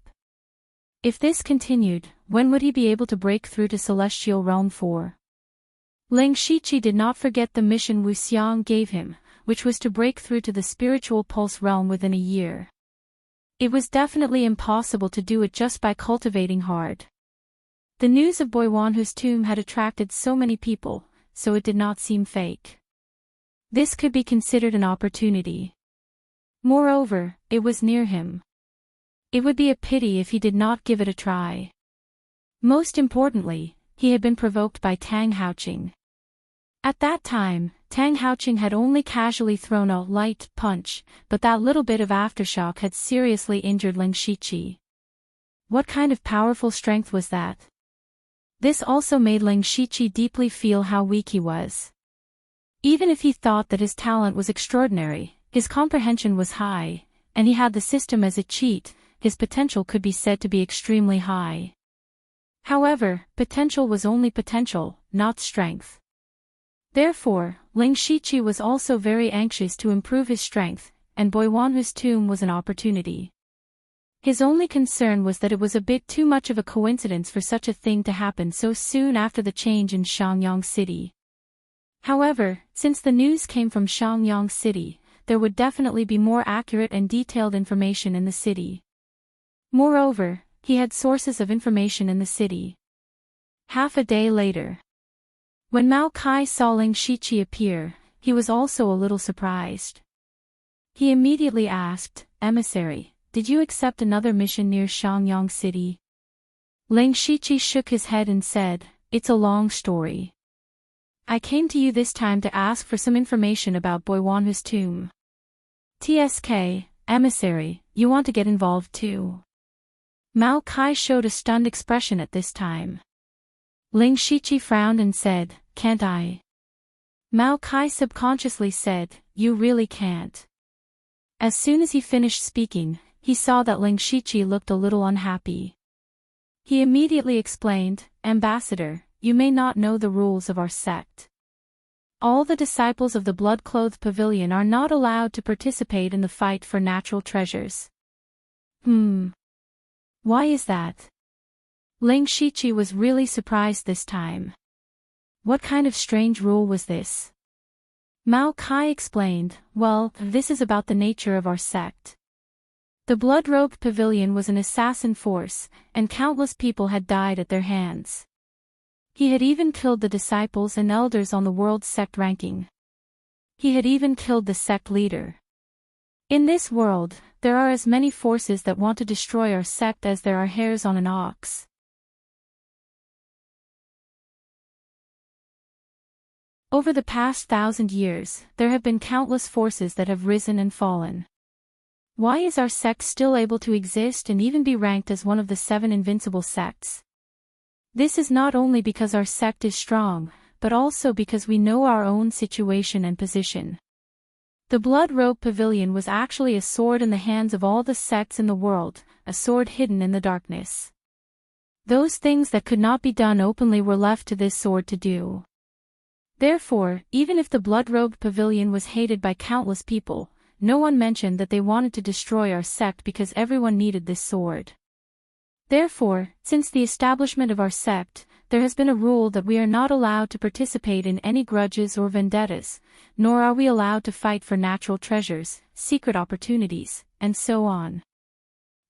If this continued, when would he be able to break through to Celestial Realm 4? Ling Shiqi did not forget the mission Wu Xiang gave him, which was to break through to the spiritual pulse realm within a year. It was definitely impossible to do it just by cultivating hard. The news of Boiwanhu's tomb had attracted so many people, so it did not seem fake. This could be considered an opportunity. Moreover, it was near him. It would be a pity if he did not give it a try. Most importantly, he had been provoked by Tang Haoqing. At that time, Tang Haoqing had only casually thrown a light punch, but that little bit of aftershock had seriously injured Ling Shiqi. What kind of powerful strength was that? This also made Ling Shiqi deeply feel how weak he was. Even if he thought that his talent was extraordinary, his comprehension was high, and he had the system as a cheat, his potential could be said to be extremely high. However, potential was only potential, not strength. Therefore, Ling Shiqi was also very anxious to improve his strength, and Boiwanhu's tomb was an opportunity. His only concern was that it was a bit too much of a coincidence for such a thing to happen so soon after the change in Shangyang City. However, since the news came from Shangyang City, there would definitely be more accurate and detailed information in the city. Moreover, he had sources of information in the city. Half a day later, when Mao Kai saw Ling Shiqi appear, he was also a little surprised. He immediately asked, "Emissary, did you accept another mission near Shangyang City?" Ling Shiqi shook his head and said, "It's a long story. I came to you this time to ask for some information about Boiwanhu's tomb." "TSK, emissary, you want to get involved too?" Mao Kai showed a stunned expression at this time. Ling Shiqi frowned and said, "Can't I?" Mao Kai subconsciously said, "You really can't." As soon as he finished speaking, he saw that Ling Shiqi looked a little unhappy. He immediately explained, "Ambassador, you may not know the rules of our sect. All the disciples of the blood-clothed pavilion are not allowed to participate in the fight for natural treasures." Why is that? Ling Shiqi was really surprised this time. What kind of strange rule was this? Mao Kai explained, "Well, this is about the nature of our sect. The blood-robed pavilion was an assassin force, and countless people had died at their hands. He had even killed the disciples and elders on the world's sect ranking. He had even killed the sect leader. In this world, there are as many forces that want to destroy our sect as there are hairs on an ox." Over the past 1,000 years, there have been countless forces that have risen and fallen. Why is our sect still able to exist and even be ranked as one of the 7 invincible sects? This is not only because our sect is strong, but also because we know our own situation and position. The blood-robed pavilion was actually a sword in the hands of all the sects in the world, a sword hidden in the darkness. Those things that could not be done openly were left to this sword to do. Therefore, even if the blood-robed pavilion was hated by countless people, no one mentioned that they wanted to destroy our sect because everyone needed this sword. Therefore, since the establishment of our sect, there has been a rule that we are not allowed to participate in any grudges or vendettas, nor are we allowed to fight for natural treasures, secret opportunities, and so on.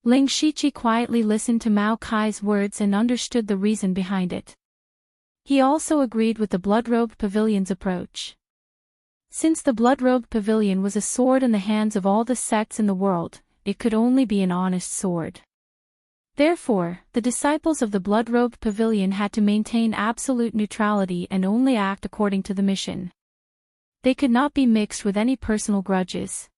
Ling Shiqi quietly listened to Mao Kai's words and understood the reason behind it. He also agreed with the blood-robed pavilion's approach. Since the blood-robed pavilion was a sword in the hands of all the sects in the world, it could only be an honest sword. Therefore, the disciples of the blood-robed pavilion had to maintain absolute neutrality and only act according to the mission. They could not be mixed with any personal grudges.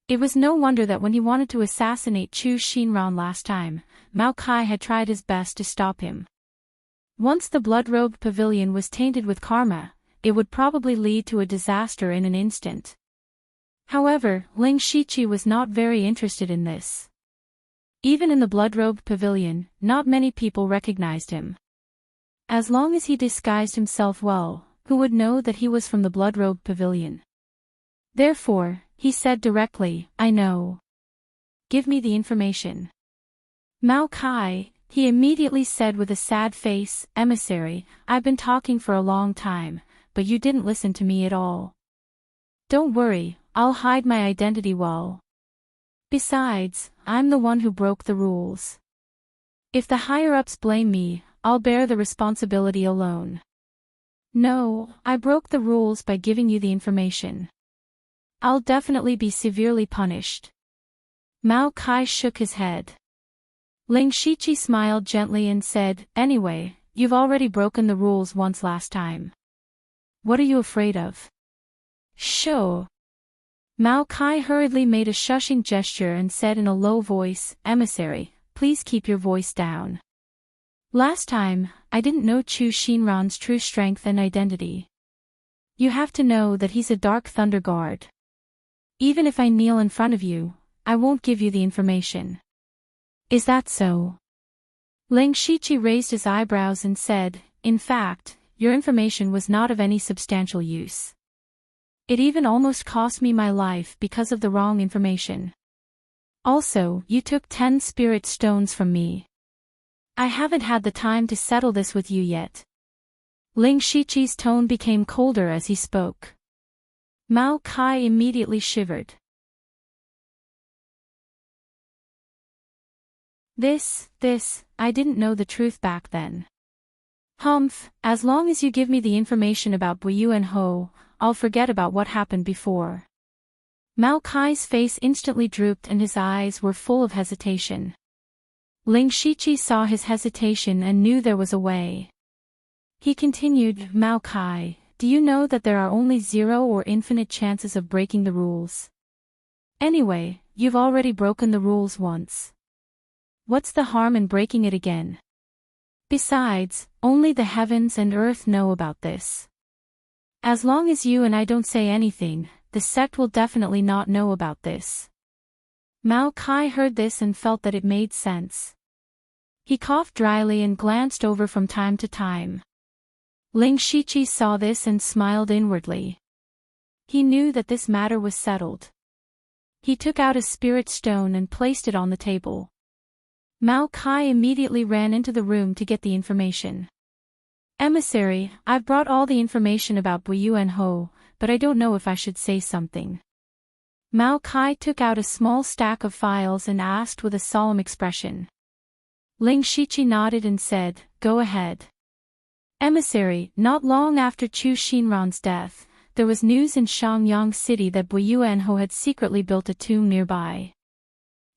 It was no wonder that when he wanted to assassinate Chu Xinran last time, Mao Kai had tried his best to stop him. Once the blood-robed pavilion was tainted with karma, it would probably lead to a disaster in an instant. However, Ling Shiqi was not very interested in this. Even in the blood-robed pavilion, not many people recognized him. As long as he disguised himself well, who would know that he was from the blood-robed pavilion? Therefore, he said directly, "I know. Give me the information." Mao Kai, he immediately said with a sad face, "Emissary, I've been talking for a long time, but you didn't listen to me at all. Don't worry, I'll hide my identity well. Besides, I'm the one who broke the rules. If the higher-ups blame me, I'll bear the responsibility alone. No, I broke the rules by giving you the information. I'll definitely be severely punished." Mao Kai shook his head. Ling Shiqi smiled gently and said, "Anyway, you've already broken the rules once last time. What are you afraid of?" "Sure." Mao Kai hurriedly made a shushing gesture and said in a low voice, "Emissary, please keep your voice down. Last time, I didn't know Chu Xinran's true strength and identity. You have to know that he's a Dark Thunder Guard. Even if I kneel in front of you, I won't give you the information." "Is that so?" Ling Shiqi raised his eyebrows and said, "In fact, your information was not of any substantial use. It even almost cost me my life because of the wrong information. Also, you took 10 spirit stones from me. I haven't had the time to settle this with you yet." Ling Shiqi's tone became colder as he spoke. Mao Kai immediately shivered. This, I didn't know the truth back then. Humph, as long as you give me the information about Buyu and Ho, I'll forget about what happened before. Mao Kai's face instantly drooped and his eyes were full of hesitation. Ling Shiqi saw his hesitation and knew there was a way. He continued, Mao Kai, do you know that there are only 0 or infinite chances of breaking the rules? Anyway, you've already broken the rules once. What's the harm in breaking it again? Besides, only the heavens and earth know about this. As long as you and I don't say anything, the sect will definitely not know about this. Mao Kai heard this and felt that it made sense. He coughed dryly and glanced over from time to time. Ling Shiqi saw this and smiled inwardly. He knew that this matter was settled. He took out a spirit stone and placed it on the table. Mao Kai immediately ran into the room to get the information. Emissary, I've brought all the information about Buyuan Ho, but I don't know if I should say something. Mao Kai took out a small stack of files and asked with a solemn expression. Ling Shiqi nodded and said, Go ahead. Emissary, not long after Chu Xinran's death, there was news in Shangyang City that Buyuan Ho had secretly built a tomb nearby.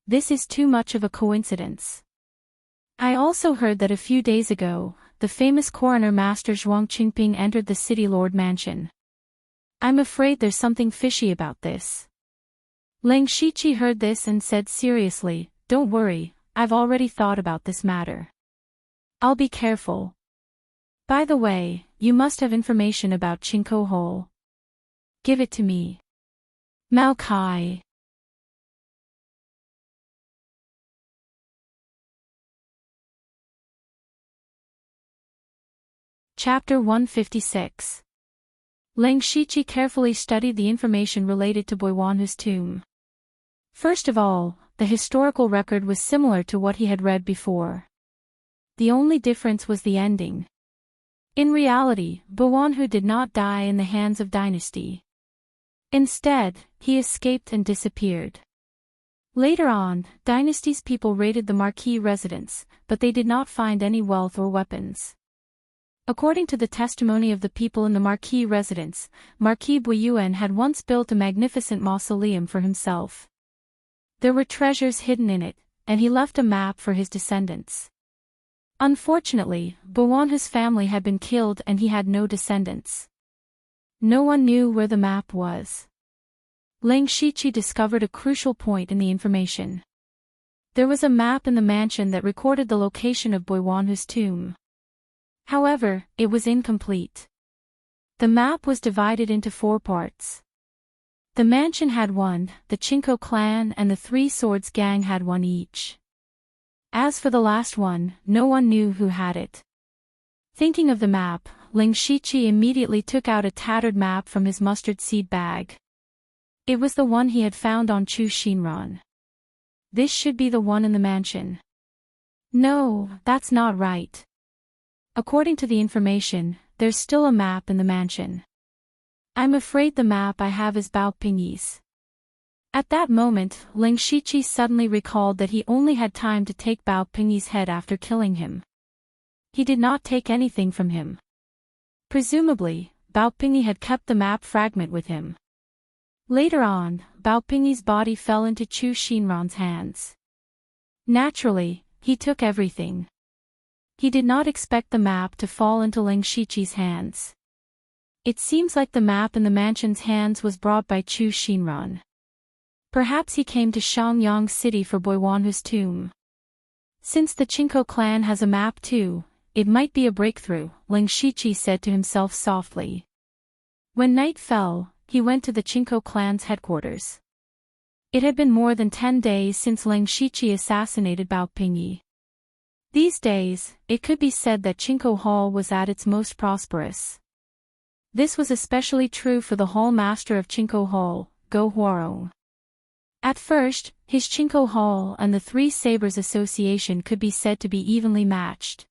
This is too much of a coincidence. I also heard that a few days ago, the famous coroner Master Zhuang Qingping entered the city lord mansion. I'm afraid there's something fishy about this. Ling Shiqi heard this and said seriously, Don't worry, I've already thought about this matter. I'll be careful. By the way, you must have information about Qingko Hole. Give it to me. Mao Kai. Chapter 156. Ling Shiqi carefully studied the information related to Buyuanhu's tomb. First of all, the historical record was similar to what he had read before. The only difference was the ending. In reality, Buyuanhu did not die in the hands of Dynasty. Instead, he escaped and disappeared. Later on, Dynasty's people raided the Marquis residence, but they did not find any wealth or weapons. According to the testimony of the people in the Marquis residence, Marquis Buyuan had once built a magnificent mausoleum for himself. There were treasures hidden in it, and he left a map for his descendants. Unfortunately, Buyuanhu's family had been killed and he had no descendants. No one knew where the map was. Ling Shiqi discovered a crucial point in the information. There was a map in the mansion that recorded the location of Buyuanhu's tomb. However, it was incomplete. The map was divided into 4 parts. The mansion had one, the Qingko clan and the Three Swords gang had one each. As for the last one, no one knew who had it. Thinking of the map, Ling Shiqi immediately took out a tattered map from his mustard seed bag. It was the one he had found on Chu Xinran. This should be the one in the mansion. No, that's not right. According to the information, there's still a map in the mansion. I'm afraid the map I have is Bao Pingyi's. At that moment, Ling Shiqi suddenly recalled that he only had time to take Bao Pingyi's head after killing him. He did not take anything from him. Presumably, Bao Pingyi had kept the map fragment with him. Later on, Bao Pingyi's body fell into Chu Xinran's hands. Naturally, he took everything. He did not expect the map to fall into Ling Shiqi's hands. It seems like the map in the mansion's hands was brought by Chu Xinran. Perhaps he came to Shangyang City for Buyuanhu's tomb. Since the Qingko clan has a map too, it might be a breakthrough, Ling Shiqi said to himself softly. When night fell, he went to the Qingko clan's headquarters. It had been more than 10 days since Ling Shiqi assassinated Bao Pingyi. These days, it could be said that Qingko Hall was at its most prosperous. This was especially true for the hall master of Qingko Hall, Go Huarong. At first, his Qingko Hall and the Three Sabers Association could be said to be evenly matched.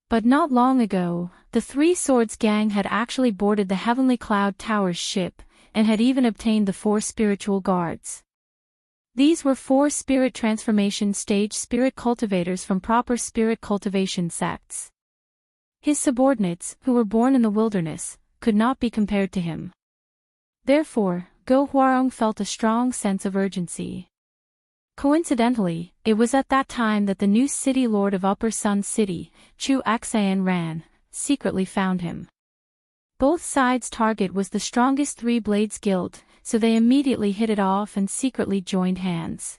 But not long ago, the Three Swords gang had actually boarded the Heavenly Cloud Tower's ship, and had even obtained the 4 spiritual guards. These were 4 spirit transformation stage spirit cultivators from proper spirit cultivation sects. His subordinates, who were born in the wilderness, could not be compared to him. Therefore, Go Hwarong felt a strong sense of urgency. Coincidentally, it was at that time that the new city lord of Upper Sun City, Chu Axan Ran, secretly found him. Both sides' target was the strongest Three Blades Guild, so they immediately hit it off and secretly joined hands.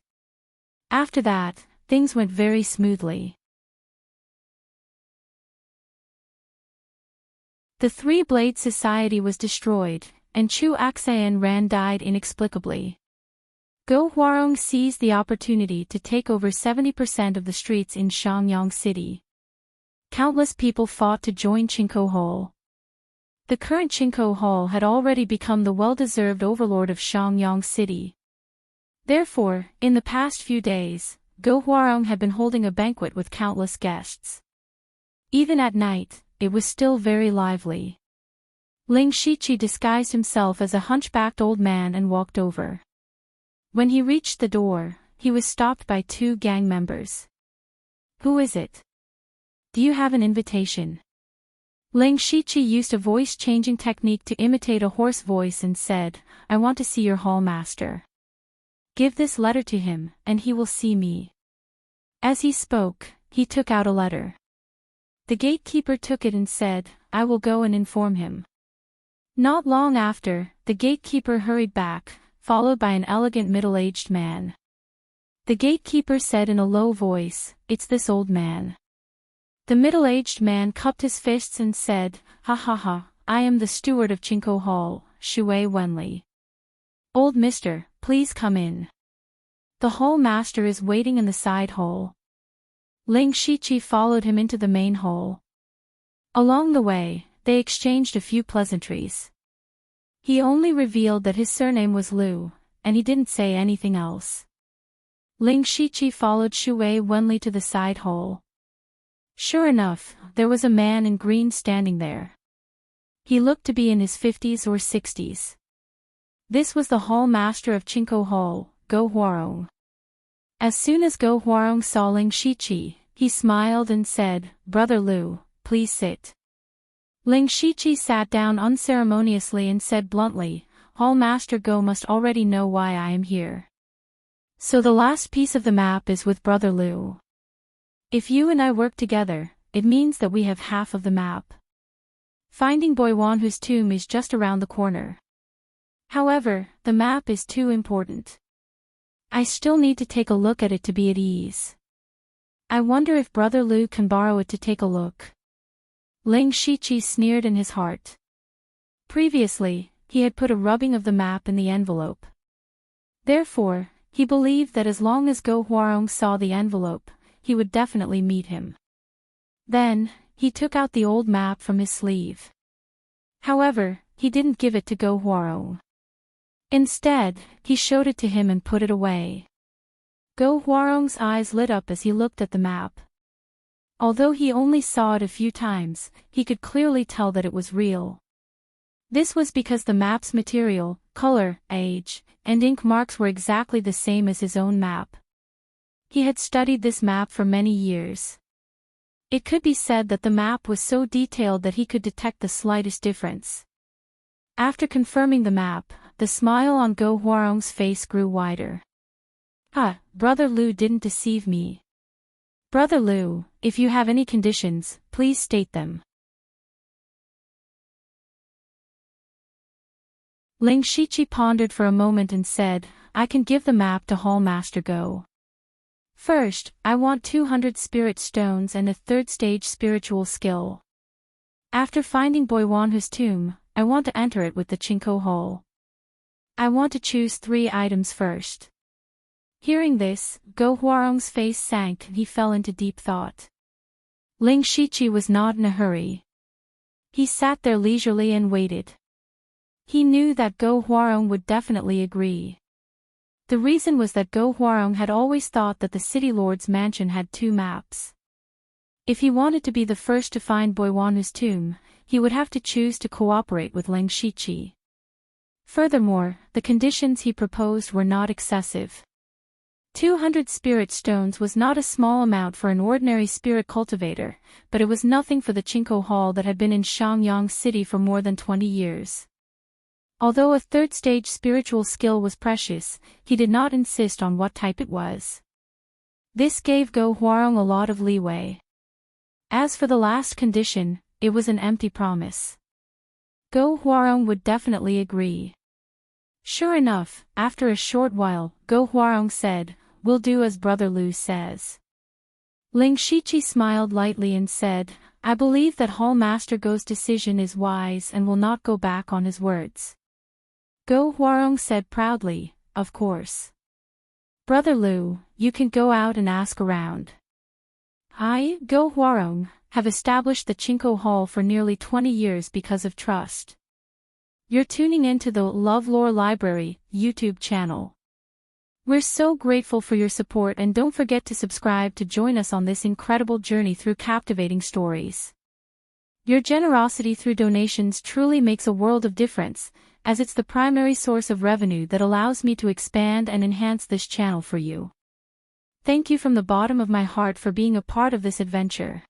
After that, things went very smoothly. The Three Blades Society was destroyed, and Chu Axan Ran died inexplicably. Go Hwarong seized the opportunity to take over 70% of the streets in Shangyang City. Countless people fought to join Chinko Hall. The current Chinko Hall had already become the well-deserved overlord of Shangyang City. Therefore, in the past few days, Go Hwarong had been holding a banquet with countless guests. Even at night, it was still very lively. Ling Shiqi disguised himself as a hunchbacked old man and walked over. When he reached the door, he was stopped by two gang members. "Who is it? Do you have an invitation?" Ling Shiqi used a voice-changing technique to imitate a hoarse voice and said, "I want to see your hall master. Give this letter to him, and he will see me." As he spoke, he took out a letter. The gatekeeper took it and said, "I will go and inform him." Not long after, the gatekeeper hurried back, followed by an elegant middle-aged man. The gatekeeper said in a low voice, "It's this old man." The middle-aged man cupped his fists and said, "Ha ha ha, I am the steward of Chinko Hall, Shui Wenli. Old mister, please come in. The hall master is waiting in the side hall." Ling Shiqi followed him into the main hall. Along the way, they exchanged a few pleasantries. He only revealed that his surname was Liu, and he didn't say anything else. Ling Shiqi followed Shui Wenli to the side hall. Sure enough, there was a man in green standing there. He looked to be in his 50s or 60s. This was the hall master of Chinko Hall, Go Hwarong. As soon as Go Hwarong saw Ling Shiqi, he smiled and said, "Brother Liu, please sit." Ling Shiqi sat down unceremoniously and said bluntly, "Hall Master Go must already know why I am here. So the last piece of the map is with Brother Liu. If you and I work together, it means that we have half of the map. Finding Boiwanhu's tomb is just around the corner. However, the map is too important. I still need to take a look at it to be at ease. I wonder if Brother Liu can borrow it to take a look." Ling Shiqi sneered in his heart. Previously, he had put a rubbing of the map in the envelope. Therefore, he believed that as long as Go Hwarong saw the envelope, he would definitely meet him. Then, he took out the old map from his sleeve. However, he didn't give it to Go Hwarong. Instead, he showed it to him and put it away. Go Hwarong's eyes lit up as he looked at the map. Although he only saw it a few times, he could clearly tell that it was real. This was because the map's material, color, age, and ink marks were exactly the same as his own map. He had studied this map for many years. It could be said that the map was so detailed that he could detect the slightest difference. After confirming the map, the smile on Go Hwarong's face grew wider. "Ah, Brother Liu didn't deceive me. Brother Liu, if you have any conditions, please state them." Ling Shiqi pondered for a moment and said, "I can give the map to Hall Master Go. First, I want 200 spirit stones and a third-stage spiritual skill. After finding Boiwanhu's tomb, I want to enter it with the Chinko Hall. I want to choose 3 items first." Hearing this, Go Hwarong's face sank and he fell into deep thought. Ling Shiqi was not in a hurry. He sat there leisurely and waited. He knew that Go Hwarong would definitely agree. The reason was that Go Hwarong had always thought that the city lord's mansion had 2 maps. If he wanted to be the first to find Boiwanhu's tomb, he would have to choose to cooperate with Ling Shiqi. Furthermore, the conditions he proposed were not excessive. 200 spirit stones was not a small amount for an ordinary spirit cultivator, but it was nothing for the Chinko Hall that had been in Shangyang City for more than 20 years. Although a third-stage spiritual skill was precious, he did not insist on what type it was. This gave Go Hwarong a lot of leeway. As for the last condition, it was an empty promise. Go Hwarong would definitely agree. Sure enough, after a short while, Go Hwarong said, "We'll do as Brother Lu says." Ling Shiqi smiled lightly and said, "I believe that Hall Master Go's decision is wise and will not go back on his words." Go Hwarong said proudly, "Of course. Brother Lu, you can go out and ask around. I, Go Hwarong, have established the Chinko Hall for nearly 20 years because of trust." You're tuning into the LoveLore Library YouTube channel. We're so grateful for your support, and don't forget to subscribe to join us on this incredible journey through captivating stories. Your generosity through donations truly makes a world of difference, as it's the primary source of revenue that allows me to expand and enhance this channel for you. Thank you from the bottom of my heart for being a part of this adventure.